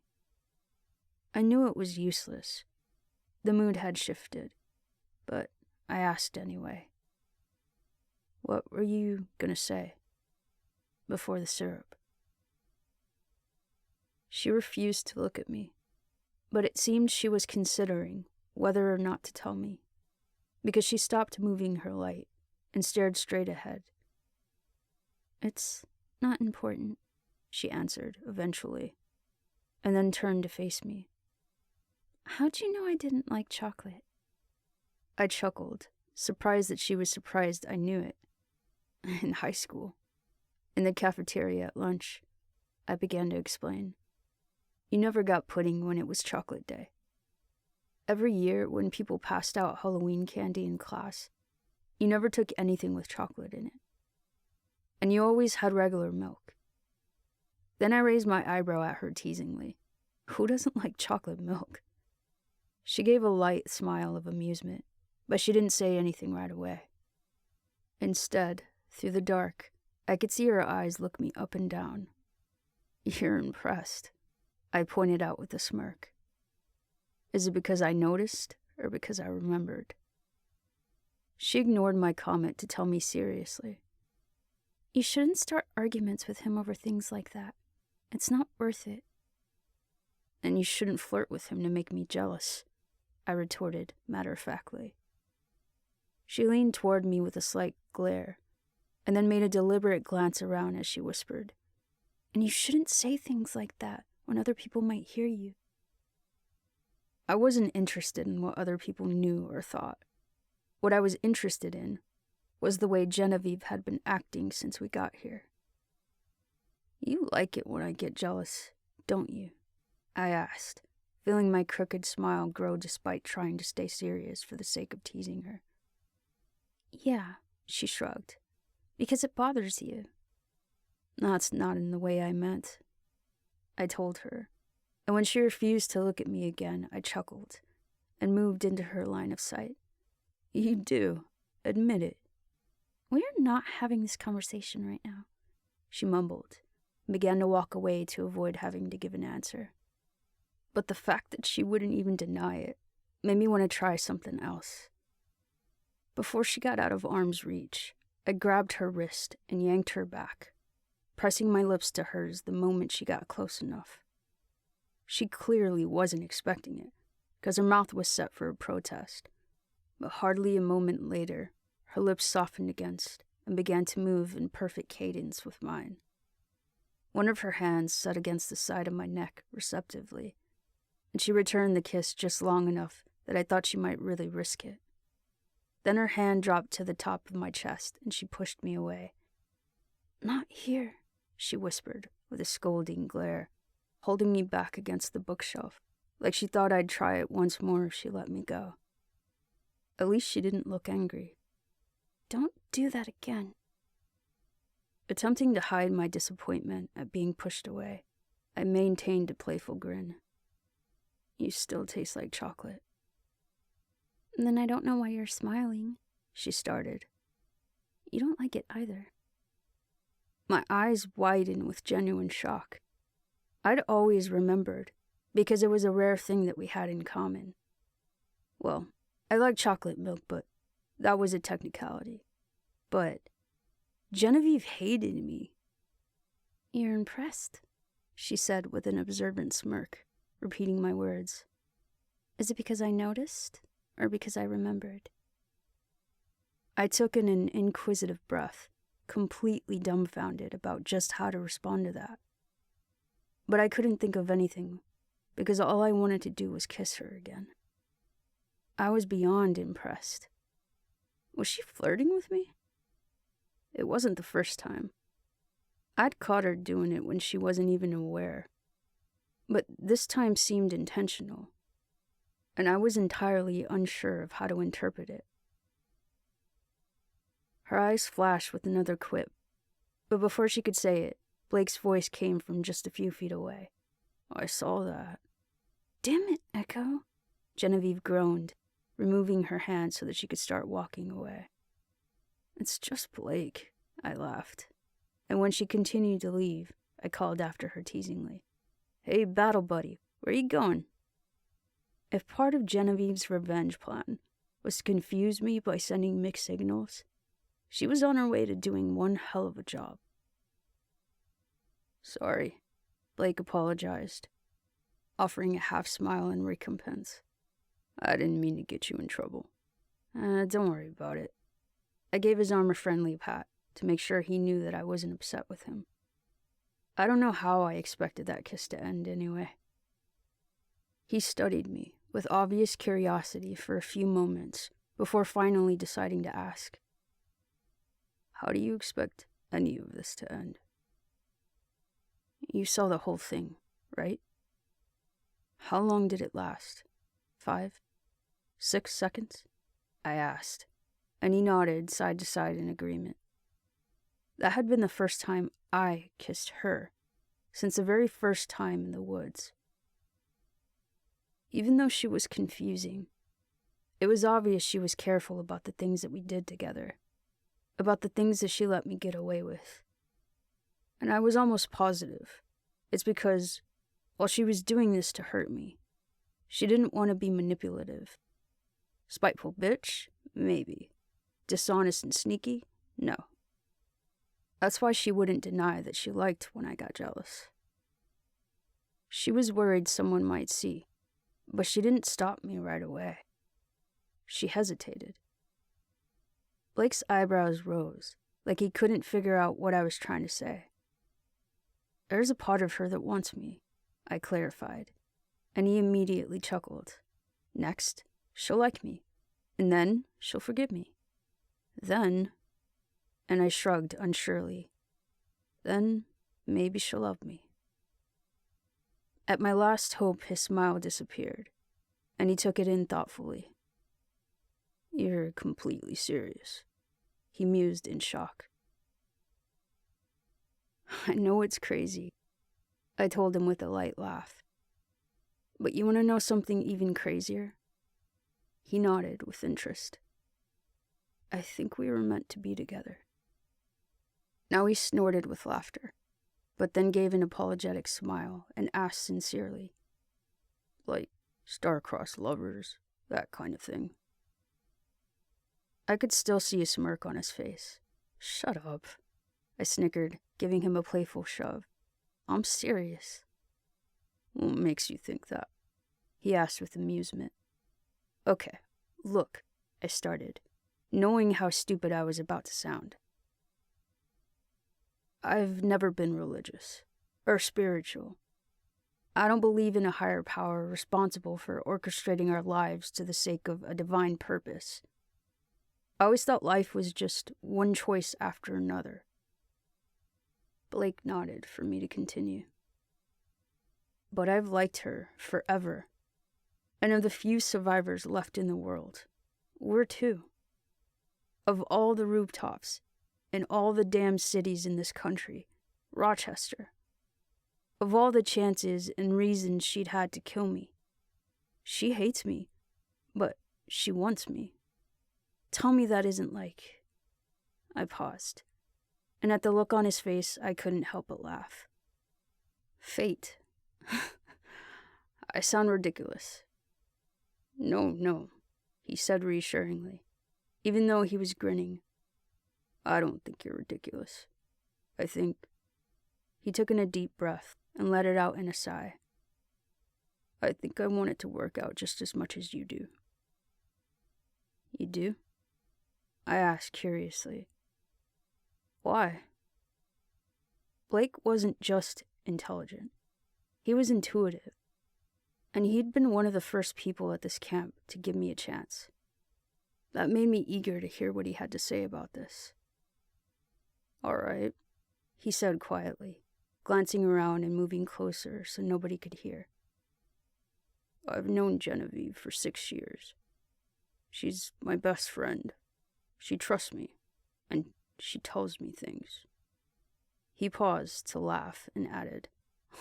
I knew it was useless. The mood had shifted, but I asked anyway. What were you gonna say? Before the syrup. She refused to look at me, but it seemed she was considering whether or not to tell me, because she stopped moving her light and stared straight ahead. It's not important, she answered eventually, and then turned to face me. How'd you know I didn't like chocolate? I chuckled, surprised that she was surprised I knew it. In high school, in the cafeteria at lunch, I began to explain. You never got pudding when it was chocolate day. Every year, when people passed out Halloween candy in class, you never took anything with chocolate in it. And you always had regular milk. Then I raised my eyebrow at her teasingly. Who doesn't like chocolate milk? She gave a light smile of amusement, but she didn't say anything right away. Instead, through the dark, I could see her eyes look me up and down. You're impressed, I pointed out with a smirk. Is it because I noticed, or because I remembered? She ignored my comment to tell me seriously. You shouldn't start arguments with him over things like that. It's not worth it. And you shouldn't flirt with him to make me jealous, I retorted matter-of-factly. She leaned toward me with a slight glare, and then made a deliberate glance around as she whispered, And you shouldn't say things like that when other people might hear you. I wasn't interested in what other people knew or thought. What I was interested in was the way Genevieve had been acting since we got here. You like it when I get jealous, don't you? I asked, feeling my crooked smile grow despite trying to stay serious for the sake of teasing her. Yeah, she shrugged. Because it bothers you. That's not in the way I meant, I told her, and when she refused to look at me again, I chuckled and moved into her line of sight. You do. Admit it. We're not having this conversation right now, she mumbled, and began to walk away to avoid having to give an answer. But the fact that she wouldn't even deny it made me want to try something else. Before she got out of arm's reach, I grabbed her wrist and yanked her back, pressing my lips to hers the moment she got close enough. She clearly wasn't expecting it, because her mouth was set for a protest. But hardly a moment later, her lips softened against and began to move in perfect cadence with mine. One of her hands set against the side of my neck receptively, and she returned the kiss just long enough that I thought she might really risk it. Then her hand dropped to the top of my chest, and she pushed me away. Not here, she whispered with a scolding glare, holding me back against the bookshelf, like she thought I'd try it once more if she let me go. At least she didn't look angry. Don't do that again. Attempting to hide my disappointment at being pushed away, I maintained a playful grin. You still taste like chocolate. Then I don't know why you're smiling, she started. You don't like it either. My eyes widened with genuine shock. I'd always remembered, because it was a rare thing that we had in common. Well, I like chocolate milk, but that was a technicality. But Genevieve hated me. You're impressed, she said with an observant smirk, repeating my words. Is it because I noticed, or because I remembered? I took in an inquisitive breath, completely dumbfounded about just how to respond to that. But I couldn't think of anything, because all I wanted to do was kiss her again. I was beyond impressed. Was she flirting with me? It wasn't the first time. I'd caught her doing it when she wasn't even aware. But this time seemed intentional, and I was entirely unsure of how to interpret it. Her eyes flashed with another quip, but before she could say it, Blake's voice came from just a few feet away. I saw that. Damn it, Echo, Genevieve groaned, removing her hand so that she could start walking away. It's just Blake, I laughed. And when she continued to leave, I called after her teasingly. Hey, battle buddy, where you going? If part of Genevieve's revenge plan was to confuse me by sending mixed signals, she was on her way to doing one hell of a job. Sorry, Blake apologized, offering a half smile in recompense. I didn't mean to get you in trouble. Don't worry about it. I gave his arm a friendly pat to make sure he knew that I wasn't upset with him. I don't know how I expected that kiss to end anyway. He studied me with obvious curiosity for a few moments before finally deciding to ask, How do you expect any of this to end? You saw the whole thing, right? How long did it last? 5? 6 seconds? I asked, and he nodded side to side in agreement. That had been the first time I kissed her, since the very first time in the woods. Even though she was confusing, it was obvious she was careful about the things that we did together, about the things that she let me get away with. And I was almost positive it's because, while she was doing this to hurt me, she didn't want to be manipulative. Spiteful bitch? Maybe. Dishonest and sneaky? No. That's why she wouldn't deny that she liked when I got jealous. She was worried someone might see, but she didn't stop me right away. She hesitated. Blake's eyebrows rose, like he couldn't figure out what I was trying to say. There's a part of her that wants me, I clarified, and he immediately chuckled. Next, she'll like me, and then she'll forgive me. Then, and I shrugged unsurely, then maybe she'll love me. At my last hope, his smile disappeared, and he took it in thoughtfully. You're completely serious, he mused in shock. I know it's crazy, I told him with a light laugh. But you want to know something even crazier? He nodded with interest. I think we were meant to be together. Now he snorted with laughter, but then gave an apologetic smile and asked sincerely, like star-crossed lovers, that kind of thing. I could still see a smirk on his face. Shut up, I snickered, giving him a playful shove. I'm serious. What makes you think that? He asked with amusement. Okay, look, I started, knowing how stupid I was about to sound. I've never been religious, or spiritual. I don't believe in a higher power responsible for orchestrating our lives to the sake of a divine purpose. I always thought life was just one choice after another. Blake nodded for me to continue. But I've liked her forever, and of the few survivors left in the world, we're two. Of all the rooftops, in all the damn cities in this country, Rochester, of all the chances and reasons she'd had to kill me, she hates me, but she wants me. Tell me that isn't like... I paused, and at the look on his face, I couldn't help but laugh. Fate. I sound ridiculous. No, he said reassuringly, even though he was grinning. I don't think you're ridiculous. I think... He took in a deep breath and let it out in a sigh. I think I want it to work out just as much as you do. You do? I asked curiously. Why? Blake wasn't just intelligent. He was intuitive. And he'd been one of the first people at this camp to give me a chance. That made me eager to hear what he had to say about this. All right, he said quietly, glancing around and moving closer so nobody could hear. I've known Genevieve for 6 years. She's my best friend. She trusts me, and she tells me things. He paused to laugh and added,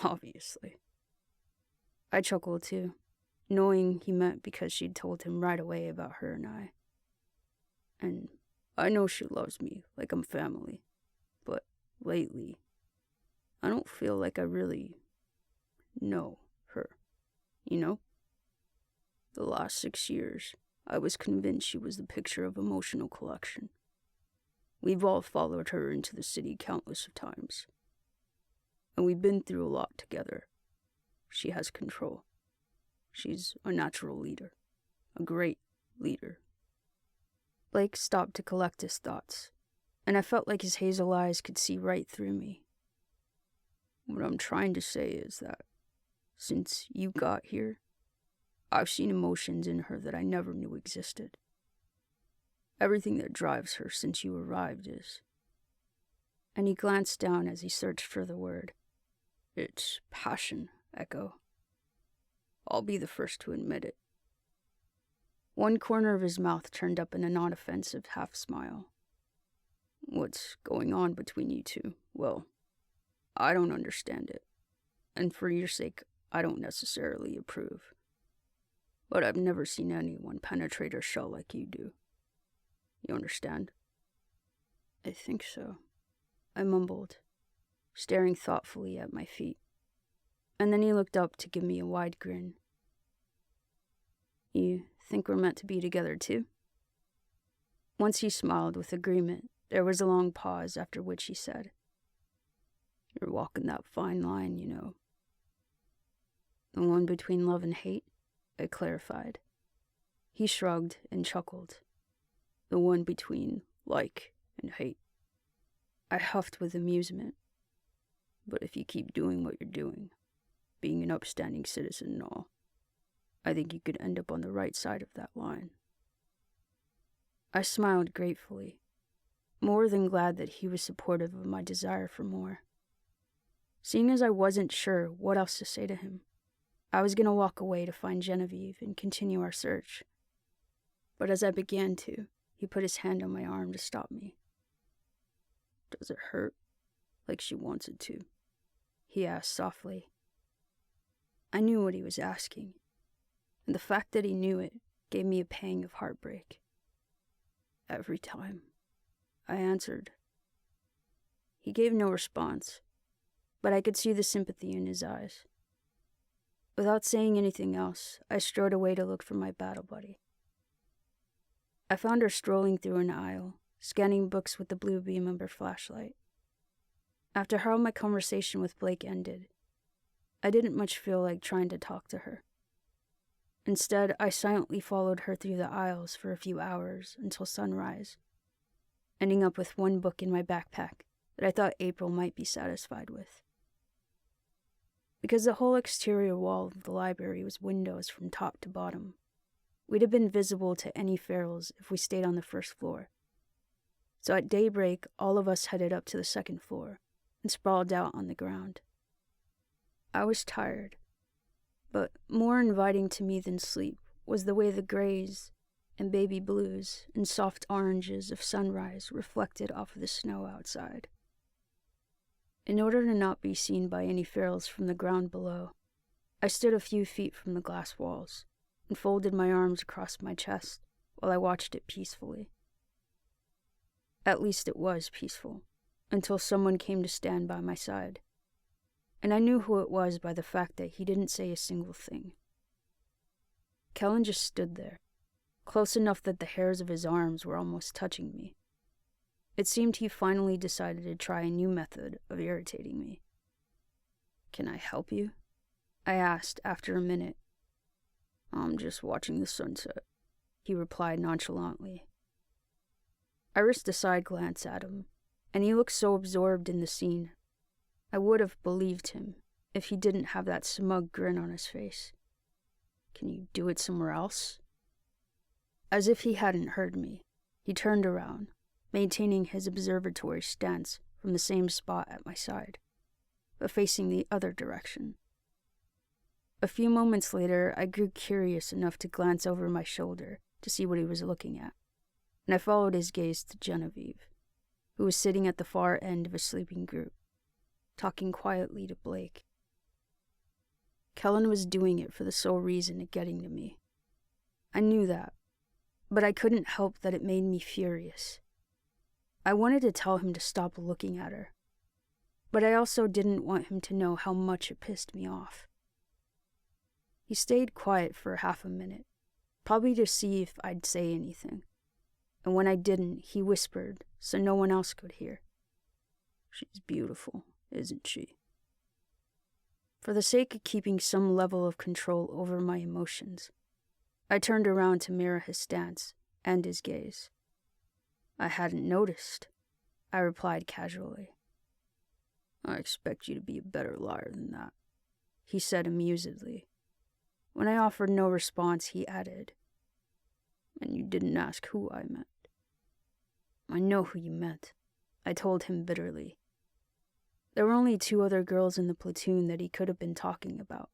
obviously. I chuckled too, knowing he meant because she'd told him right away about her and I. And I know she loves me like I'm family, but lately, I don't feel like I really know her, you know? The last 6 years, I was convinced she was the picture of emotional collection. We've all followed her into the city countless of times. And we've been through a lot together. She has control. She's a natural leader. A great leader. Blake stopped to collect his thoughts, and I felt like his hazel eyes could see right through me. What I'm trying to say is that, since you got here, I've seen emotions in her that I never knew existed. Everything that drives her since you arrived is... And he glanced down as he searched for the word. It's passion, Echo. I'll be the first to admit it. One corner of his mouth turned up in a non-offensive half-smile. What's going on between you two? Well, I don't understand it. And for your sake, I don't necessarily approve. But I've never seen anyone penetrate her shell like you do. You understand? I think so, I mumbled, staring thoughtfully at my feet. And then he looked up to give me a wide grin. You think we're meant to be together too? Once he smiled with agreement, there was a long pause, after which he said, You're walking that fine line, you know. The one between love and hate? I clarified. He shrugged and chuckled. The one between like and hate. I huffed with amusement. But if you keep doing what you're doing, being an upstanding citizen and all, I think you could end up on the right side of that line. I smiled gratefully, more than glad that he was supportive of my desire for more. Seeing as I wasn't sure what else to say to him, I was going to walk away to find Genevieve and continue our search. But as I began to, he put his hand on my arm to stop me. "Does it hurt like she wants it to?" he asked softly. I knew what he was asking, and the fact that he knew it gave me a pang of heartbreak. "Every time," I answered. He gave no response, but I could see the sympathy in his eyes. Without saying anything else, I strode away to look for my battle buddy. I found her strolling through an aisle, scanning books with the blue beam of her flashlight. After how my conversation with Blake ended, I didn't much feel like trying to talk to her. Instead, I silently followed her through the aisles for a few hours until sunrise, ending up with one book in my backpack that I thought April might be satisfied with. Because the whole exterior wall of the library was windows from top to bottom, we'd have been visible to any ferals if we stayed on the first floor. So at daybreak, all of us headed up to the second floor and sprawled out on the ground. I was tired, but more inviting to me than sleep was the way the grays and baby blues and soft oranges of sunrise reflected off of the snow outside. In order to not be seen by any ferals from the ground below, I stood a few feet from the glass walls and folded my arms across my chest while I watched it peacefully. At least it was peaceful, until someone came to stand by my side, and I knew who it was by the fact that he didn't say a single thing. Kellen just stood there, close enough that the hairs of his arms were almost touching me. It seemed he finally decided to try a new method of irritating me. "Can I help you?" I asked after a minute. "I'm just watching the sunset," he replied nonchalantly. I risked a side glance at him, and he looked so absorbed in the scene. I would have believed him if he didn't have that smug grin on his face. "Can you do it somewhere else?" As if he hadn't heard me, he turned around, maintaining his observatory stance from the same spot at my side, but facing the other direction. A few moments later, I grew curious enough to glance over my shoulder to see what he was looking at, and I followed his gaze to Genevieve, who was sitting at the far end of a sleeping group, talking quietly to Blake. Kellen was doing it for the sole reason of getting to me. I knew that, but I couldn't help that it made me furious. I wanted to tell him to stop looking at her, but I also didn't want him to know how much it pissed me off. He stayed quiet for half a minute, probably to see if I'd say anything, and when I didn't, he whispered so no one else could hear. "She's beautiful, isn't she?" For the sake of keeping some level of control over my emotions, I turned around to mirror his stance and his gaze. "I hadn't noticed," I replied casually. "I expect you to be a better liar than that," he said amusedly. When I offered no response, he added, "And you didn't ask who I meant." "I know who you meant," I told him bitterly. There were only 2 other girls in the platoon that he could have been talking about,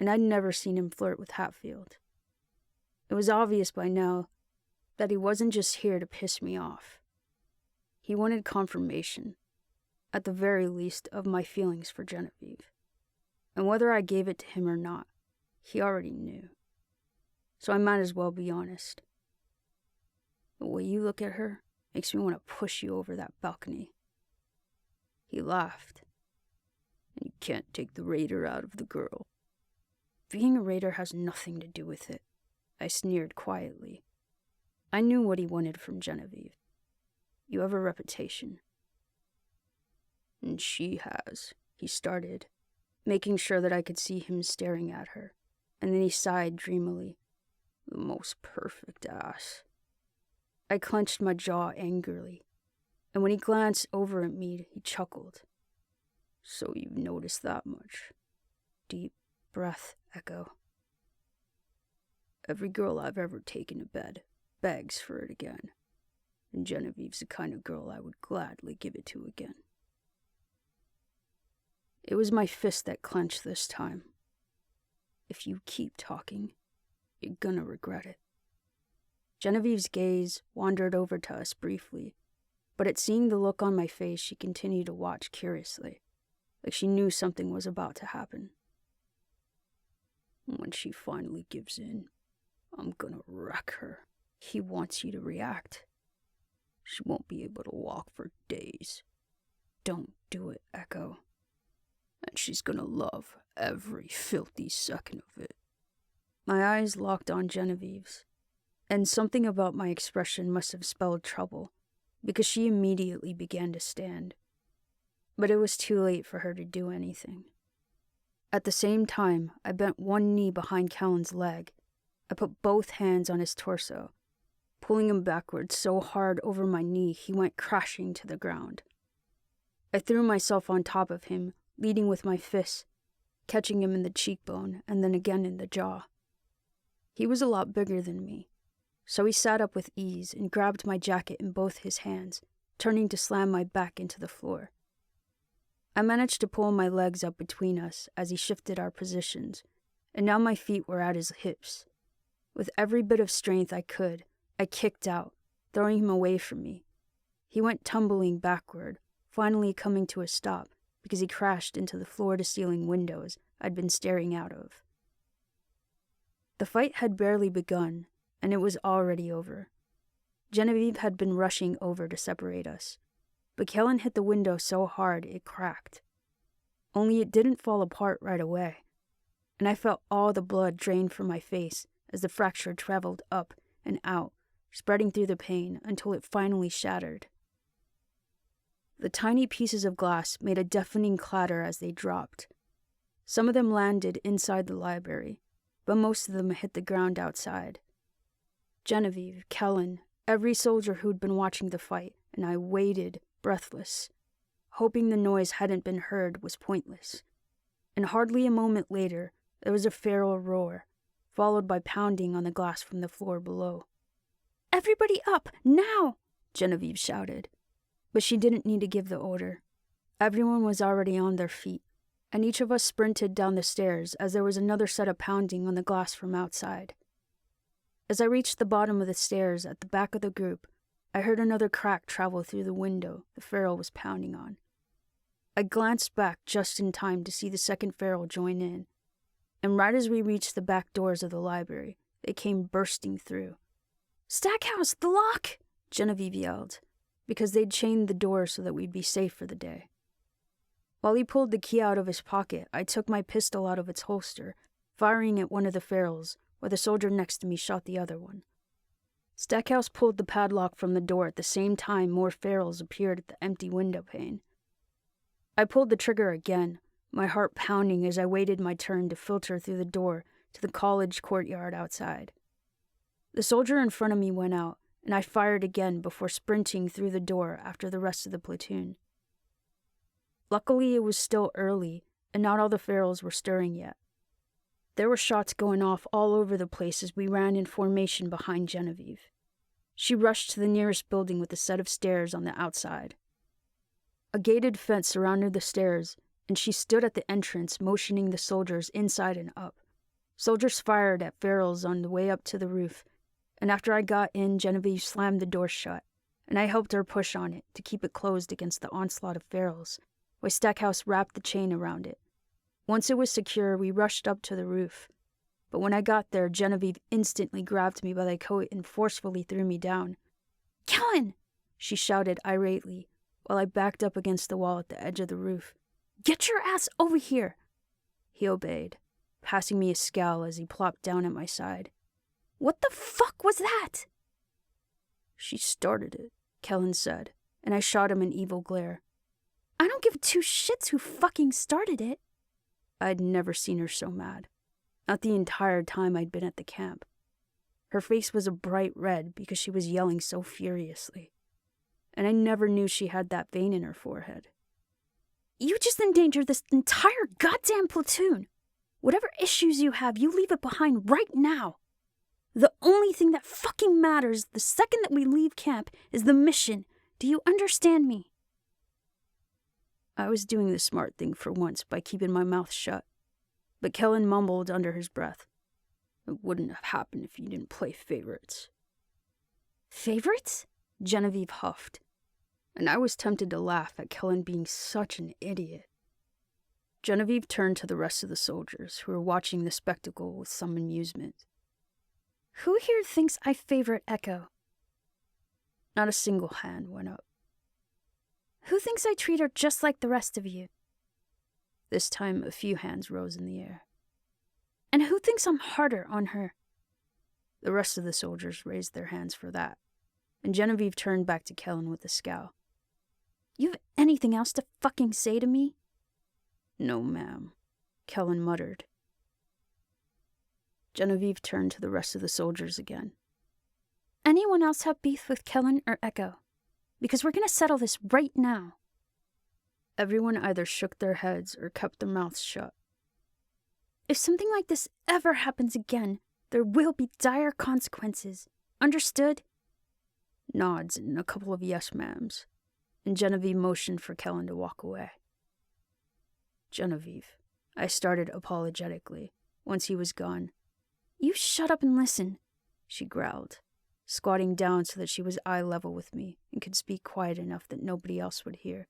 and I'd never seen him flirt with Hatfield. It was obvious by now that he wasn't just here to piss me off. He wanted confirmation, at the very least, of my feelings for Genevieve. And whether I gave it to him or not, he already knew. So I might as well be honest. "The way you look at her makes me want to push you over that balcony." He laughed. "And you can't take the raider out of the girl." "Being a raider has nothing to do with it," I sneered quietly. I knew what he wanted from Genevieve. "You have a reputation." "And she has," he started, making sure that I could see him staring at her, and then he sighed dreamily. "The most perfect ass." I clenched my jaw angrily, and when he glanced over at me, he chuckled. "So you've noticed that much?" Deep breath echo. "Every girl I've ever taken to bed begs for it again, and Genevieve's the kind of girl I would gladly give it to again." It was my fist that clenched this time. If you keep talking, you're gonna regret it. Genevieve's gaze wandered over to us briefly, but at seeing the look on my face, she continued to watch curiously, like she knew something was about to happen. When she finally gives in, I'm gonna wreck her. He wants you to react. She won't be able to walk for days. Don't do it, Echo. And she's gonna love every filthy second of it. My eyes locked on Genevieve's, and something about my expression must have spelled trouble, because she immediately began to stand. But it was too late for her to do anything. At the same time, I bent one knee behind Callan's leg. I put both hands on his torso, pulling him backwards so hard over my knee he went crashing to the ground. I threw myself on top of him, leading with my fists, catching him in the cheekbone and then again in the jaw. He was a lot bigger than me, so he sat up with ease and grabbed my jacket in both his hands, turning to slam my back into the floor. I managed to pull my legs up between us as he shifted our positions, and now my feet were at his hips. With every bit of strength I could, I kicked out, throwing him away from me. He went tumbling backward, finally coming to a stop because he crashed into the floor-to-ceiling windows I'd been staring out of. The fight had barely begun, and it was already over. Genevieve had been rushing over to separate us, but Kellen hit the window so hard it cracked. Only it didn't fall apart right away, and I felt all the blood drain from my face as the fracture traveled up and out, spreading through the pane until it finally shattered. The tiny pieces of glass made a deafening clatter as they dropped. Some of them landed inside the library, but most of them hit the ground outside. Genevieve, Kellen, every soldier who'd been watching the fight, and I waited, breathless. Hoping the noise hadn't been heard was pointless. And hardly a moment later, there was a feral roar, followed by pounding on the glass from the floor below. "Everybody up, now!" Genevieve shouted. But she didn't need to give the order. Everyone was already on their feet, and each of us sprinted down the stairs as there was another set of pounding on the glass from outside. As I reached the bottom of the stairs at the back of the group, I heard another crack travel through the window the feral was pounding on. I glanced back just in time to see the second feral join in, and right as we reached the back doors of the library, they came bursting through. "Stackhouse, the lock!" Genevieve yelled, because they'd chained the door so that we'd be safe for the day. While he pulled the key out of his pocket, I took my pistol out of its holster, firing at one of the ferals, while the soldier next to me shot the other one. Stackhouse pulled the padlock from the door at the same time more ferals appeared at the empty window pane. I pulled the trigger again, my heart pounding as I waited my turn to filter through the door to the college courtyard outside. The soldier in front of me went out, and I fired again before sprinting through the door after the rest of the platoon. Luckily, it was still early, and not all the ferals were stirring yet. There were shots going off all over the place as we ran in formation behind Genevieve. She rushed to the nearest building with a set of stairs on the outside. A gated fence surrounded the stairs, and she stood at the entrance motioning the soldiers inside and up. Soldiers fired at ferals on the way up to the roof, and after I got in, Genevieve slammed the door shut, and I helped her push on it to keep it closed against the onslaught of ferals, while Stackhouse wrapped the chain around it. Once it was secure, we rushed up to the roof, but when I got there, Genevieve instantly grabbed me by the coat and forcefully threw me down. "Kellen!" she shouted irately, while I backed up against the wall at the edge of the roof. "Get your ass over here!" He obeyed, passing me a scowl as he plopped down at my side. "What the fuck was that?" "She started it," Kellen said, and I shot him an evil glare. "I don't give two shits who fucking started it." I'd never seen her so mad. Not the entire time I'd been at the camp. Her face was a bright red because she was yelling so furiously. And I never knew she had that vein in her forehead. "You just endangered this entire goddamn platoon. Whatever issues you have, you leave it behind right now. The only thing that fucking matters the second that we leave camp is the mission. Do you understand me?" I was doing the smart thing for once by keeping my mouth shut, but Kellen mumbled under his breath. It wouldn't have happened if you didn't play favorites. Favorites? Genevieve huffed, and I was tempted to laugh at Kellen being such an idiot. Genevieve turned to the rest of the soldiers, who were watching the spectacle with some amusement. Who here thinks I favorite Echo? Not a single hand went up. Who thinks I treat her just like the rest of you? This time, a few hands rose in the air. And who thinks I'm harder on her? The rest of the soldiers raised their hands for that, and Genevieve turned back to Kellen with a scowl. You have anything else to fucking say to me? No, ma'am, Kellen muttered. Genevieve turned to the rest of the soldiers again. Anyone else have beef with Kellen or Echo? Because we're gonna settle this right now. Everyone either shook their heads or kept their mouths shut. If something like this ever happens again, there will be dire consequences. Understood? Nods and a couple of yes ma'ams, and Genevieve motioned for Kellen to walk away. Genevieve, I started apologetically, once he was gone. You shut up and listen, she growled, squatting down so that she was eye level with me and could speak quiet enough that nobody else would hear.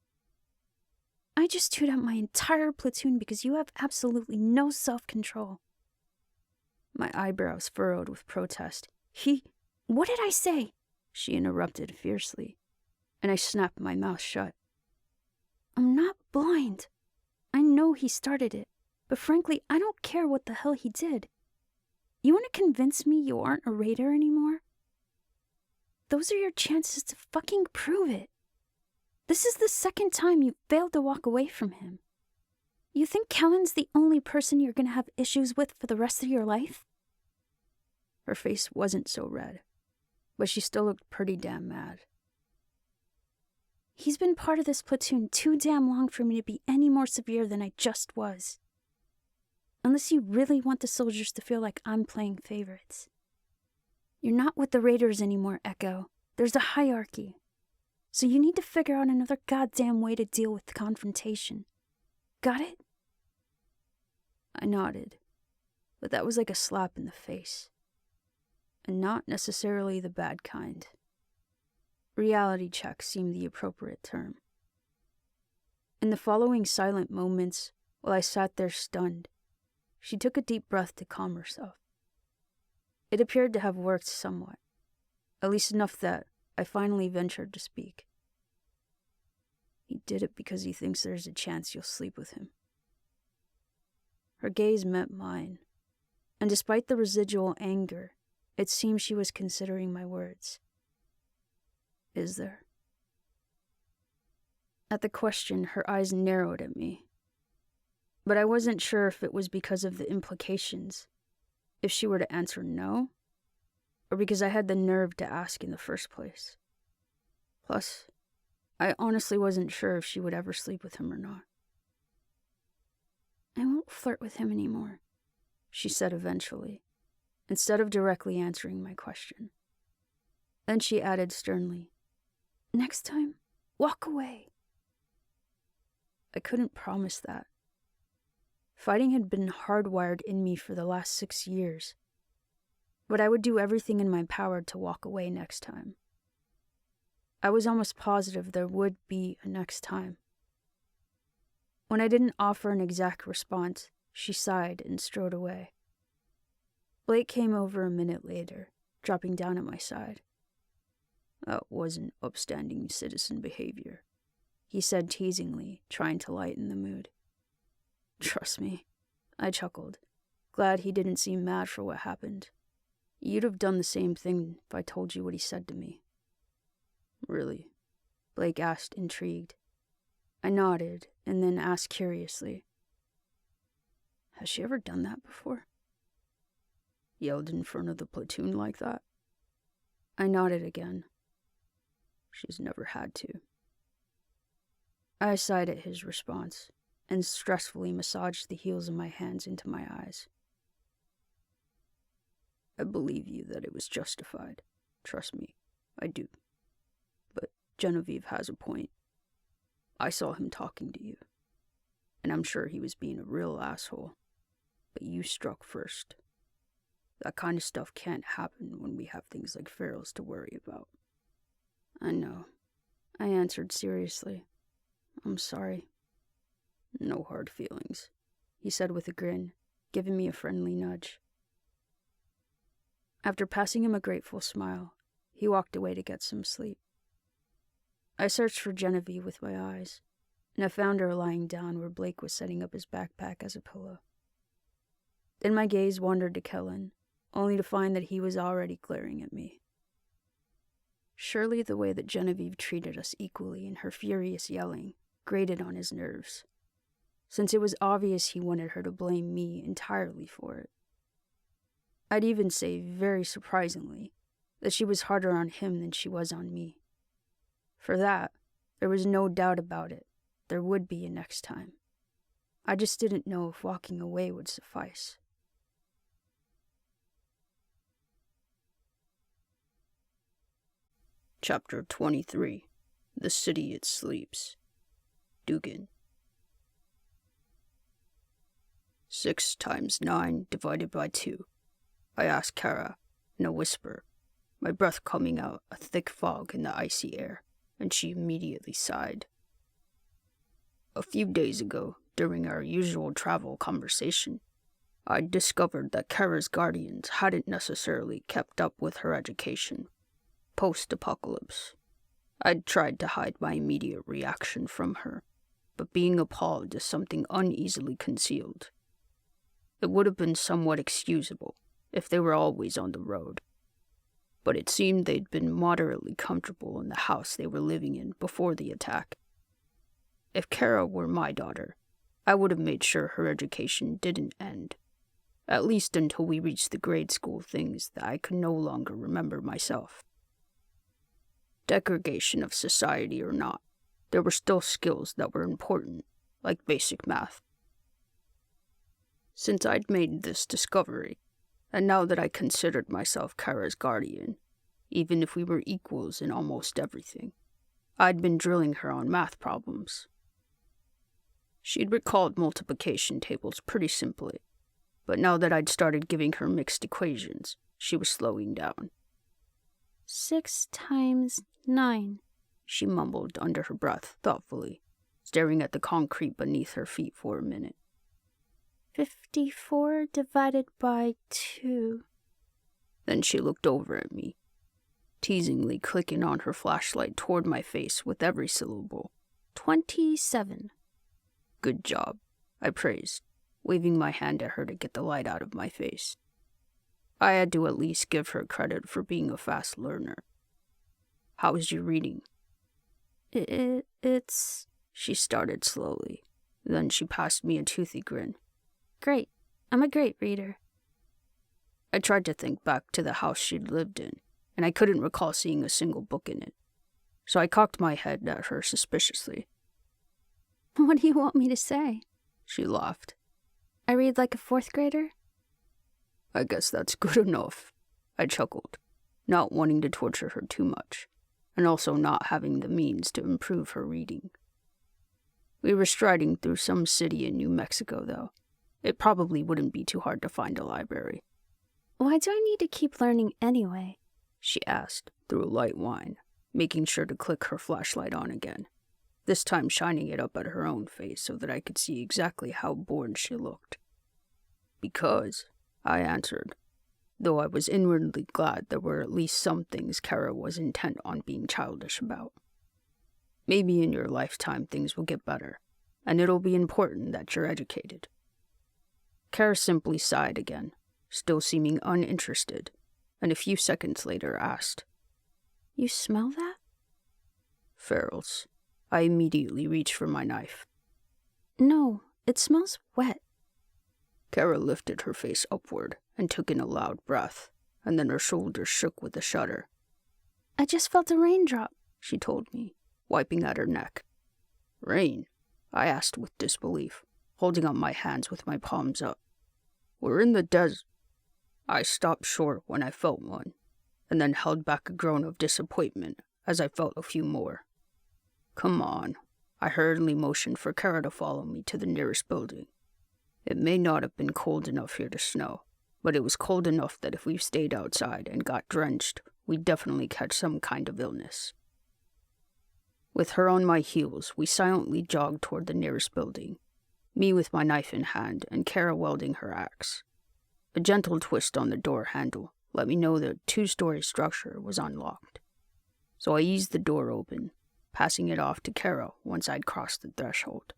I just chewed out my entire platoon because you have absolutely no self-control. My eyebrows furrowed with protest. What did I say? She interrupted fiercely, and I snapped my mouth shut. I'm not blind. I know he started it, but frankly, I don't care what the hell he did. You want to convince me you aren't a raider anymore? Those are your chances to fucking prove it. This is the second time you failed to walk away from him. You think Kellen's the only person you're gonna have issues with for the rest of your life? Her face wasn't so red, but she still looked pretty damn mad. He's been part of this platoon too damn long for me to be any more severe than I just was. Unless you really want the soldiers to feel like I'm playing favorites. You're not with the Raiders anymore, Echo. There's a hierarchy. So you need to figure out another goddamn way to deal with the confrontation. Got it? I nodded, but that was like a slap in the face. And not necessarily the bad kind. Reality check seemed the appropriate term. In the following silent moments, while I sat there stunned, she took a deep breath to calm herself. It appeared to have worked somewhat, at least enough that I finally ventured to speak. He did it because he thinks there's a chance you'll sleep with him. Her gaze met mine, and despite the residual anger, it seemed she was considering my words. Is there? At the question, her eyes narrowed at me. But I wasn't sure if it was because of the implications, if she were to answer no, or because I had the nerve to ask in the first place. Plus, I honestly wasn't sure if she would ever sleep with him or not. I won't flirt with him anymore, she said eventually, instead of directly answering my question. Then she added sternly, next time, walk away. I couldn't promise that. Fighting had been hardwired in me for the last 6 years, but I would do everything in my power to walk away next time. I was almost positive there would be a next time. When I didn't offer an exact response, she sighed and strode away. Blake came over a minute later, dropping down at my side. That wasn't upstanding citizen behavior, he said teasingly, trying to lighten the mood. Trust me, I chuckled, glad he didn't seem mad for what happened. You'd have done the same thing if I told you what he said to me. Really? Blake asked, intrigued. I nodded, and then asked curiously, has she ever done that before? Yelled in front of the platoon like that? I nodded again. She's never had to. I sighed at his response, and stressfully massaged the heels of my hands into my eyes. I believe you that it was justified. Trust me, I do. But Genevieve has a point. I saw him talking to you, and I'm sure he was being a real asshole, but you struck first. That kind of stuff can't happen when we have things like ferals to worry about." "I know," I answered seriously. "I'm sorry." "No hard feelings," he said with a grin, giving me a friendly nudge. After passing him a grateful smile, he walked away to get some sleep. I searched for Genevieve with my eyes, and I found her lying down where Blake was setting up his backpack as a pillow. Then my gaze wandered to Kellen, only to find that he was already glaring at me. Surely the way that Genevieve treated us equally in her furious yelling grated on his nerves, since it was obvious he wanted her to blame me entirely for it. I'd even say, very surprisingly, that she was harder on him than she was on me. For that, there was no doubt about it. There would be a next time. I just didn't know if walking away would suffice. Chapter 23. The City It Sleeps. Dugan. 6 times 9 divided by 2. I asked Kara, in a whisper, my breath coming out a thick fog in the icy air, and she immediately sighed. A few days ago, during our usual travel conversation, I discovered that Kara's guardians hadn't necessarily kept up with her education. Post-apocalypse. I'd tried to hide my immediate reaction from her, but being appalled is something uneasily concealed. It would have been somewhat excusable if they were always on the road, but it seemed they'd been moderately comfortable in the house they were living in before the attack. If Kara were my daughter, I would have made sure her education didn't end, at least until we reached the grade school things that I could no longer remember myself. Degradation of society or not, there were still skills that were important, like basic math. Since I'd made this discovery, and now that I considered myself Kara's guardian, even if we were equals in almost everything, I'd been drilling her on math problems. She'd recalled multiplication tables pretty simply, but now that I'd started giving her mixed equations, she was slowing down. 6 times 9, she mumbled under her breath thoughtfully, staring at the concrete beneath her feet for a minute. 54 divided by 2. Then she looked over at me, teasingly clicking on her flashlight toward my face with every syllable. 27. Good job, I praised, waving my hand at her to get the light out of my face. I had to at least give her credit for being a fast learner. How was your reading? It's... She started slowly. Then she passed me a toothy grin. Great. I'm a great reader. I tried to think back to the house she'd lived in, and I couldn't recall seeing a single book in it. So I cocked my head at her suspiciously. What do you want me to say? She laughed. I read like a 4th grader? I guess that's good enough, I chuckled, not wanting to torture her too much, and also not having the means to improve her reading. We were striding through some city in New Mexico, though. It probably wouldn't be too hard to find a library. Why do I need to keep learning anyway? She asked, through a light whine, making sure to click her flashlight on again, this time shining it up at her own face so that I could see exactly how bored she looked. Because, I answered, though I was inwardly glad there were at least some things Kara was intent on being childish about. Maybe in your lifetime things will get better, and it'll be important that you're educated. Kara simply sighed again, still seeming uninterested, and a few seconds later asked, You smell that? Ferals. I immediately reached for my knife. No, it smells wet. Kara lifted her face upward and took in a loud breath, and then her shoulders shook with a shudder. I just felt a raindrop, she told me, wiping at her neck. Rain? I asked with disbelief, holding up my hands with my palms up. We're in the desert. I stopped short when I felt one, and then held back a groan of disappointment as I felt a few more. Come on, I hurriedly motioned for Kara to follow me to the nearest building. It may not have been cold enough here to snow, but it was cold enough that if we stayed outside and got drenched, we'd definitely catch some kind of illness. With her on my heels, we silently jogged toward the nearest building, me with my knife in hand and Kara wielding her axe. A gentle twist on the door handle let me know the 2-story structure was unlocked, so I eased the door open, passing it off to Kara once I'd crossed the threshold.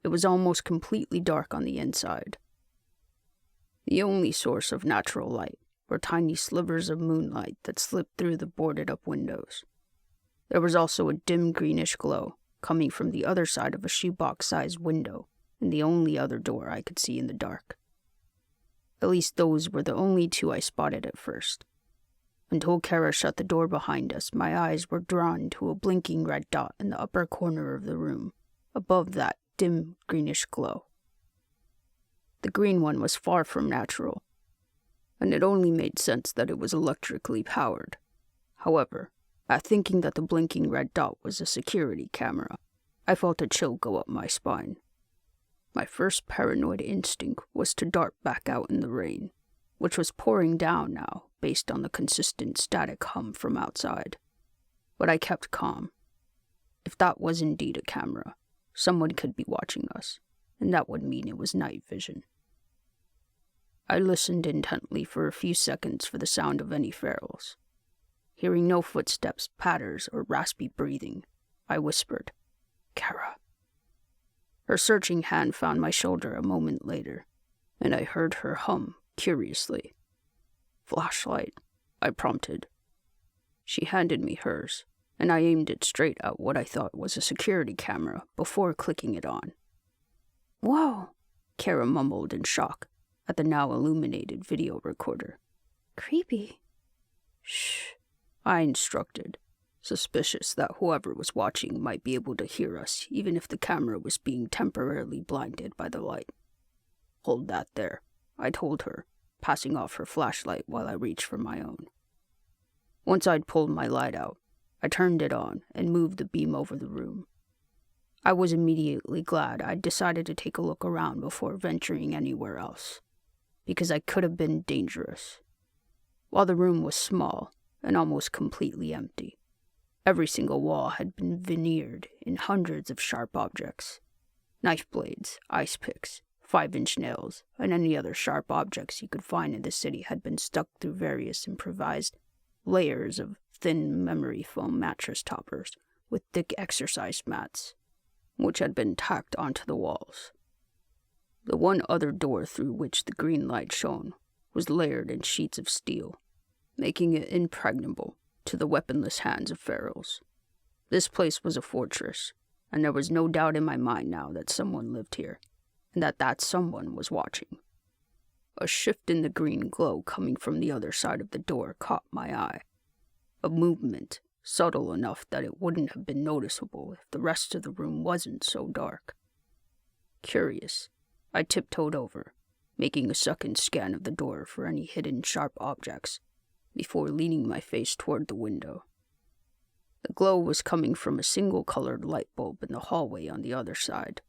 It was almost completely dark on the inside. The only source of natural light were tiny slivers of moonlight that slipped through the boarded-up windows. There was also a dim greenish glow coming from the other side of a shoebox-sized window and the only other door I could see in the dark. At least those were the only 2 I spotted at first. Until Kara shut the door behind us, my eyes were drawn to a blinking red dot in the upper corner of the room, above that dim greenish glow. The green one was far from natural, and it only made sense that it was electrically powered. However, at thinking that the blinking red dot was a security camera, I felt a chill go up my spine. My first paranoid instinct was to dart back out in the rain, which was pouring down now based on the consistent static hum from outside. But I kept calm. If that was indeed a camera, someone could be watching us, and that would mean it was night vision. I listened intently for a few seconds for the sound of any ferals. Hearing no footsteps, patters, or raspy breathing, I whispered, "Kara." Her searching hand found my shoulder a moment later, and I heard her hum curiously. "Flashlight," I prompted. She handed me hers, and I aimed it straight at what I thought was a security camera before clicking it on. Whoa, Kara mumbled in shock at the now illuminated video recorder. creepy. "Shh," I instructed, suspicious that whoever was watching might be able to hear us even if the camera was being temporarily blinded by the light. "Hold that there," I told her, passing off her flashlight while I reached for my own. Once I'd pulled my light out, I turned it on and moved the beam over the room. I was immediately glad I'd decided to take a look around before venturing anywhere else, because I could have been dangerous. While the room was small and almost completely empty, every single wall had been veneered in hundreds of sharp objects. Knife blades, ice picks, 5-inch nails, and any other sharp objects you could find in the city had been stuck through various improvised layers of thin memory foam mattress toppers with thick exercise mats, which had been tacked onto the walls. The one other door through which the green light shone was layered in sheets of steel, making it impregnable to the weaponless hands of ferals. This place was a fortress, and there was no doubt in my mind now that someone lived here, and that someone was watching. A shift in the green glow coming from the other side of the door caught my eye. A movement subtle enough that it wouldn't have been noticeable if the rest of the room wasn't so dark. Curious, I tiptoed over, making a second scan of the door for any hidden sharp objects, before leaning my face toward the window. The glow was coming from a single-colored light bulb in the hallway on the other side.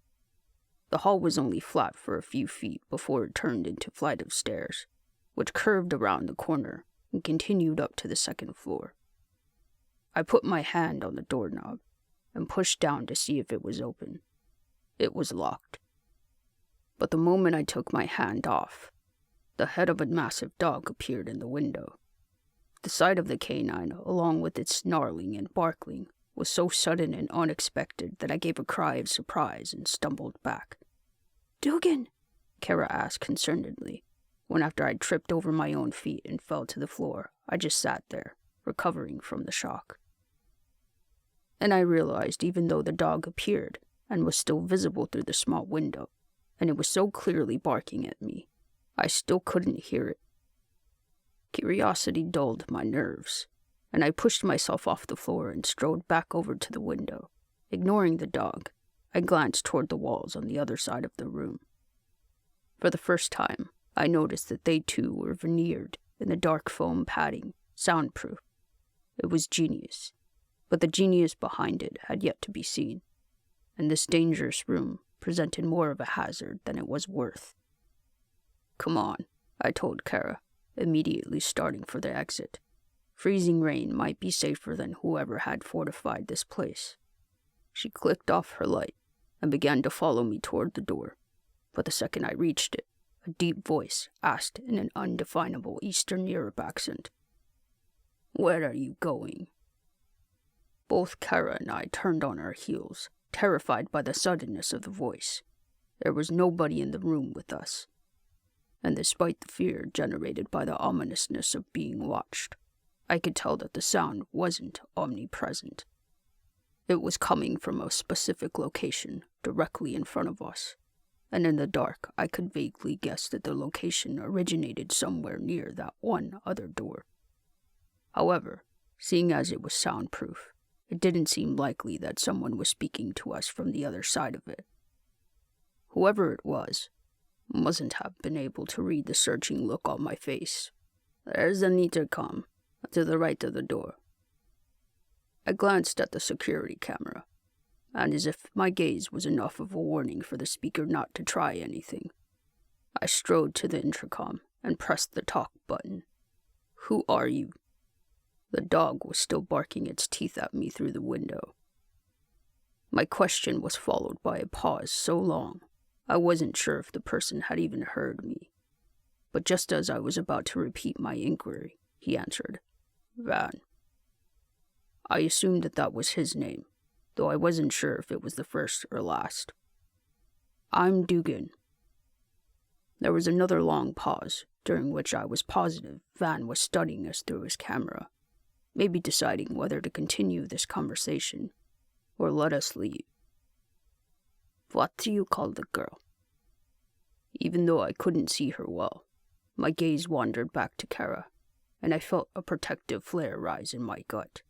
The hall was only flat for a few feet before it turned into a flight of stairs, which curved around the corner and continued up to the second floor. I put my hand on the doorknob and pushed down to see if it was open. It was locked. But the moment I took my hand off, the head of a massive dog appeared in the window. The sight of the canine, along with its snarling and barking, was so sudden and unexpected that I gave a cry of surprise and stumbled back. "Dugan," Kara asked concernedly, when after I'd tripped over my own feet and fell to the floor, I just sat there, recovering from the shock. And I realized even though the dog appeared and was still visible through the small window, and it was so clearly barking at me, I still couldn't hear it. Curiosity dulled my nerves, and I pushed myself off the floor and strode back over to the window. Ignoring the dog, I glanced toward the walls on the other side of the room. For the first time, I noticed that they too were veneered in the dark foam padding, soundproof. It was genius, but the genius behind it had yet to be seen. and this dangerous room presented more of a hazard than it was worth. "Come on," I told Kara, immediately starting for the exit. Freezing rain might be safer than whoever had fortified this place. She clicked off her light and began to follow me toward the door, but the second I reached it, a deep voice asked in an undefinable Eastern Europe accent, "Where are you going?" Both Kara and I turned on our heels, terrified by the suddenness of the voice. There was nobody in the room with us, and despite the fear generated by the ominousness of being watched, I could tell that the sound wasn't omnipresent. It was coming from a specific location directly in front of us, and in the dark I could vaguely guess that the location originated somewhere near that one other door. However, seeing as it was soundproof, it didn't seem likely that someone was speaking to us from the other side of it. Whoever it was mustn't have been able to read the searching look on my face. "There's an intercom to the right of the door." I glanced at the security camera, and as if my gaze was enough of a warning for the speaker not to try anything, I strode to the intercom and pressed the talk button. "Who are you?" The dog was still barking its teeth at me through the window. My question was followed by a pause so long, I wasn't sure if the person had even heard me. But just as I was about to repeat my inquiry, he answered, "Van." I assumed that was his name, though I wasn't sure if it was the first or last. "I'm Dugan." There was another long pause, during which I was positive Van was studying us through his camera, maybe deciding whether to continue this conversation or let us leave. "What do you call the girl?" Even though I couldn't see her well, my gaze wandered back to Kara, and I felt a protective flare rise in my gut.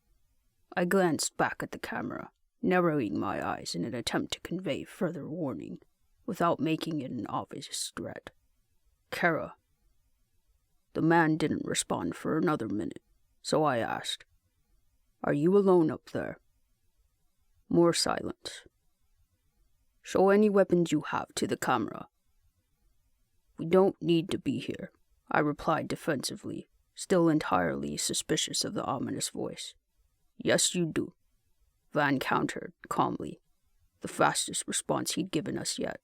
I glanced back at the camera, narrowing my eyes in an attempt to convey further warning, without making it an obvious threat. "Kara." The man didn't respond for another minute, so I asked, "Are you alone up there?" More silence. "Show any weapons you have to the camera." "We don't need to be here," I replied defensively, still entirely suspicious of the ominous voice. "Yes, you do," Van countered calmly, the fastest response he'd given us yet.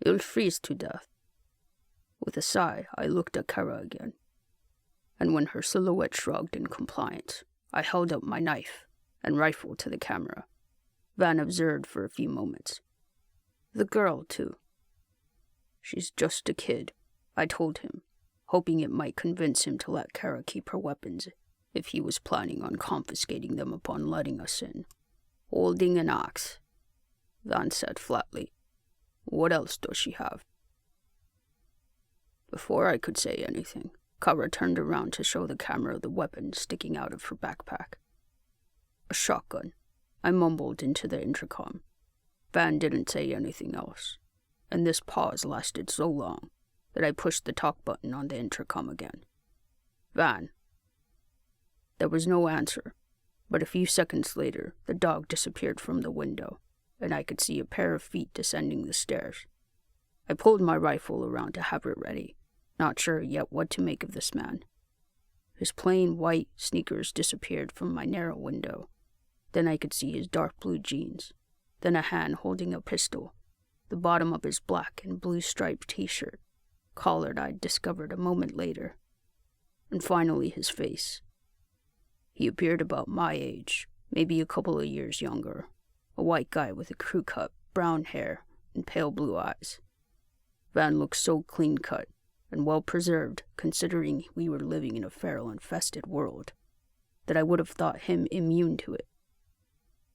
"You'll freeze to death." With a sigh, I looked at Kara again, and when her silhouette shrugged in compliance, I held up my knife and rifle to the camera. Van observed for a few moments. "The girl, too." "She's just a kid," I told him, hoping it might convince him to let Kara keep her weapons if he was planning on confiscating them upon letting us in. "Holding an axe," Van said flatly. "What else does she have?" Before I could say anything, Kara turned around to show the camera the weapon sticking out of her backpack. "A shotgun," I mumbled into the intercom. Van didn't say anything else, and this pause lasted so long that I pushed the talk button on the intercom again. "Van." There was no answer, but a few seconds later the dog disappeared from the window, and I could see a pair of feet descending the stairs. I pulled my rifle around to have it ready, not sure yet what to make of this man. His plain white sneakers disappeared from my narrow window. Then I could see his dark blue jeans, then a hand holding a pistol, the bottom of his black and blue striped t-shirt, collared I'd discovered a moment later, and finally his face. He appeared about my age, maybe a couple of years younger, a white guy with a crew cut, brown hair, and pale blue eyes. Van looked so clean-cut and well-preserved, considering we were living in a feral-infested world, that I would have thought him immune to it.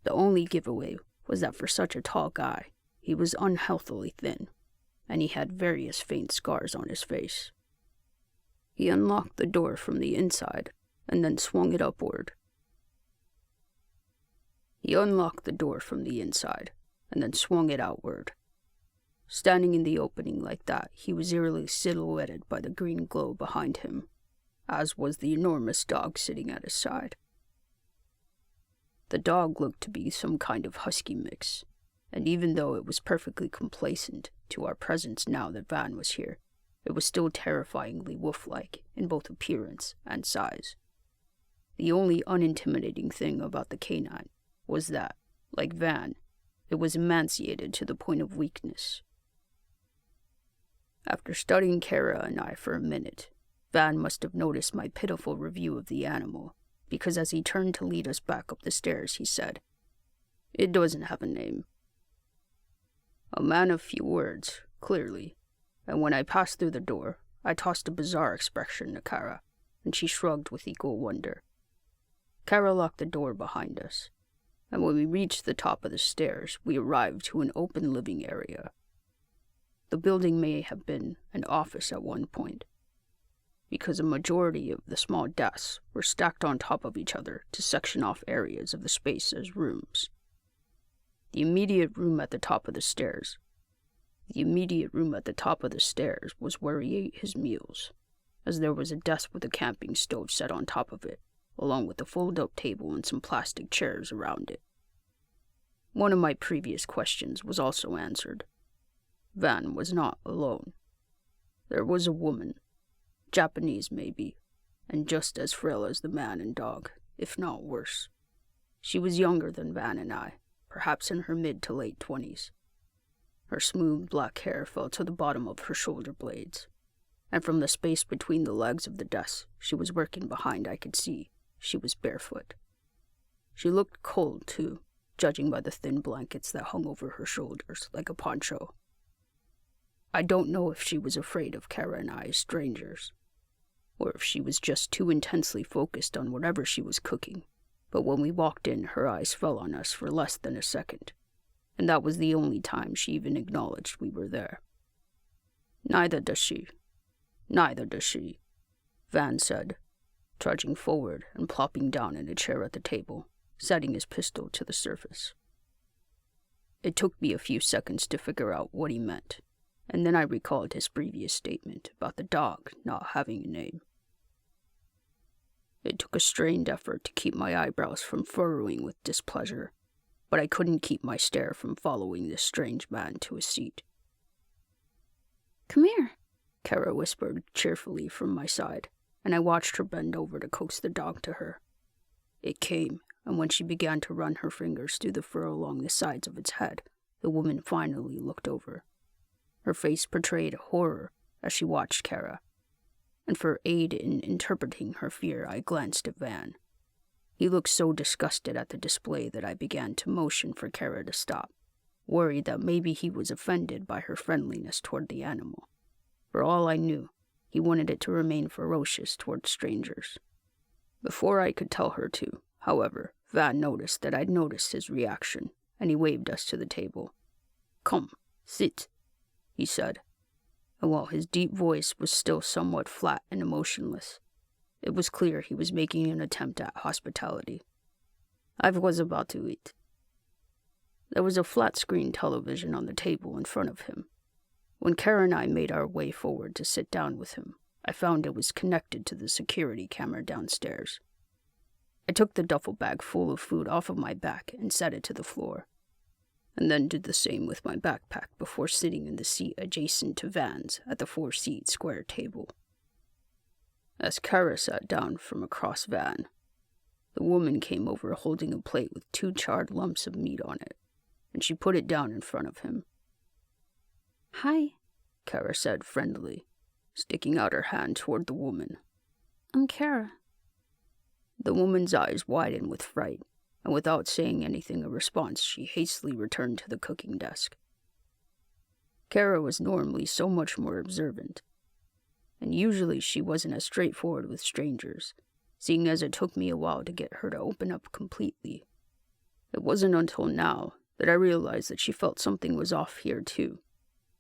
The only giveaway was that for such a tall guy, he was unhealthily thin, and he had various faint scars on his face. He unlocked the door from the inside and then swung it upward. outward. Standing in the opening like that, he was eerily silhouetted by the green glow behind him, as was the enormous dog sitting at his side. The dog looked to be some kind of husky mix, and even though it was perfectly complacent to our presence now that Van was here, it was still terrifyingly wolf-like in both appearance and size. The only unintimidating thing about the canine was that, like Van, it was emaciated to the point of weakness. After studying Kara and I for a minute, Van must have noticed my pitiful review of the animal, because as he turned to lead us back up the stairs, he said, "It doesn't have a name." A man of few words, clearly, and when I passed through the door, I tossed a bizarre expression to Kara, and she shrugged with equal wonder. Kara locked the door behind us, and when we reached the top of the stairs, we arrived to an open living area. The building may have been an office at one point, because a majority of the small desks were stacked on top of each other to section off areas of the space as rooms. The immediate room at the top of the stairs was where he ate his meals, as there was a desk with a camping stove set on top of it, along with a fold-up table and some plastic chairs around it. One of my previous questions was also answered. Van was not alone. There was a woman, Japanese maybe, and just as frail as the man and dog, if not worse. She was younger than Van and I, perhaps in her mid to late 20s. Her smooth black hair fell to the bottom of her shoulder blades, and from the space between the legs of the desk she was working behind I could see she was barefoot. She looked cold, too, judging by the thin blankets that hung over her shoulders like a poncho. I don't know if she was afraid of Kara and I as strangers, or if she was just too intensely focused on whatever she was cooking, but when we walked in, her eyes fell on us for less than a second, and that was the only time she even acknowledged we were there. Neither does she, Van said, trudging forward and plopping down in a chair at the table, setting his pistol to the surface. It took me a few seconds to figure out what he meant, and then I recalled his previous statement about the dog not having a name. It took a strained effort to keep my eyebrows from furrowing with displeasure, but I couldn't keep my stare from following this strange man to a seat. "Come here," Kara whispered cheerfully from my side, and I watched her bend over to coax the dog to her. It came, and when she began to run her fingers through the fur along the sides of its head, the woman finally looked over. Her face portrayed horror as she watched Kara, and for aid in interpreting her fear, I glanced at Van. He looked so disgusted at the display that I began to motion for Kara to stop, worried that maybe he was offended by her friendliness toward the animal. For all I knew, he wanted it to remain ferocious toward strangers. Before I could tell her to, however, Van noticed that I'd noticed his reaction, and he waved us to the table. "Come, sit," he said, and while his deep voice was still somewhat flat and emotionless, it was clear he was making an attempt at hospitality. I was about to eat. There was a flat-screen television on the table in front of him. When Kara and I made our way forward to sit down with him, I found it was connected to the security camera downstairs. I took the duffel bag full of food off of my back and set it to the floor, and then did the same with my backpack before sitting in the seat adjacent to Van's at the 4-seat square table. As Kara sat down from across Van, the woman came over holding a plate with 2 charred lumps of meat on it, and she put it down in front of him. "Hi," Kara said friendly, sticking out her hand toward the woman. "I'm Kara." The woman's eyes widened with fright, and without saying anything in response, she hastily returned to the cooking desk. Kara was normally so much more observant, and usually she wasn't as straightforward with strangers, seeing as it took me a while to get her to open up completely. It wasn't until now that I realized that she felt something was off here too.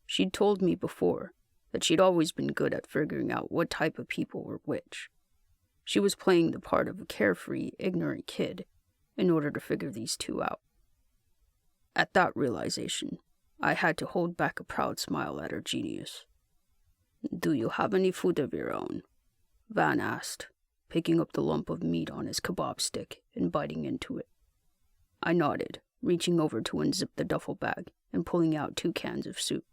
She'd told me before that she'd always been good at figuring out what type of people were which. She was playing the part of a carefree, ignorant kid in order to figure these two out. At that realization, I had to hold back a proud smile at her genius. "Do you have any food of your own?" Van asked, picking up the lump of meat on his kebab stick and biting into it. I nodded, reaching over to unzip the duffel bag and pulling out 2 cans of soup,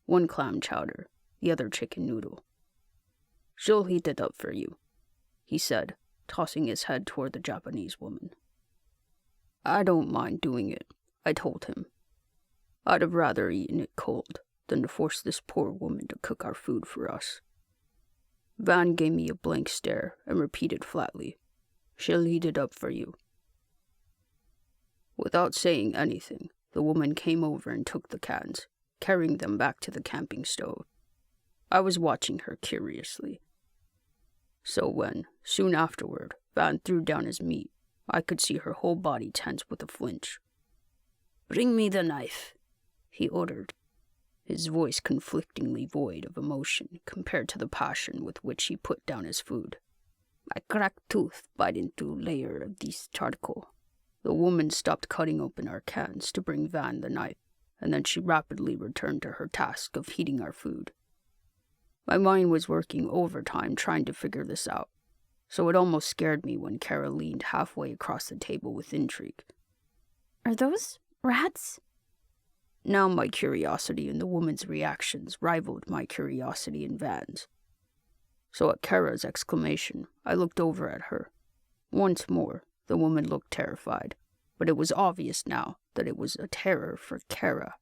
1 clam chowder, the other chicken noodle. "She'll heat it up for you," he said, tossing his head toward the Japanese woman. "I don't mind doing it," I told him. "I'd have rather eaten it cold than to force this poor woman to cook our food for us." Van gave me a blank stare and repeated flatly, "She'll heat it up for you." Without saying anything, the woman came over and took the cans, carrying them back to the camping stove. I was watching her curiously. So when, soon afterward, Van threw down his meat, I could see her whole body tense with a flinch. "Bring me the knife," he ordered, his voice conflictingly void of emotion compared to the passion with which he put down his food. My cracked tooth bite into a layer of this charcoal. The woman stopped cutting open our cans to bring Van the knife, and then she rapidly returned to her task of heating our food. My mind was working overtime trying to figure this out, so it almost scared me when Kara leaned halfway across the table with intrigue. "Are those rats?" Now my curiosity in the woman's reactions rivaled my curiosity in Van's. So at Kara's exclamation, I looked over at her. Once more, the woman looked terrified, but it was obvious now that it was a terror for Kara.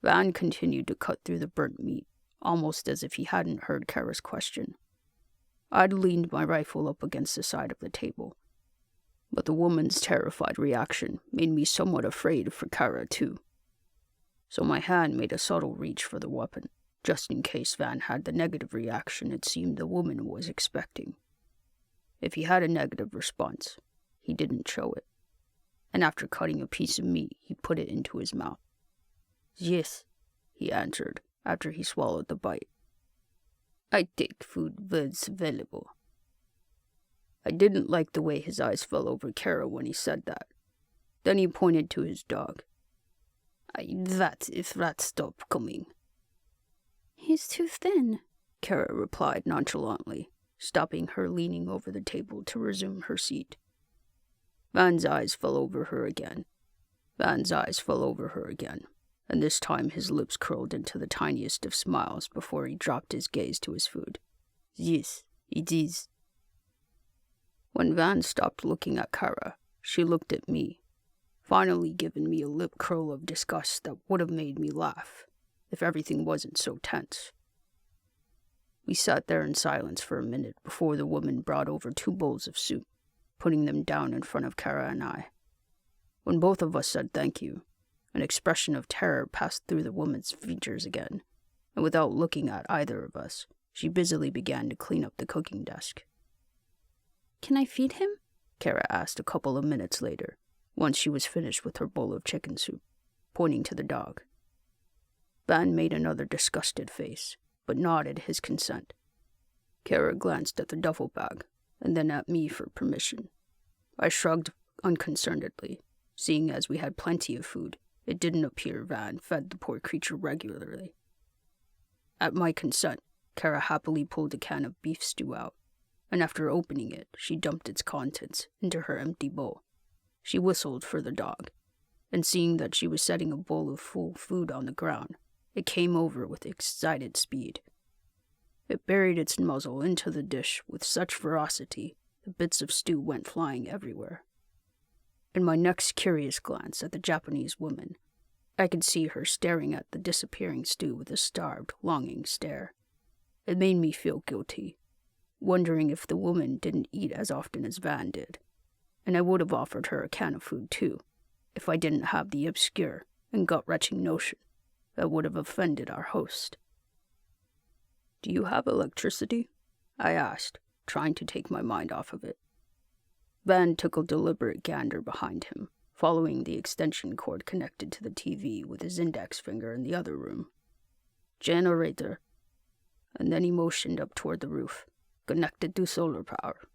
Van continued to cut through the burnt meat, almost as if he hadn't heard Kara's question. I'd leaned my rifle up against the side of the table, but the woman's terrified reaction made me somewhat afraid for Kara too. So my hand made a subtle reach for the weapon, just in case Van had the negative reaction it seemed the woman was expecting. If he had a negative response, he didn't show it, and after cutting a piece of meat, he put it into his mouth. "Yes," he answered, after he swallowed the bite. "I take food when's available." I didn't like the way his eyes fell over Kara when he said that. Then he pointed to his dog. "That if rats stop coming." "He's too thin," Kara replied nonchalantly, stopping her leaning over the table to resume her seat. Van's eyes fell over her again. And this time his lips curled into the tiniest of smiles before he dropped his gaze to his food. "Yes, it is." When Van stopped looking at Kara, she looked at me, finally giving me a lip curl of disgust that would have made me laugh, if everything wasn't so tense. We sat there in silence for a minute before the woman brought over 2 bowls of soup, putting them down in front of Kara and I. When both of us said thank you, an expression of terror passed through the woman's features again, and without looking at either of us, she busily began to clean up the cooking desk. "Can I feed him?" Kara asked a couple of minutes later, once she was finished with her bowl of chicken soup, pointing to the dog. Van made another disgusted face, but nodded his consent. Kara glanced at the duffel bag, and then at me for permission. I shrugged unconcernedly, seeing as we had plenty of food. It didn't appear Van fed the poor creature regularly. At my consent, Kara happily pulled a can of beef stew out, and after opening it, she dumped its contents into her empty bowl. She whistled for the dog, and seeing that she was setting a bowl of full food on the ground, it came over with excited speed. It buried its muzzle into the dish with such ferocity the bits of stew went flying everywhere. In my next curious glance at the Japanese woman, I could see her staring at the disappearing stew with a starved, longing stare. It made me feel guilty, wondering if the woman didn't eat as often as Van did, and I would have offered her a can of food too, if I didn't have the obscure and gut-wrenching notion that would have offended our host. "Do you have electricity?" I asked, trying to take my mind off of it. Van took a deliberate gander behind him, following the extension cord connected to the TV with his index finger in the other room. "Generator." And then he motioned up toward the roof, connected to solar power.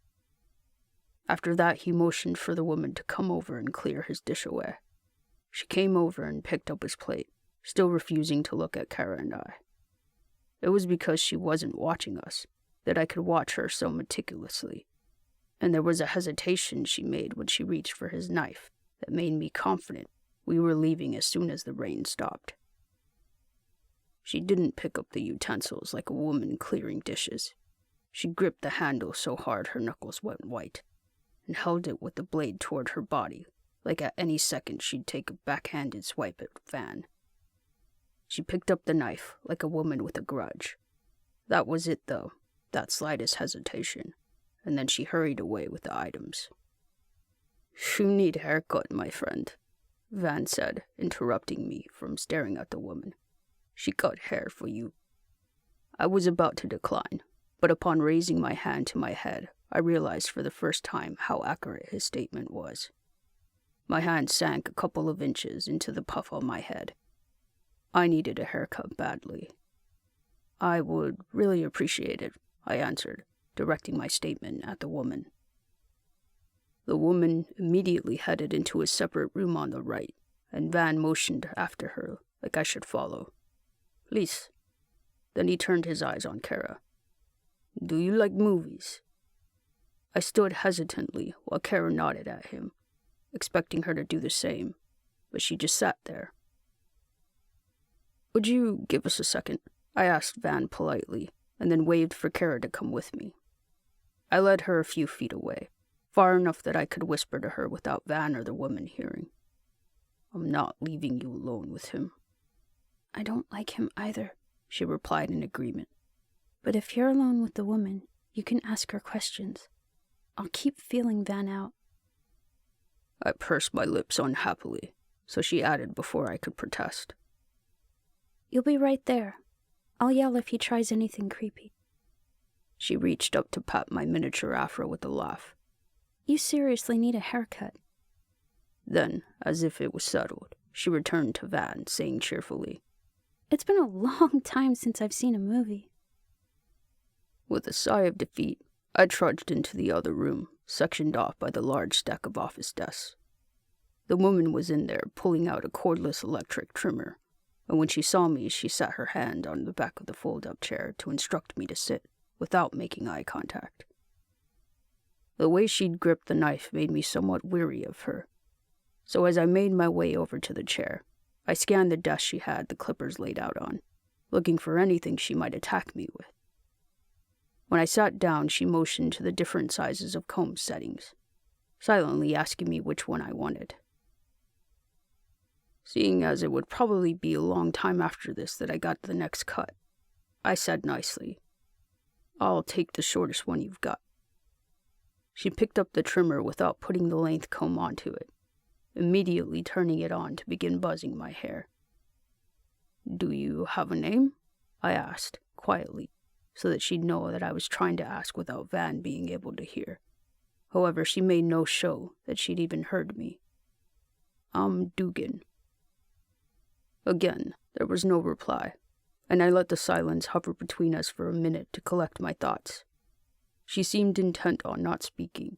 After that, he motioned for the woman to come over and clear his dish away. She came over and picked up his plate, still refusing to look at Kara and I. It was because she wasn't watching us that I could watch her so meticulously, and there was a hesitation she made when she reached for his knife that made me confident we were leaving as soon as the rain stopped. She didn't pick up the utensils like a woman clearing dishes. She gripped the handle so hard her knuckles went white, and held it with the blade toward her body, like at any second she'd take a backhanded swipe at Van. She picked up the knife like a woman with a grudge. That was it, though, that slightest hesitation, and then she hurried away with the items. "You need a haircut, my friend," Van said, interrupting me from staring at the woman. "She cut hair for you." I was about to decline, but upon raising my hand to my head, I realized for the first time how accurate his statement was. My hand sank a couple of inches into the puff on my head. I needed a haircut badly. "I would really appreciate it," I answered, directing my statement at the woman. The woman immediately headed into a separate room on the right, and Van motioned after her like I should follow. "Please." Then he turned his eyes on Kara. "Do you like movies?" I stood hesitantly while Kara nodded at him, expecting her to do the same, but she just sat there. "Would you give us a second?" I asked Van politely, and then waved for Kara to come with me. I led her a few feet away, far enough that I could whisper to her without Van or the woman hearing. "I'm not leaving you alone with him." "I don't like him either," she replied in agreement. "But if you're alone with the woman, you can ask her questions. I'll keep feeling Van out." I pursed my lips unhappily, so she added before I could protest. "You'll be right there. I'll yell if he tries anything creepy." She reached up to pat my miniature afro with a laugh. "You seriously need a haircut." Then, as if it was settled, she returned to Van, saying cheerfully, "It's been a long time since I've seen a movie." With a sigh of defeat, I trudged into the other room, sectioned off by the large stack of office desks. The woman was in there pulling out a cordless electric trimmer, and when she saw me, she sat her hand on the back of the fold-up chair to instruct me to sit, without making eye contact. The way she'd gripped the knife made me somewhat weary of her, so as I made my way over to the chair, I scanned the desk she had the clippers laid out on, looking for anything she might attack me with. When I sat down, she motioned to the different sizes of comb settings, silently asking me which one I wanted. Seeing as it would probably be a long time after this that I got the next cut, I said nicely, "I'll take the shortest one you've got." She picked up the trimmer without putting the length comb onto it, immediately turning it on to begin buzzing my hair. "Do you have a name?" I asked, quietly, so that she'd know that I was trying to ask without Van being able to hear. However, she made no show that she'd even heard me. "I'm Dugan." Again, there was no reply, and I let the silence hover between us for a minute to collect my thoughts. She seemed intent on not speaking,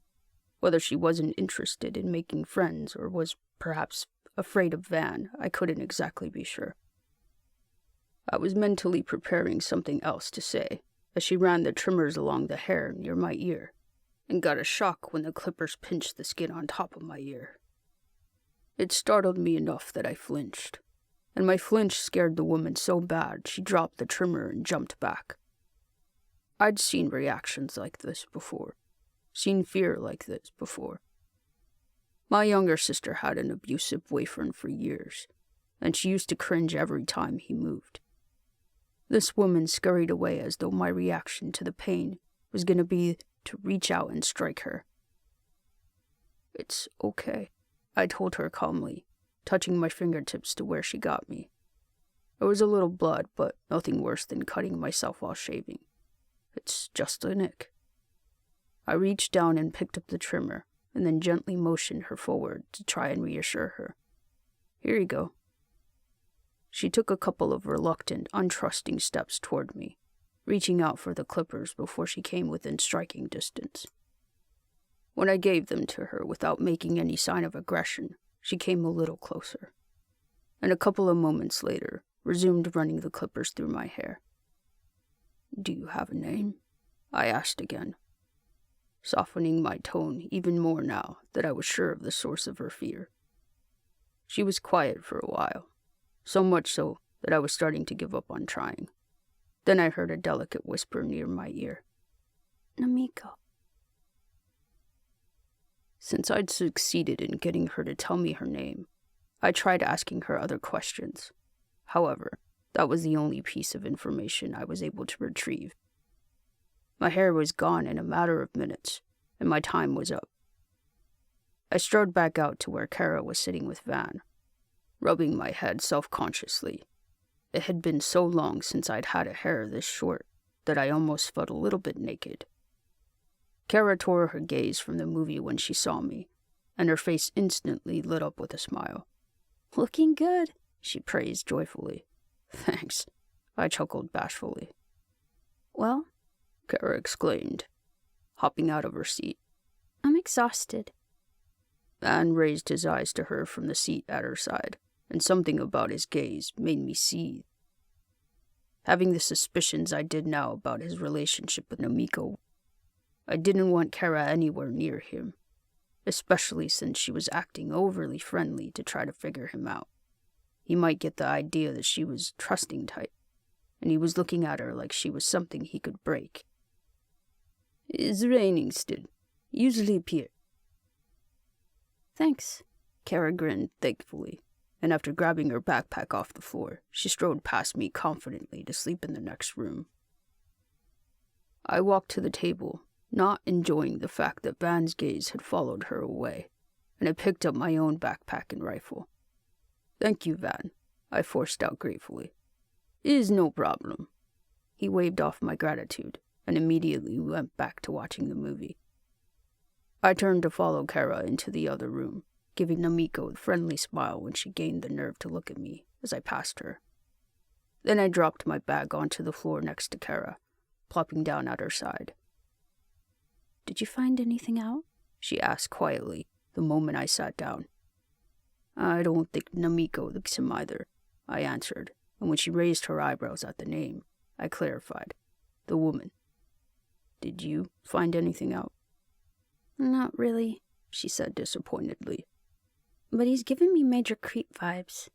whether she wasn't interested in making friends or was perhaps afraid of Van, I couldn't exactly be sure. I was mentally preparing something else to say as she ran the trimmers along the hair near my ear, and got a shock when the clippers pinched the skin on top of my ear. It startled me enough that I flinched, and my flinch scared the woman so bad she dropped the trimmer and jumped back. I'd seen reactions like this before, seen fear like this before. My younger sister had an abusive boyfriend for years, and she used to cringe every time he moved. This woman scurried away as though my reaction to the pain was going to be to reach out and strike her. "It's okay," I told her calmly, touching my fingertips to where she got me. There was a little blood, but nothing worse than cutting myself while shaving. "It's just a nick." I reached down and picked up the trimmer, and then gently motioned her forward to try and reassure her. "Here you go." She took a couple of reluctant, untrusting steps toward me, reaching out for the clippers before she came within striking distance. When I gave them to her without making any sign of aggression, she came a little closer, and a couple of moments later resumed running the clippers through my hair. "Do you have a name?" I asked again, softening my tone even more now that I was sure of the source of her fear. She was quiet for a while, so much so that I was starting to give up on trying. Then I heard a delicate whisper near my ear. Namiko. Since I'd succeeded in getting her to tell me her name, I tried asking her other questions. However, that was the only piece of information I was able to retrieve. My hair was gone in a matter of minutes, and my time was up. I strode back out to where Kara was sitting with Van, rubbing my head self-consciously. It had been so long since I'd had a hair this short that I almost felt a little bit naked. Kara tore her gaze from the movie when she saw me, and her face instantly lit up with a smile. Looking good, she praised joyfully. Thanks, I chuckled bashfully. Well, Kara exclaimed, hopping out of her seat. I'm exhausted. Van raised his eyes to her from the seat at her side, and something about his gaze made me seethe. Having the suspicions I did now about his relationship with Namiko, I didn't want Kara anywhere near him, especially since she was acting overly friendly to try to figure him out. He might get the idea that she was trusting type, and he was looking at her like she was something he could break. It's raining still. You sleep here. Thanks. Kara grinned thankfully, and after grabbing her backpack off the floor, she strode past me confidently to sleep in the next room. I walked to the table, not enjoying the fact that Van's gaze had followed her away, and I picked up my own backpack and rifle. Thank you, Van, I forced out gratefully. Is no problem. He waved off my gratitude, and immediately went back to watching the movie. I turned to follow Kara into the other room, giving Namiko a friendly smile when she gained the nerve to look at me as I passed her. Then I dropped my bag onto the floor next to Kara, plopping down at her side. Did you find anything out? She asked quietly the moment I sat down. I don't think Namiko likes him either, I answered, and when she raised her eyebrows at the name, I clarified. The woman. Did you find anything out? Not really, she said disappointedly. But he's giving me major creep vibes.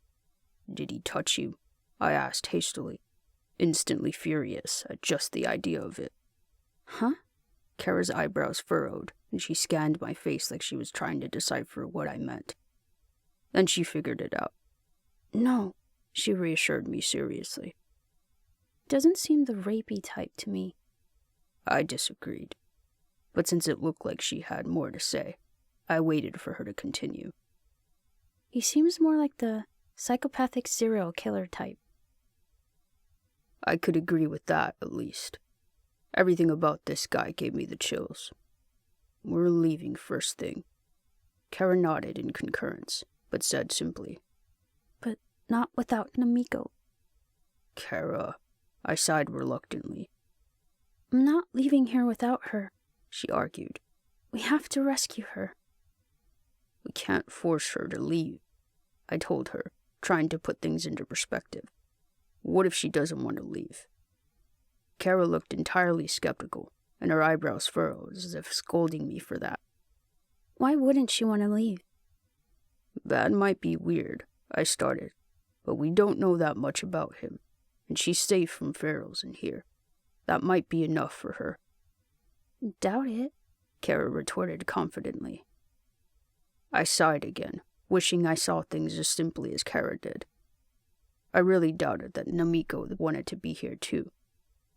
Did he touch you? I asked hastily, instantly furious at just the idea of it. Huh? Kara's eyebrows furrowed, and she scanned my face like she was trying to decipher what I meant. Then she figured it out. No, she reassured me seriously. Doesn't seem the rapey type to me. I disagreed, but since it looked like she had more to say, I waited for her to continue. He seems more like the psychopathic serial killer type. I could agree with that, at least. Everything about this guy gave me the chills. We're leaving first thing. Kara nodded in concurrence, but said simply, But not without Namiko. Kara, I sighed reluctantly. I'm not leaving here without her, she argued. We have to rescue her. We can't force her to leave, I told her, trying to put things into perspective. What if she doesn't want to leave? Kara looked entirely skeptical, and her eyebrows furrowed as if scolding me for that. Why wouldn't she want to leave? That might be weird, I started, but we don't know that much about him, and she's safe from ferals in here. That might be enough for her. Doubt it, Kara retorted confidently. I sighed again, wishing I saw things as simply as Kara did. I really doubted that Namiko wanted to be here too,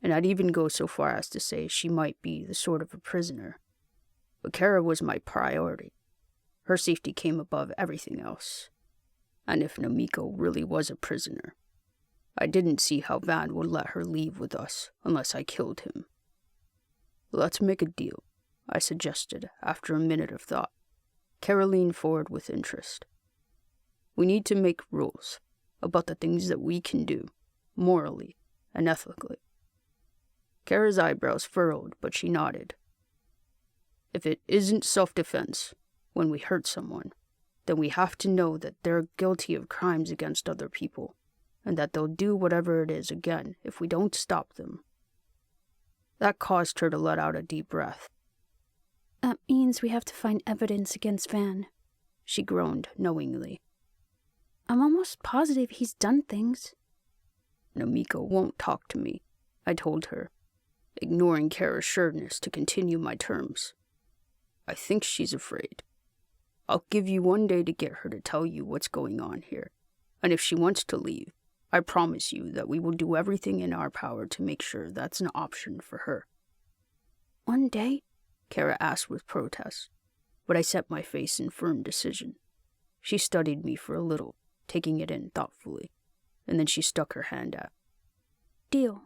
and I'd even go so far as to say she might be the sort of a prisoner. But Kara was my priority. Her safety came above everything else. And if Namiko really was a prisoner, I didn't see how Van would let her leave with us unless I killed him. Let's make a deal, I suggested after a minute of thought. Kara leaned forward with interest. We need to make rules about the things that we can do, morally and ethically. Kara's eyebrows furrowed, but she nodded. If it isn't self-defense when we hurt someone, then we have to know that they're guilty of crimes against other people, and that they'll do whatever it is again if we don't stop them. That caused her to let out a deep breath. That means we have to find evidence against Van, she groaned knowingly. I'm almost positive he's done things. Namiko won't talk to me, I told her, ignoring Kara's sureness to continue my terms. I think she's afraid. I'll give you 1 day to get her to tell you what's going on here, and if she wants to leave, I promise you that we will do everything in our power to make sure that's an option for her. 1 day? Kara asked with protest, but I set my face in firm decision. She studied me for a little, taking it in thoughtfully, and then she stuck her hand out. Deal.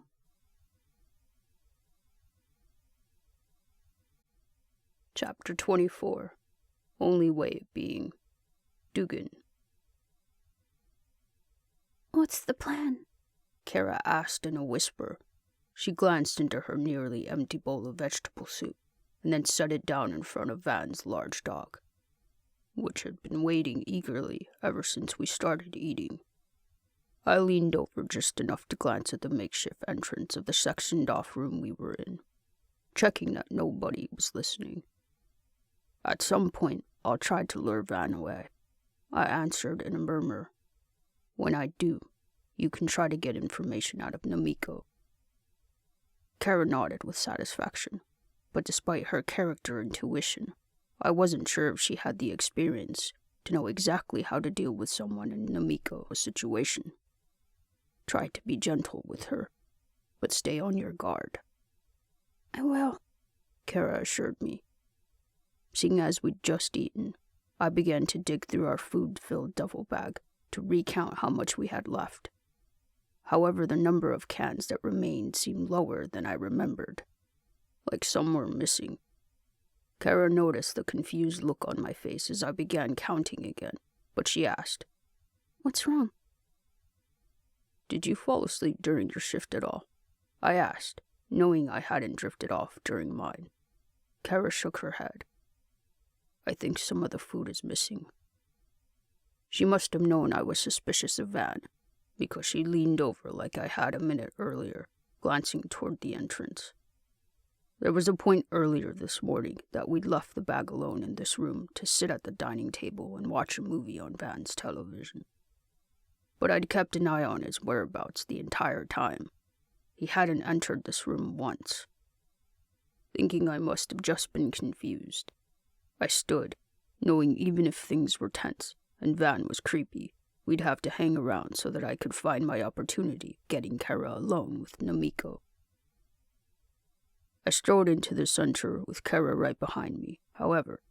Chapter 24. Only Way of Being. Dugan. What's the plan? Kara asked in a whisper. She glanced into her nearly empty bowl of vegetable soup, and then set it down in front of Van's large dog, which had been waiting eagerly ever since we started eating. I leaned over just enough to glance at the makeshift entrance of the sectioned-off room we were in, checking that nobody was listening. At some point, I'll try to lure Van away, I answered in a murmur. When I do, you can try to get information out of Namiko. Kara nodded with satisfaction, but despite her character intuition, I wasn't sure if she had the experience to know exactly how to deal with someone in Namiko's situation. Try to be gentle with her, but stay on your guard. I will, Kara assured me. Seeing as we'd just eaten, I began to dig through our food-filled duffel bag to recount how much we had left. However, the number of cans that remained seemed lower than I remembered, like some were missing. Kara noticed the confused look on my face as I began counting again, but she asked, "What's wrong?" "Did you fall asleep during your shift at all?" I asked, knowing I hadn't drifted off during mine. Kara shook her head. "I think some of the food is missing." She must have known I was suspicious of Van, because she leaned over like I had a minute earlier, glancing toward the entrance. There was a point earlier this morning that we'd left the bag alone in this room to sit at the dining table and watch a movie on Van's television. But I'd kept an eye on his whereabouts the entire time. He hadn't entered this room once. Thinking I must have just been confused, I stood, knowing even if things were tense and Van was creepy, we'd have to hang around so that I could find my opportunity getting Kara alone with Namiko. I strode into the center with Kara right behind me. However,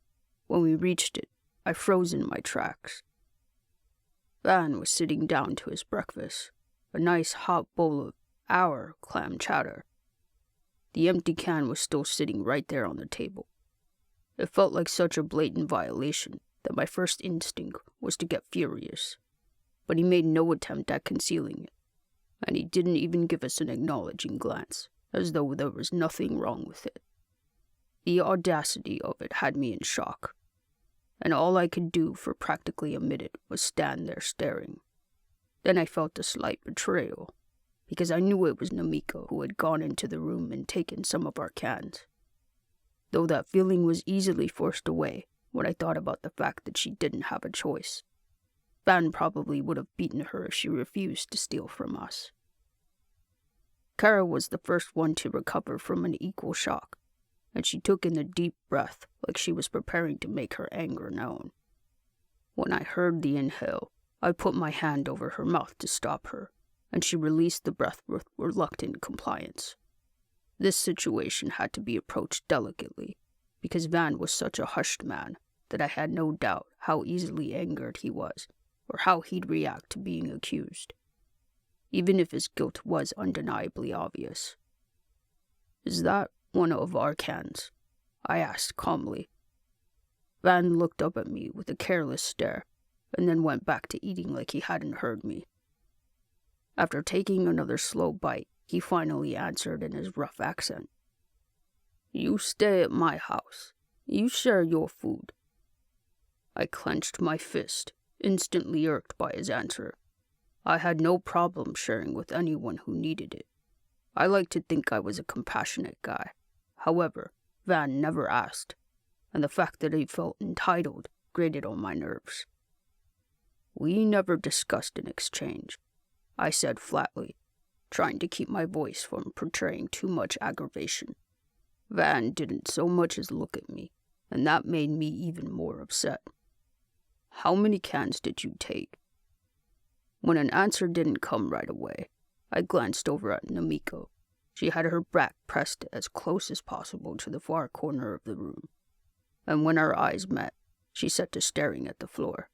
when we reached it, I froze in my tracks. Van was sitting down to his breakfast, a nice hot bowl of our clam chowder. The empty can was still sitting right there on the table. It felt like such a blatant violation that my first instinct was to get furious. But he made no attempt at concealing it, and he didn't even give us an acknowledging glance, as though there was nothing wrong with it. The audacity of it had me in shock, and all I could do for practically a minute was stand there staring. Then I felt a slight betrayal, because I knew it was Namiko who had gone into the room and taken some of our cans. Though that feeling was easily forced away when I thought about the fact that she didn't have a choice. Van probably would have beaten her if she refused to steal from us. Kara was the first one to recover from an equal shock, and she took in a deep breath like she was preparing to make her anger known. When I heard the inhale, I put my hand over her mouth to stop her, and she released the breath with reluctant compliance. This situation had to be approached delicately, because Van was such a hushed man that I had no doubt how easily angered he was, or how he'd react to being accused, even if his guilt was undeniably obvious. "Is that one of our cans?" I asked calmly. Van looked up at me with a careless stare, and then went back to eating like he hadn't heard me. After taking another slow bite, he finally answered in his rough accent. "You stay at my house. You share your food." I clenched my fist, instantly irked by his answer. I had no problem sharing with anyone who needed it. I like to think I was a compassionate guy. However, Van never asked, and the fact that he felt entitled grated on my nerves. "We never discussed an exchange," I said flatly, trying to keep my voice from portraying too much aggravation. Van didn't so much as look at me, and that made me even more upset. "How many cans did you take?" When an answer didn't come right away, I glanced over at Namiko. She had her back pressed as close as possible to the far corner of the room, and when our eyes met, she set to staring at the floor.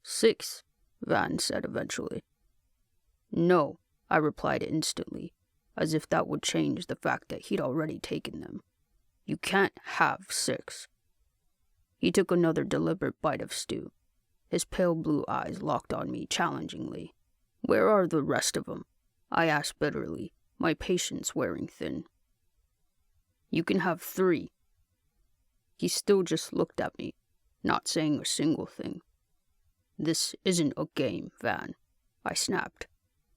"6, Van said eventually. "No," I replied instantly, as if that would change the fact that he'd already taken them. "You can't have 6. He took another deliberate bite of stew. His pale blue eyes locked on me challengingly. "Where are the rest of them?" I asked bitterly, my patience wearing thin. "You can have 3. He still just looked at me, not saying a single thing. "This isn't a game, Van," I snapped,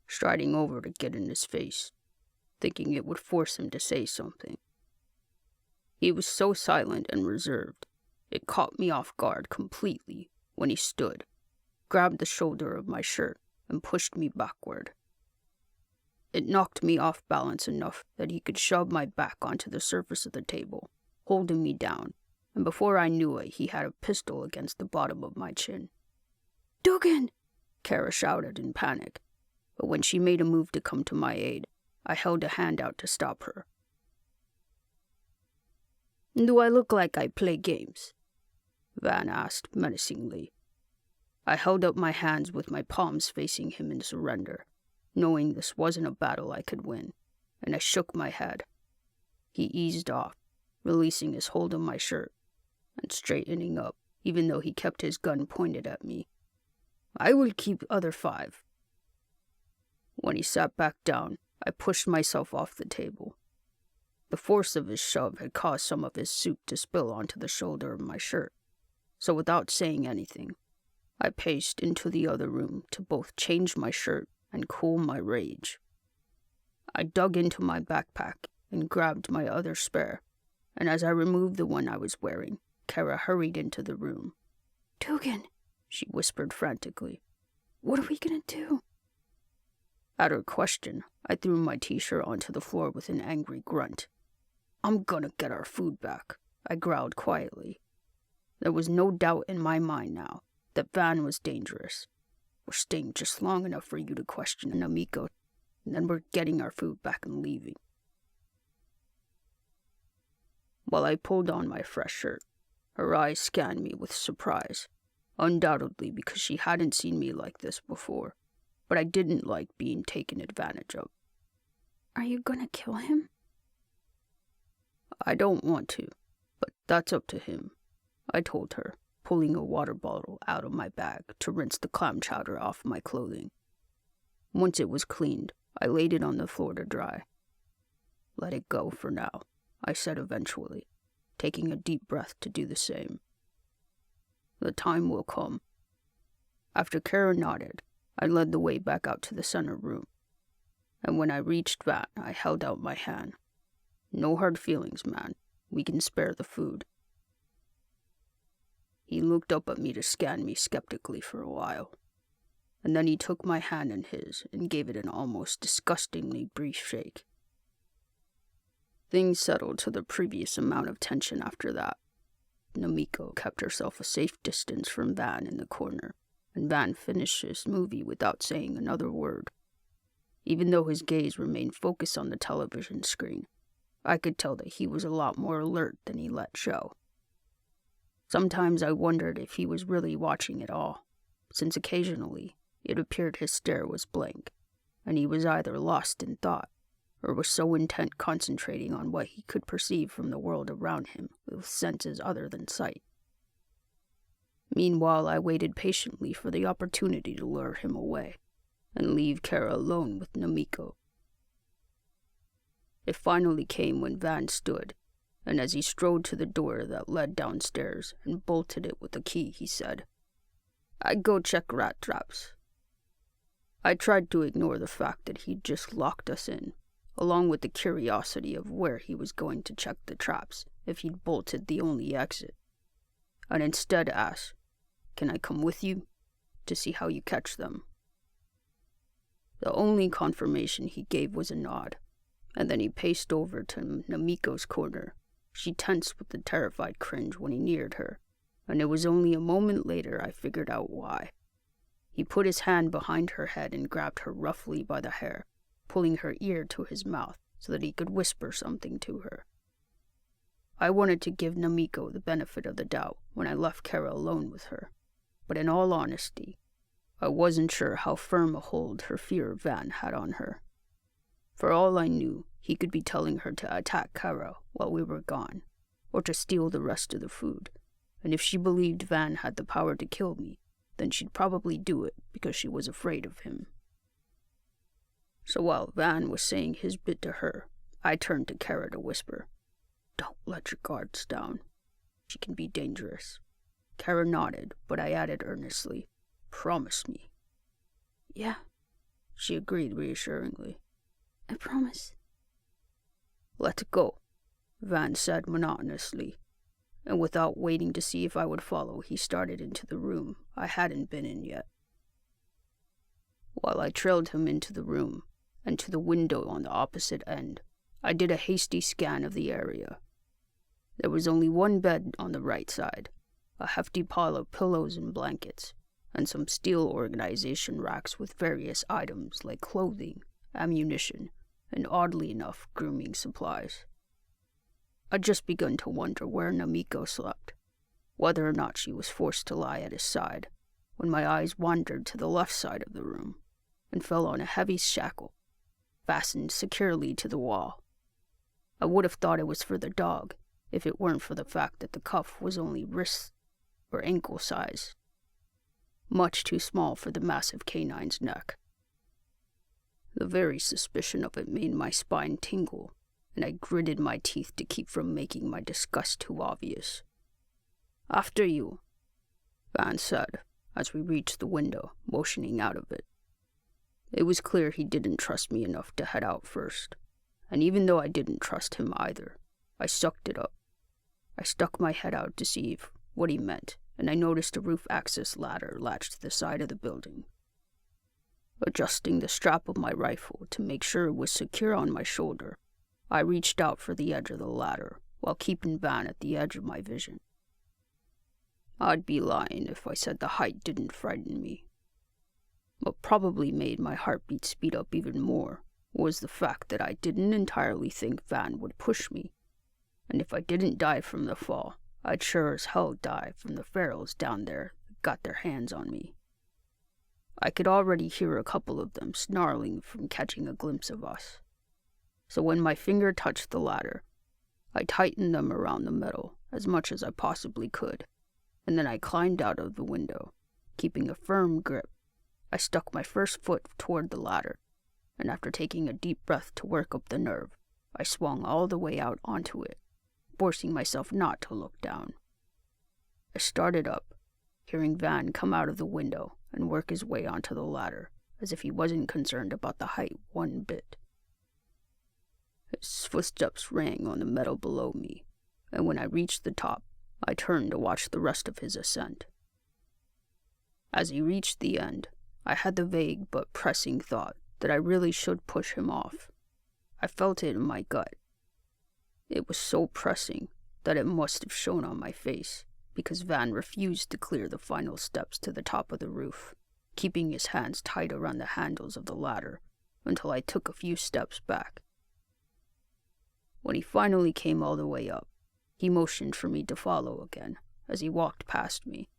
striding over to get in his face, thinking it would force him to say something. He was so silent and reserved, it caught me off guard completely when he stood, grabbed the shoulder of my shirt, and pushed me backward. It knocked me off balance enough that he could shove my back onto the surface of the table, holding me down, and before I knew it, he had a pistol against the bottom of my chin. "Dugan!" Kara shouted in panic, but when she made a move to come to my aid, I held a hand out to stop her. "Do I look like I play games?" Van asked menacingly. I held up my hands with my palms facing him in surrender, knowing this wasn't a battle I could win, and I shook my head. He eased off, releasing his hold on my shirt, and straightening up, even though he kept his gun pointed at me. "I will keep other 5. When he sat back down, I pushed myself off the table. The force of his shove had caused some of his soup to spill onto the shoulder of my shirt, so without saying anything, I paced into the other room to both change my shirt and cool my rage. I dug into my backpack and grabbed my other spare, and as I removed the one I was wearing, Kara hurried into the room. "Dugan," she whispered frantically. "What are we gonna do?" At her question, I threw my t-shirt onto the floor with an angry grunt. "I'm gonna get our food back," I growled quietly. There was no doubt in my mind now that Van was dangerous. "We're staying just long enough for you to question Namiko, and then we're getting our food back and leaving." While I pulled on my fresh shirt, her eyes scanned me with surprise, undoubtedly because she hadn't seen me like this before, but I didn't like being taken advantage of. "Are you gonna kill him?" "I don't want to, but that's up to him," I told her, pulling a water bottle out of my bag to rinse the clam chowder off my clothing. Once it was cleaned, I laid it on the floor to dry. "Let it go for now," I said eventually, taking a deep breath to do the same. "The time will come." After Kara nodded, I led the way back out to the center room, and when I reached Van, I held out my hand. "No hard feelings, man. We can spare the food." He looked up at me to scan me skeptically for a while, and then he took my hand in his and gave it an almost disgustingly brief shake. Things settled to the previous amount of tension after that. Namiko kept herself a safe distance from Van in the corner, and Van finished his movie without saying another word. Even though his gaze remained focused on the television screen, I could tell that he was a lot more alert than he let show. Sometimes I wondered if he was really watching it all, since occasionally it appeared his stare was blank, and he was either lost in thought, or was so intent concentrating on what he could perceive from the world around him with senses other than sight. Meanwhile, I waited patiently for the opportunity to lure him away, and leave Kara alone with Namiko. It finally came when Van stood, and as he strode to the door that led downstairs and bolted it with a key, he said, "I go check rat traps." I tried to ignore the fact that he'd just locked us in, along with the curiosity of where he was going to check the traps if he'd bolted the only exit, and instead asked, "Can I come with you?" to see how you catch them." The only confirmation he gave was a nod, and then he paced over to Namiko's corner. She tensed with a terrified cringe when he neared her, and it was only a moment later I figured out why. He put his hand behind her head and grabbed her roughly by the hair, pulling her ear to his mouth so that he could whisper something to her. I wanted to give Namiko the benefit of the doubt when I left Kara alone with her, but in all honesty, I wasn't sure how firm a hold her fear of Van had on her. For all I knew, he could be telling her to attack Kara while we were gone, or to steal the rest of the food, and if she believed Van had the power to kill me, then she'd probably do it because she was afraid of him. So while Van was saying his bit to her, I turned to Kara to whisper, "Don't let your guards down. She can be dangerous." Kara nodded, but I added earnestly, "Promise me." "Yeah," she agreed reassuringly. "I promise." "Let's go," Van said monotonously, and without waiting to see if I would follow, he started into the room I hadn't been in yet. While I trailed him into the room and to the window on the opposite end, I did a hasty scan of the area. There was only one bed on the right side, a hefty pile of pillows and blankets, and some steel organization racks with various items like clothing, ammunition, and oddly enough, grooming supplies. I'd just begun to wonder where Namiko slept, whether or not she was forced to lie at his side, when my eyes wandered to the left side of the room and fell on a heavy shackle, fastened securely to the wall. I would have thought it was for the dog, if it weren't for the fact that the cuff was only wrist or ankle size, much too small for the massive canine's neck. The very suspicion of it made my spine tingle, and I gritted my teeth to keep from making my disgust too obvious. "After you," Van said, as we reached the window, motioning out of it. It was clear he didn't trust me enough to head out first, and even though I didn't trust him either, I sucked it up. I stuck my head out to see what he meant, and I noticed a roof access ladder latched to the side of the building. Adjusting the strap of my rifle to make sure it was secure on my shoulder, I reached out for the edge of the ladder, while keeping Van at the edge of my vision. I'd be lying if I said the height didn't frighten me. What probably made my heartbeat speed up even more was the fact that I didn't entirely think Van would push me, and if I didn't die from the fall, I'd sure as hell die from the ferals down there that got their hands on me. I could already hear a couple of them snarling from catching a glimpse of us. So when my finger touched the ladder, I tightened them around the metal as much as I possibly could, and then I climbed out of the window, keeping a firm grip. I stuck my first foot toward the ladder, and after taking a deep breath to work up the nerve, I swung all the way out onto it, forcing myself not to look down. I started up, hearing Van come out of the window and work his way onto the ladder, as if he wasn't concerned about the height one bit. His footsteps rang on the metal below me, and when I reached the top, I turned to watch the rest of his ascent. As he reached the end, I had the vague but pressing thought that I really should push him off. I felt it in my gut. It was so pressing that it must have shown on my face, because Van refused to clear the final steps to the top of the roof, keeping his hands tight around the handles of the ladder until I took a few steps back. When he finally came all the way up, he motioned for me to follow again as he walked past me.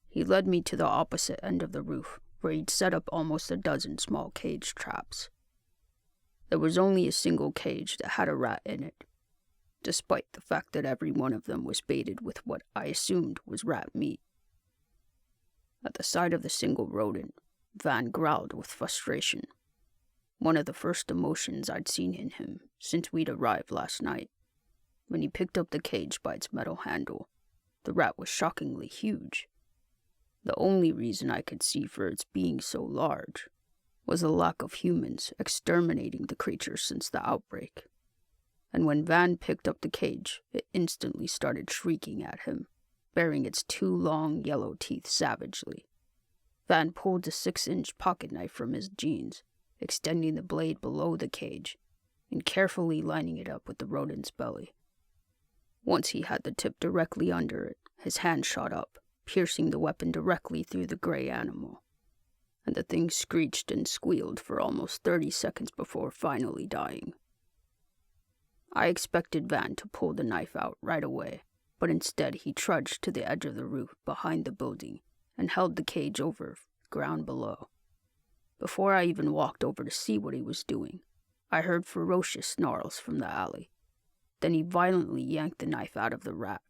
He led me to the opposite end of the roof, where he'd set up almost a dozen small cage traps. There was only a single cage that had a rat in it, despite the fact that every one of them was baited with what I assumed was rat meat. At the sight of the single rodent, Van growled with frustration, one of the first emotions I'd seen in him since we'd arrived last night. When he picked up the cage by its metal handle, the rat was shockingly huge. The only reason I could see for its being so large was the lack of humans exterminating the creature since the outbreak. And when Van picked up the cage, it instantly started shrieking at him, baring its two long yellow teeth savagely. Van pulled a 6-inch pocket knife from his jeans, extending the blade below the cage, and carefully lining it up with the rodent's belly. Once he had the tip directly under it, his hand shot up, piercing the weapon directly through the gray animal, and the thing screeched and squealed for almost 30 seconds before finally dying. I expected Van to pull the knife out right away, but instead he trudged to the edge of the roof behind the building and held the cage over the ground below. Before I even walked over to see what he was doing, I heard ferocious snarls from the alley. Then he violently yanked the knife out of the rat,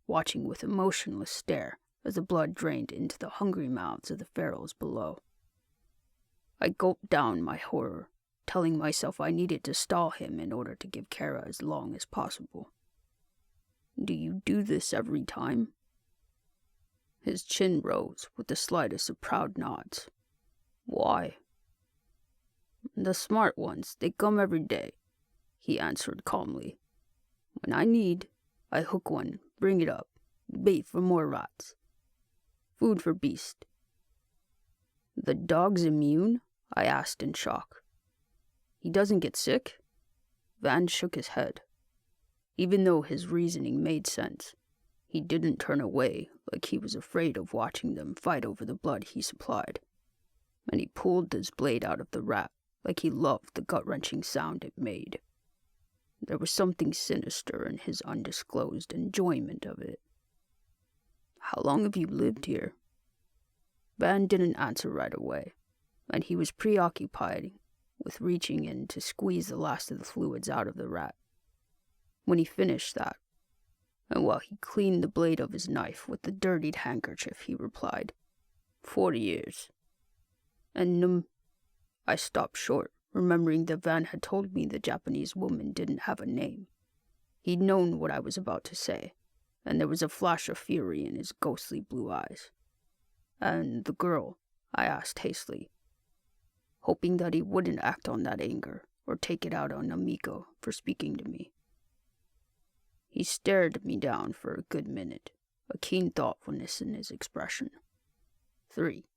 watching with a motionless stare as the blood drained into the hungry mouths of the ferals below. I gulped down my horror, telling myself I needed to stall him in order to give Kara as long as possible. "Do you do this every time?" His chin rose with the slightest of proud nods. "Why?" "The smart ones, they come every day," he answered calmly. "When I need, I hook one, bring it up, bait for more rats. Food for beast." "The dog's immune?" I asked in shock. "He doesn't get sick?" Van shook his head. Even though his reasoning made sense, he didn't turn away like he was afraid of watching them fight over the blood he supplied, and he pulled his blade out of the rat like he loved the gut-wrenching sound it made. There was something sinister in his undisclosed enjoyment of it. "How long have you lived here?" Van didn't answer right away, and he was preoccupied with reaching in to squeeze the last of the fluids out of the rat. When he finished that, and while he cleaned the blade of his knife with the dirtied handkerchief, he replied, 40 years. And I stopped short, remembering that Van had told me the Japanese woman didn't have a name. He'd known what I was about to say, and there was a flash of fury in his ghostly blue eyes. "And the girl?" I asked hastily, hoping that he wouldn't act on that anger or take it out on Namiko for speaking to me. He stared me down for a good minute, a keen thoughtfulness in his expression. 3.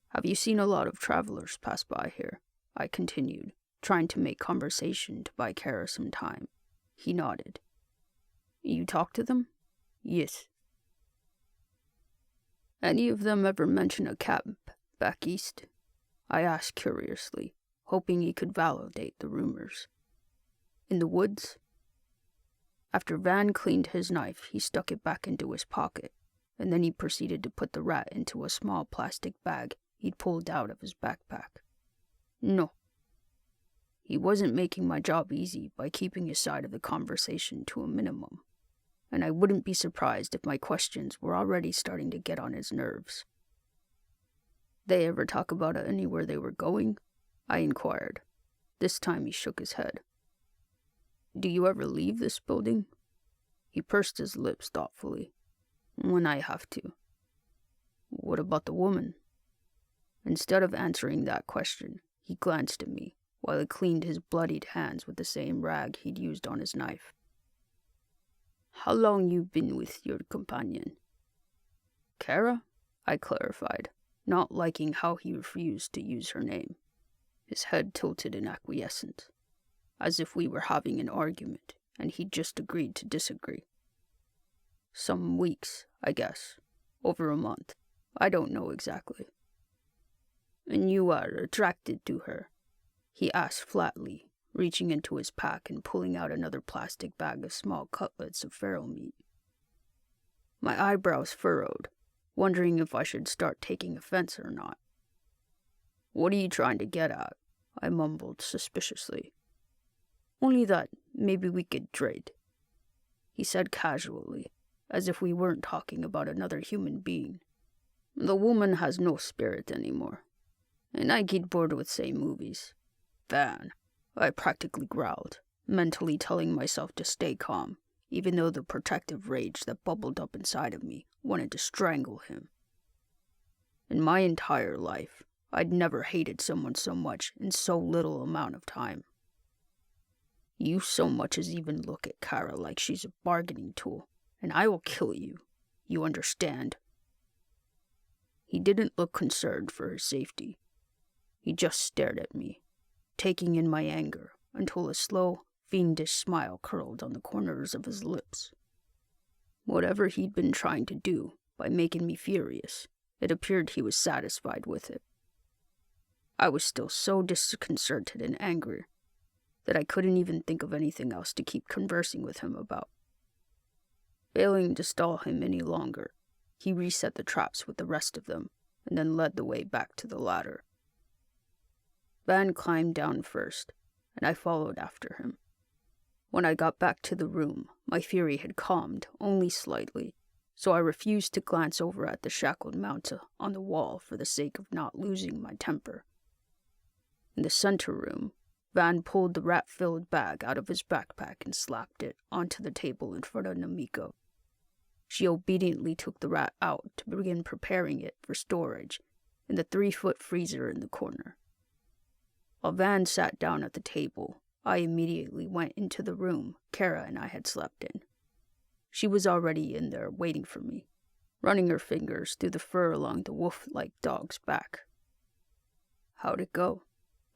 "Have you seen a lot of travelers pass by here?" I continued, trying to make conversation to buy Kara some time. He nodded. "You talk to them?" "Yes." "Any of them ever mention a camp back east?" I asked curiously, hoping he could validate the rumors. "In the woods?" After Van cleaned his knife, he stuck it back into his pocket, and then he proceeded to put the rat into a small plastic bag he'd pulled out of his backpack. "No." He wasn't making my job easy by keeping his side of the conversation to a minimum, and I wouldn't be surprised if my questions were already starting to get on his nerves. "They ever talk about anywhere they were going?" I inquired. This time he shook his head. "Do you ever leave this building?" He pursed his lips thoughtfully. "When I have to." "What about the woman?" Instead of answering that question, he glanced at me while he cleaned his bloodied hands with the same rag he'd used on his knife. "How long you been with your companion?" "Kara?" I clarified, not liking how he refused to use her name. His head tilted in acquiescence, as if we were having an argument and he'd just agreed to disagree. "Some weeks, I guess. Over a month. I don't know exactly." "And you are attracted to her?" he asked flatly, reaching into his pack and pulling out another plastic bag of small cutlets of feral meat. My eyebrows furrowed, wondering if I should start taking offense or not. "What are you trying to get at?" I mumbled suspiciously. "Only that maybe we could trade," he said casually, as if we weren't talking about another human being. "The woman has no spirit anymore, and I get bored with same movies." "Van," I practically growled, mentally telling myself to stay calm, even though the protective rage that bubbled up inside of me wanted to strangle him. In my entire life, I'd never hated someone so much in so little amount of time. "You so much as even look at Kara like she's a bargaining tool, and I will kill you. You understand?" He didn't look concerned for his safety. He just stared at me, taking in my anger until a slow, fiendish smile curled on the corners of his lips. Whatever he'd been trying to do by making me furious, it appeared he was satisfied with it. I was still so disconcerted and angry that I couldn't even think of anything else to keep conversing with him about. Failing to stall him any longer, he reset the traps with the rest of them and then led the way back to the ladder. Van climbed down first, and I followed after him. When I got back to the room, my fury had calmed only slightly, so I refused to glance over at the shackled mount on the wall for the sake of not losing my temper. In the center room, Van pulled the rat-filled bag out of his backpack and slapped it onto the table in front of Namiko. She obediently took the rat out to begin preparing it for storage in the 3-foot freezer in the corner. While Van sat down at the table, I immediately went into the room Kara and I had slept in. She was already in there waiting for me, running her fingers through the fur along the wolf-like dog's back. "How'd it go?"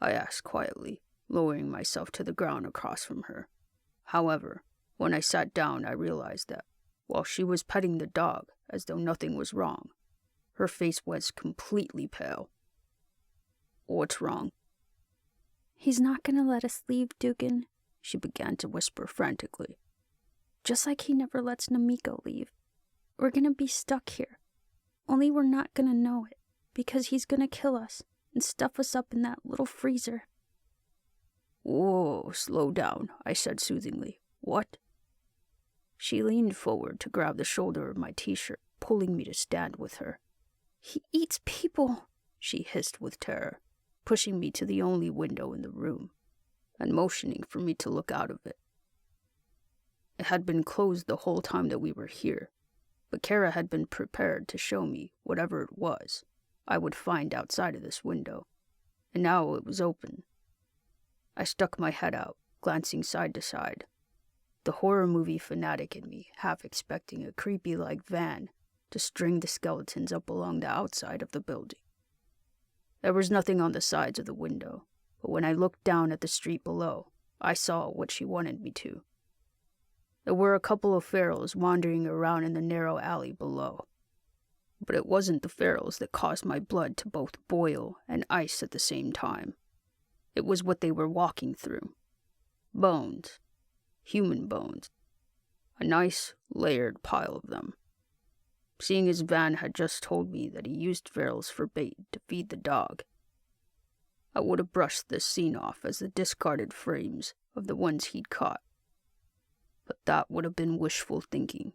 I asked quietly, lowering myself to the ground across from her. However, when I sat down, I realized that, while she was petting the dog as though nothing was wrong, her face was completely pale. "What's wrong?" "He's not gonna let us leave, Dugan," she began to whisper frantically. "Just like he never lets Namiko leave. We're gonna be stuck here. Only we're not gonna know it, because he's gonna kill us and stuff us up in that little freezer." "Whoa, slow down," I said soothingly. "What?" She leaned forward to grab the shoulder of my t-shirt, pulling me to stand with her. "He eats people," she hissed with terror, pushing me to the only window in the room, and motioning for me to look out of it. It had been closed the whole time that we were here, but Kara had been prepared to show me whatever it was I would find outside of this window, and now it was open. I stuck my head out, glancing side to side, the horror movie fanatic in me half expecting a creepy-like van to string the skeletons up along the outside of the building. There was nothing on the sides of the window, but when I looked down at the street below, I saw what she wanted me to. There were a couple of ferals wandering around in the narrow alley below, but it wasn't the ferals that caused my blood to both boil and ice at the same time. It was what they were walking through. Bones. Human bones. A nice, layered pile of them. Seeing as Van had just told me that he used ferals for bait to feed the dog, I would have brushed this scene off as the discarded frames of the ones he'd caught. But that would have been wishful thinking,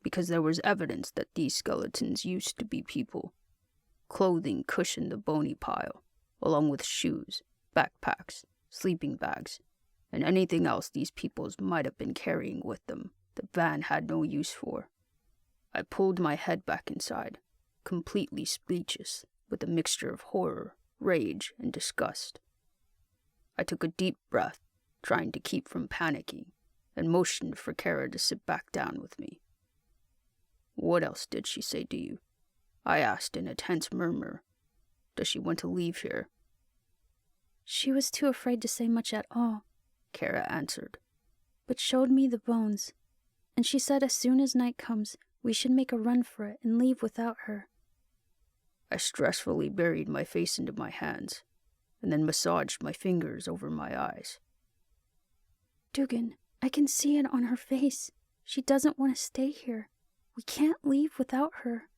because there was evidence that these skeletons used to be people. Clothing cushioned the bony pile, along with shoes, backpacks, sleeping bags, and anything else these peoples might have been carrying with them that Van had no use for. I pulled my head back inside, completely speechless with a mixture of horror, rage, and disgust. I took a deep breath, trying to keep from panicking, and motioned for Kara to sit back down with me. "What else did she say to you?" I asked in a tense murmur. "Does she want to leave here?" "She was too afraid to say much at all," Kara answered, "but showed me the bones. And she said as soon as night comes, we should make a run for it and leave without her." I stressfully buried my face into my hands, and then massaged my fingers over my eyes. "Dugan, I can see it on her face. She doesn't want to stay here. We can't leave without her."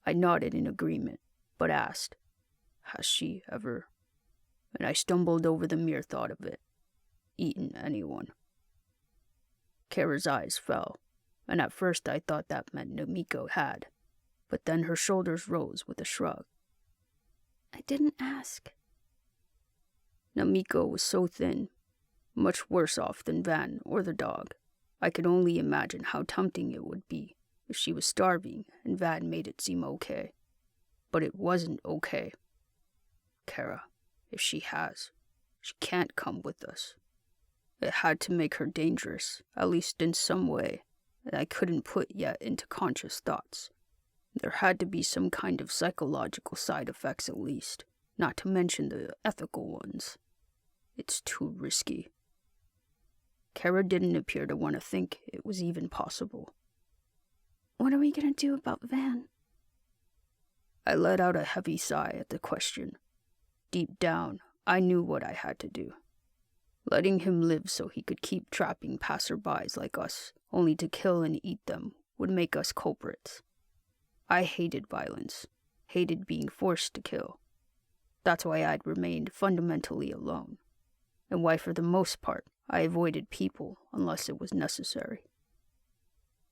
I nodded in agreement, but asked, "Has she ever," and I stumbled over the mere thought of it, "eaten anyone?" Kara's eyes fell, and at first I thought that meant Namiko had, but then her shoulders rose with a shrug. "I didn't ask." Namiko was so thin, much worse off than Van or the dog. I could only imagine how tempting it would be if she was starving and Van made it seem okay. But it wasn't okay. Kara, if she has, she can't come with us. It had to make her dangerous, at least in some way, that I couldn't put yet into conscious thoughts. There had to be some kind of psychological side effects at least, not to mention the ethical ones. It's too risky. Kara didn't appear to want to think it was even possible. What are we going to do about Van? I let out a heavy sigh at the question. Deep down, I knew what I had to do. Letting him live so he could keep trapping passerbys like us, only to kill and eat them, would make us culprits. I hated violence, hated being forced to kill. That's why I'd remained fundamentally alone, and why for the most part I avoided people unless it was necessary.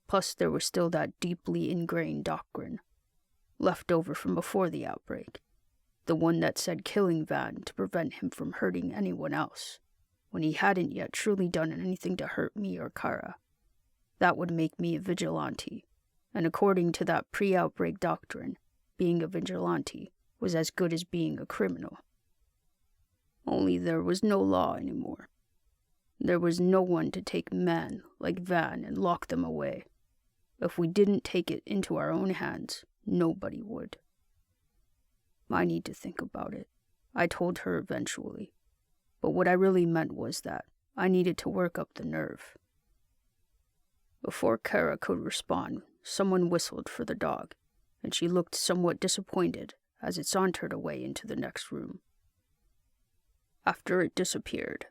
Plus there was still that deeply ingrained doctrine, left over from before the outbreak, the one that said killing Van to prevent him from hurting anyone else, when he hadn't yet truly done anything to hurt me or Kara. That would make me a vigilante, and according to that pre-outbreak doctrine, being a vigilante was as good as being a criminal. Only there was no law anymore. There was no one to take men like Van and lock them away. If we didn't take it into our own hands, nobody would. I need to think about it, I told her eventually. But what I really meant was that I needed to work up the nerve. Before Kara could respond, someone whistled for the dog, and she looked somewhat disappointed as it sauntered away into the next room. After it disappeared,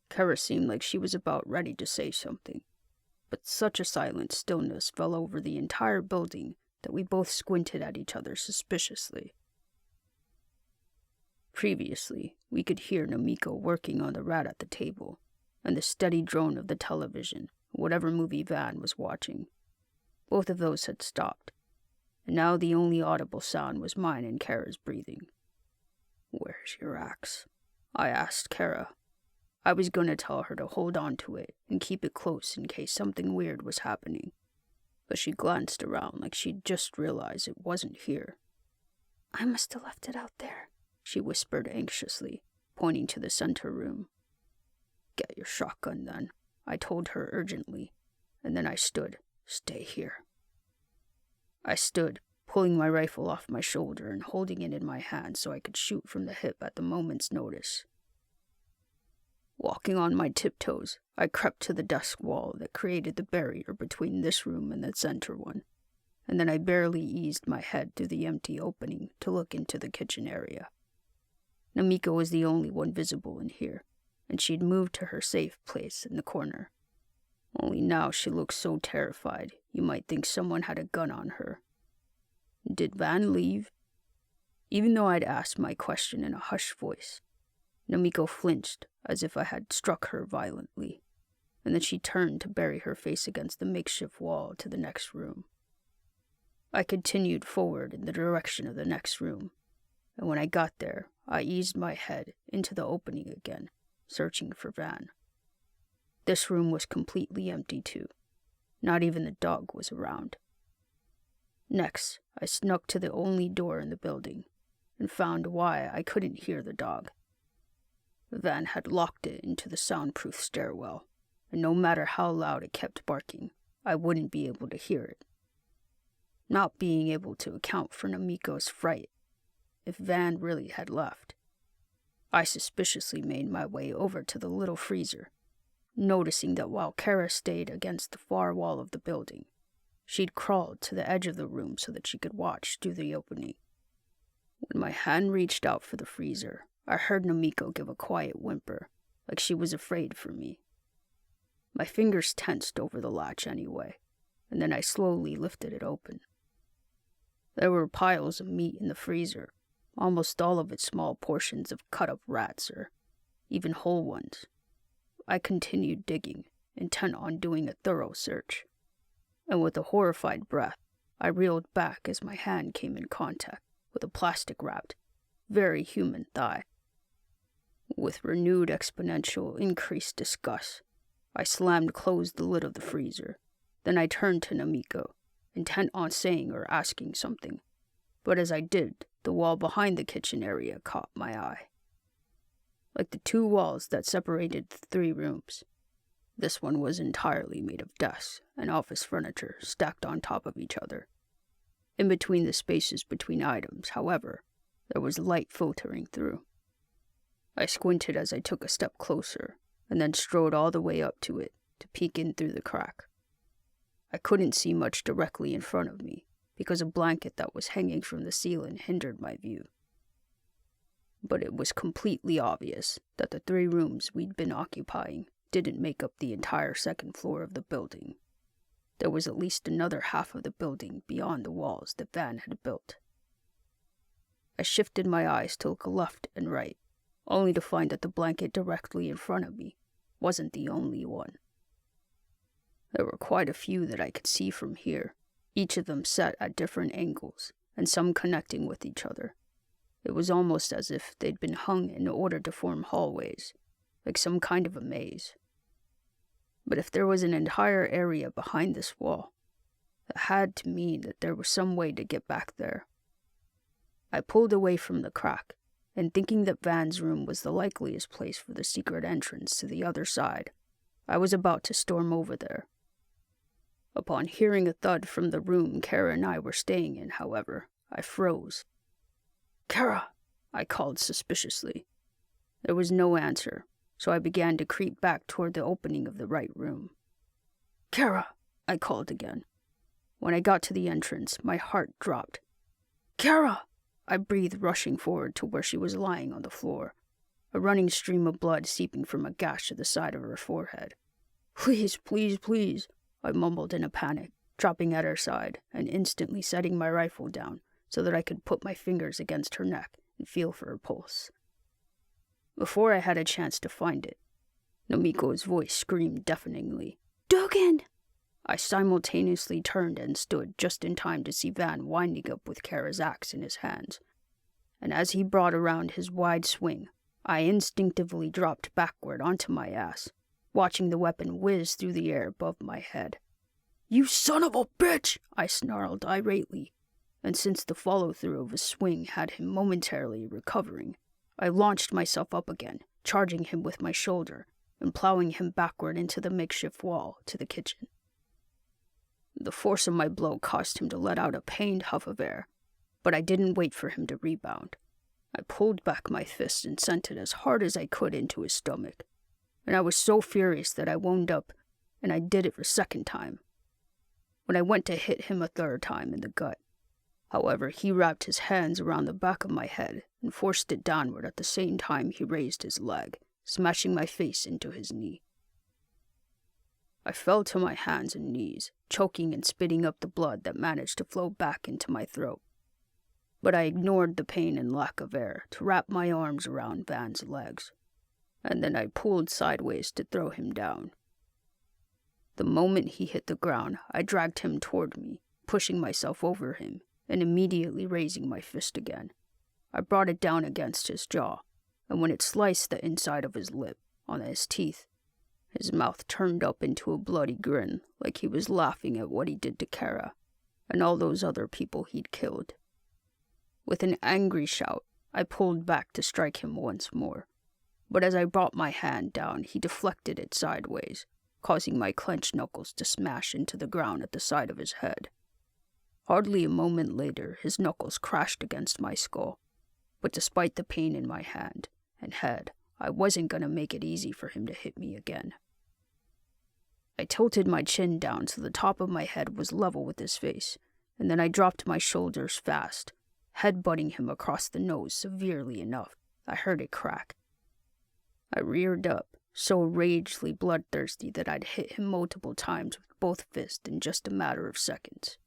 Kara seemed like she was about ready to say something, but such a silent stillness fell over the entire building that we both squinted at each other suspiciously. Previously, we could hear Namiko working on the rat at the table, and the steady drone of the television, whatever movie Van was watching. Both of those had stopped, and now the only audible sound was mine and Kara's breathing. "Where's your axe?" I asked Kara. I was going to tell her to hold on to it and keep it close in case something weird was happening, but she glanced around like she'd just realized it wasn't here. "I must have left it out there," she whispered anxiously, pointing to the center room. "Get your shotgun then," I told her urgently, and then I stood. "Stay here." I stood, pulling my rifle off my shoulder and holding it in my hand so I could shoot from the hip at the moment's notice. Walking on my tiptoes, I crept to the desk wall that created the barrier between this room and the center one, and then I barely eased my head through the empty opening to look into the kitchen area. Namiko was the only one visible in here, and she'd moved to her safe place in the corner. Only now she looked so terrified you might think someone had a gun on her. Did Van leave? Even though I'd asked my question in a hushed voice, Namiko flinched as if I had struck her violently, and then she turned to bury her face against the makeshift wall to the next room. I continued forward in the direction of the next room, and when I got there, I eased my head into the opening again, searching for Van. This room was completely empty too. Not even the dog was around. Next, I snuck to the only door in the building, and found why I couldn't hear the dog. Van had locked it into the soundproof stairwell, and no matter how loud it kept barking, I wouldn't be able to hear it. Not being able to account for Namiko's fright, if Van really had left, I suspiciously made my way over to the little freezer, noticing that while Kara stayed against the far wall of the building, she'd crawled to the edge of the room so that she could watch through the opening. When my hand reached out for the freezer, I heard Namiko give a quiet whimper, like she was afraid for me. My fingers tensed over the latch anyway, and then I slowly lifted it open. There were piles of meat in the freezer, almost all of it small portions of cut-up rats or even whole ones. I continued digging, intent on doing a thorough search, and with a horrified breath, I reeled back as my hand came in contact with a plastic-wrapped, very human thigh. With renewed exponential increased disgust, I slammed closed the lid of the freezer. Then I turned to Namiko, intent on saying or asking something, but as I did, the wall behind the kitchen area caught my eye. Like the two walls that separated the 3 rooms, this one was entirely made of desks and office furniture stacked on top of each other. In between the spaces between items, however, there was light filtering through. I squinted as I took a step closer, and then strode all the way up to it to peek in through the crack. I couldn't see much directly in front of me, because a blanket that was hanging from the ceiling hindered my view. But it was completely obvious that the 3 rooms we'd been occupying didn't make up the entire second floor of the building. There was at least another half of the building beyond the walls that Van had built. I shifted my eyes to look left and right, only to find that the blanket directly in front of me wasn't the only one. There were quite a few that I could see from here, each of them set at different angles, and some connecting with each other. It was almost as if they'd been hung in order to form hallways, like some kind of a maze. But if there was an entire area behind this wall, it had to mean that there was some way to get back there. I pulled away from the crack, and thinking that Van's room was the likeliest place for the secret entrance to the other side, I was about to storm over there. Upon hearing a thud from the room Kara and I were staying in, however, I froze. "Kara!" I called suspiciously. There was no answer, so I began to creep back toward the opening of the right room. "Kara!" I called again. When I got to the entrance, my heart dropped. "Kara!" I breathed, rushing forward to where she was lying on the floor, a running stream of blood seeping from a gash to the side of her forehead. "Please, please, please," I mumbled in a panic, dropping at her side and instantly setting my rifle down so that I could put my fingers against her neck and feel for her pulse. Before I had a chance to find it, Nomiko's voice screamed deafeningly, "Dugan!" I simultaneously turned and stood just in time to see Van winding up with Kara's axe in his hands, and as he brought around his wide swing, I instinctively dropped backward onto my ass, watching the weapon whiz through the air above my head. "You son of a bitch!" I snarled irately, and since the follow-through of a swing had him momentarily recovering, I launched myself up again, charging him with my shoulder and plowing him backward into the makeshift wall to the kitchen. The force of my blow caused him to let out a pained huff of air, but I didn't wait for him to rebound. I pulled back my fist and sent it as hard as I could into his stomach, and I was so furious that I wound up, and I did it a second time. When I went to hit him a third time in the gut, however, he wrapped his hands around the back of my head and forced it downward at the same time he raised his leg, smashing my face into his knee. I fell to my hands and knees, choking and spitting up the blood that managed to flow back into my throat. But I ignored the pain and lack of air to wrap my arms around Van's legs, and then I pulled sideways to throw him down. The moment he hit the ground, I dragged him toward me, pushing myself over him, and immediately raising my fist again. I brought it down against his jaw, and when it sliced the inside of his lip, on his teeth, his mouth turned up into a bloody grin, like he was laughing at what he did to Kara, and all those other people he'd killed. With an angry shout, I pulled back to strike him once more, but as I brought my hand down, he deflected it sideways, causing my clenched knuckles to smash into the ground at the side of his head. Hardly a moment later, his knuckles crashed against my skull, but despite the pain in my hand and head, I wasn't going to make it easy for him to hit me again. I tilted my chin down so the top of my head was level with his face, and then I dropped my shoulders fast, headbutting him across the nose severely enough I heard it crack. I reared up, so ragely bloodthirsty that I'd hit him multiple times with both fists in just a matter of seconds.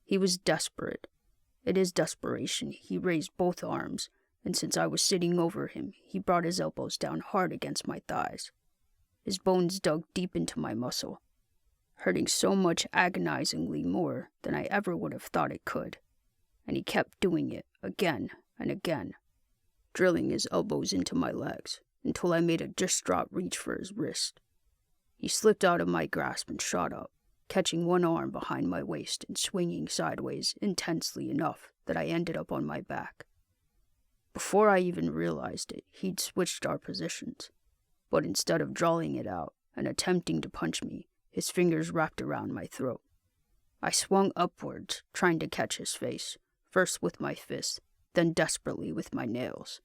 He was desperate. In his desperation, he raised both arms, and since I was sitting over him, he brought his elbows down hard against my thighs. His bones dug deep into my muscle, hurting so much agonizingly more than I ever would have thought it could, and he kept doing it again and again, drilling his elbows into my legs until I made a distraught reach for his wrist. He slipped out of my grasp and shot up, catching one arm behind my waist and swinging sideways intensely enough that I ended up on my back. Before I even realized it, he'd switched our positions, but instead of drawing it out and attempting to punch me, his fingers wrapped around my throat. I swung upwards, trying to catch his face, first with my fist, then desperately with my nails.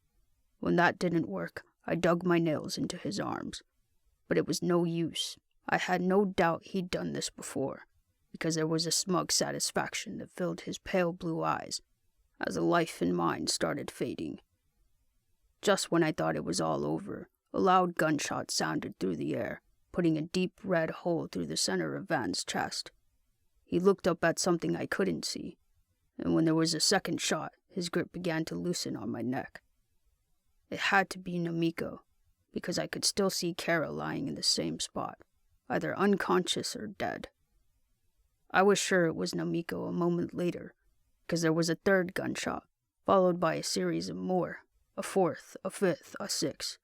When that didn't work, I dug my nails into his arms. But it was no use. I had no doubt he'd done this before, because there was a smug satisfaction that filled his pale blue eyes as the life in mine started fading. Just when I thought it was all over, a loud gunshot sounded through the air, putting a deep red hole through the center of Van's chest. He looked up at something I couldn't see, and when there was a second shot, his grip began to loosen on my neck. It had to be Namiko, because I could still see Kara lying in the same spot, either unconscious or dead. I was sure it was Namiko a moment later, because there was a third gunshot, followed by a series of more, a fourth, a fifth, a sixth,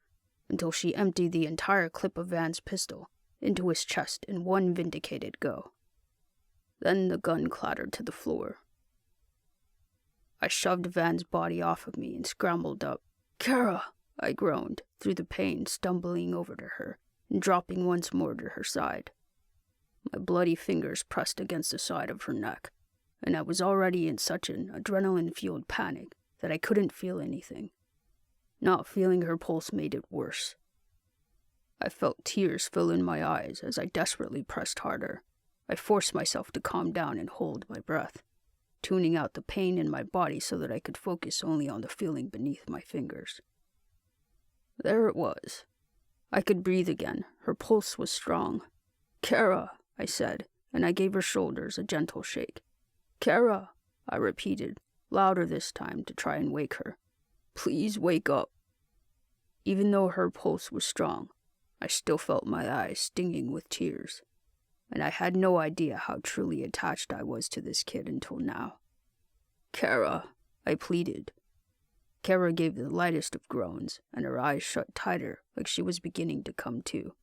until she emptied the entire clip of Van's pistol into his chest in one vindicated go. Then the gun clattered to the floor. I shoved Van's body off of me and scrambled up. "Kara!" I groaned, through the pain, stumbling over to her and dropping once more to her side. My bloody fingers pressed against the side of her neck, and I was already in such an adrenaline-fueled panic that I couldn't feel anything. Not feeling her pulse made it worse. I felt tears fill in my eyes as I desperately pressed harder. I forced myself to calm down and hold my breath, tuning out the pain in my body so that I could focus only on the feeling beneath my fingers. There it was. I could breathe again. Her pulse was strong. "Kara," I said, and I gave her shoulders a gentle shake. "Kara," I repeated, louder this time to try and wake her. "Please wake up." Even though her pulse was strong, I still felt my eyes stinging with tears, and I had no idea how truly attached I was to this kid until now. "Kara," I pleaded. Kara gave the lightest of groans, and her eyes shut tighter like she was beginning to come to.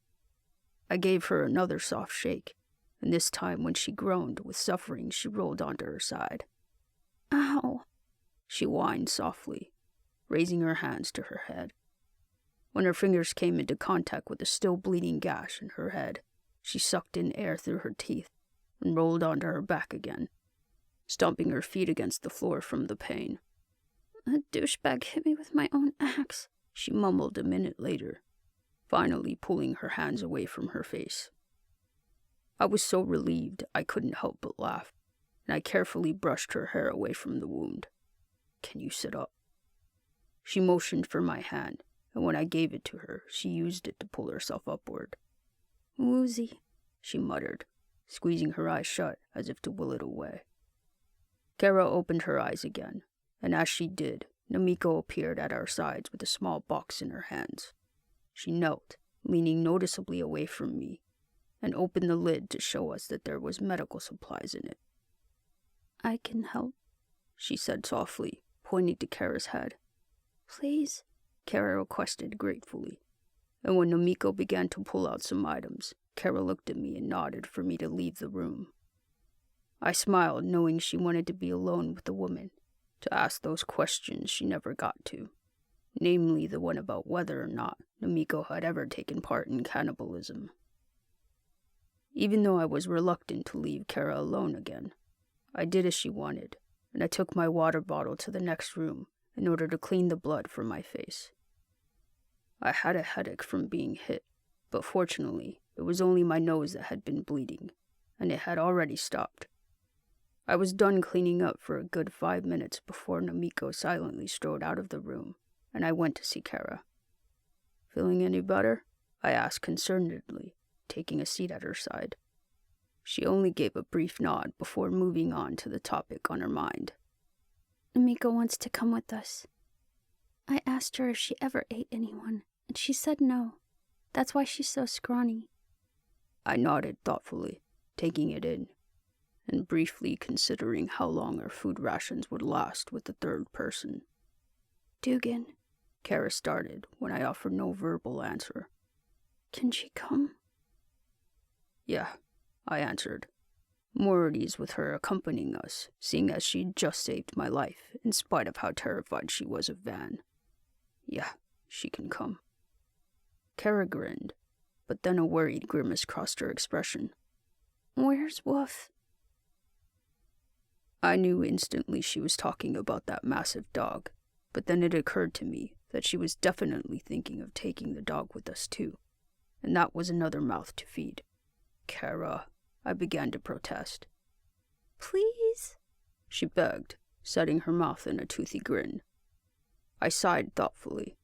I gave her another soft shake, and this time when she groaned with suffering, she rolled onto her side. "Ow," she whined softly, raising her hands to her head. When her fingers came into contact with the still bleeding gash in her head, she sucked in air through her teeth and rolled onto her back again, stomping her feet against the floor from the pain. "A douchebag hit me with my own axe," she mumbled a minute later, finally pulling her hands away from her face. I was so relieved I couldn't help but laugh, and I carefully brushed her hair away from the wound. "Can you sit up?" She motioned for my hand, and when I gave it to her, she used it to pull herself upward. "Woozy," she muttered, squeezing her eyes shut as if to will it away. Kara opened her eyes again, and as she did, Namiko appeared at our sides with a small box in her hands. She knelt, leaning noticeably away from me, and opened the lid to show us that there was medical supplies in it. "I can help," she said softly, pointing to Kara's head. "Please," Kara requested gratefully, and when Namiko began to pull out some items, Kara looked at me and nodded for me to leave the room. I smiled, knowing she wanted to be alone with the woman, to ask those questions she never got to, namely the one about whether or not Namiko had ever taken part in cannibalism. Even though I was reluctant to leave Kara alone again, I did as she wanted, and I took my water bottle to the next room in order to clean the blood from my face. I had a headache from being hit, but fortunately, it was only my nose that had been bleeding, and it had already stopped. I was done cleaning up for a good 5 minutes before Namiko silently strode out of the room, and I went to see Kara. "Feeling any better?" I asked concernedly, taking a seat at her side. She only gave a brief nod before moving on to the topic on her mind. "Namiko wants to come with us. I asked her if she ever ate anyone, and she said no. That's why she's so scrawny." I nodded thoughtfully, taking it in, and briefly considering how long our food rations would last with the third person. "Dugan," Kara started when I offered no verbal answer. "Can she come?" "Yeah," I answered, more at ease with her accompanying us, seeing as she'd just saved my life, in spite of how terrified she was of Van. "Yeah, she can come." Kara grinned, but then a worried grimace crossed her expression. "Where's Woof?" I knew instantly she was talking about that massive dog, but then it occurred to me that she was definitely thinking of taking the dog with us too, and that was another mouth to feed. Kara, I began to protest. Please? She begged, setting her mouth in a toothy grin. I sighed thoughtfully.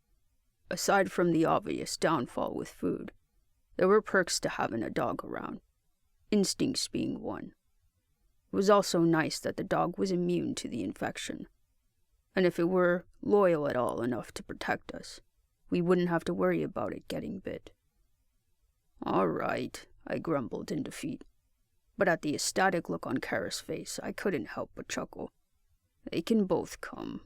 Aside from the obvious downfall with food, there were perks to having a dog around, instincts being one. It was also nice that the dog was immune to the infection, and if it were loyal at all enough to protect us, we wouldn't have to worry about it getting bit. All right, I grumbled in defeat, but at the ecstatic look on Kara's face, I couldn't help but chuckle. They can both come.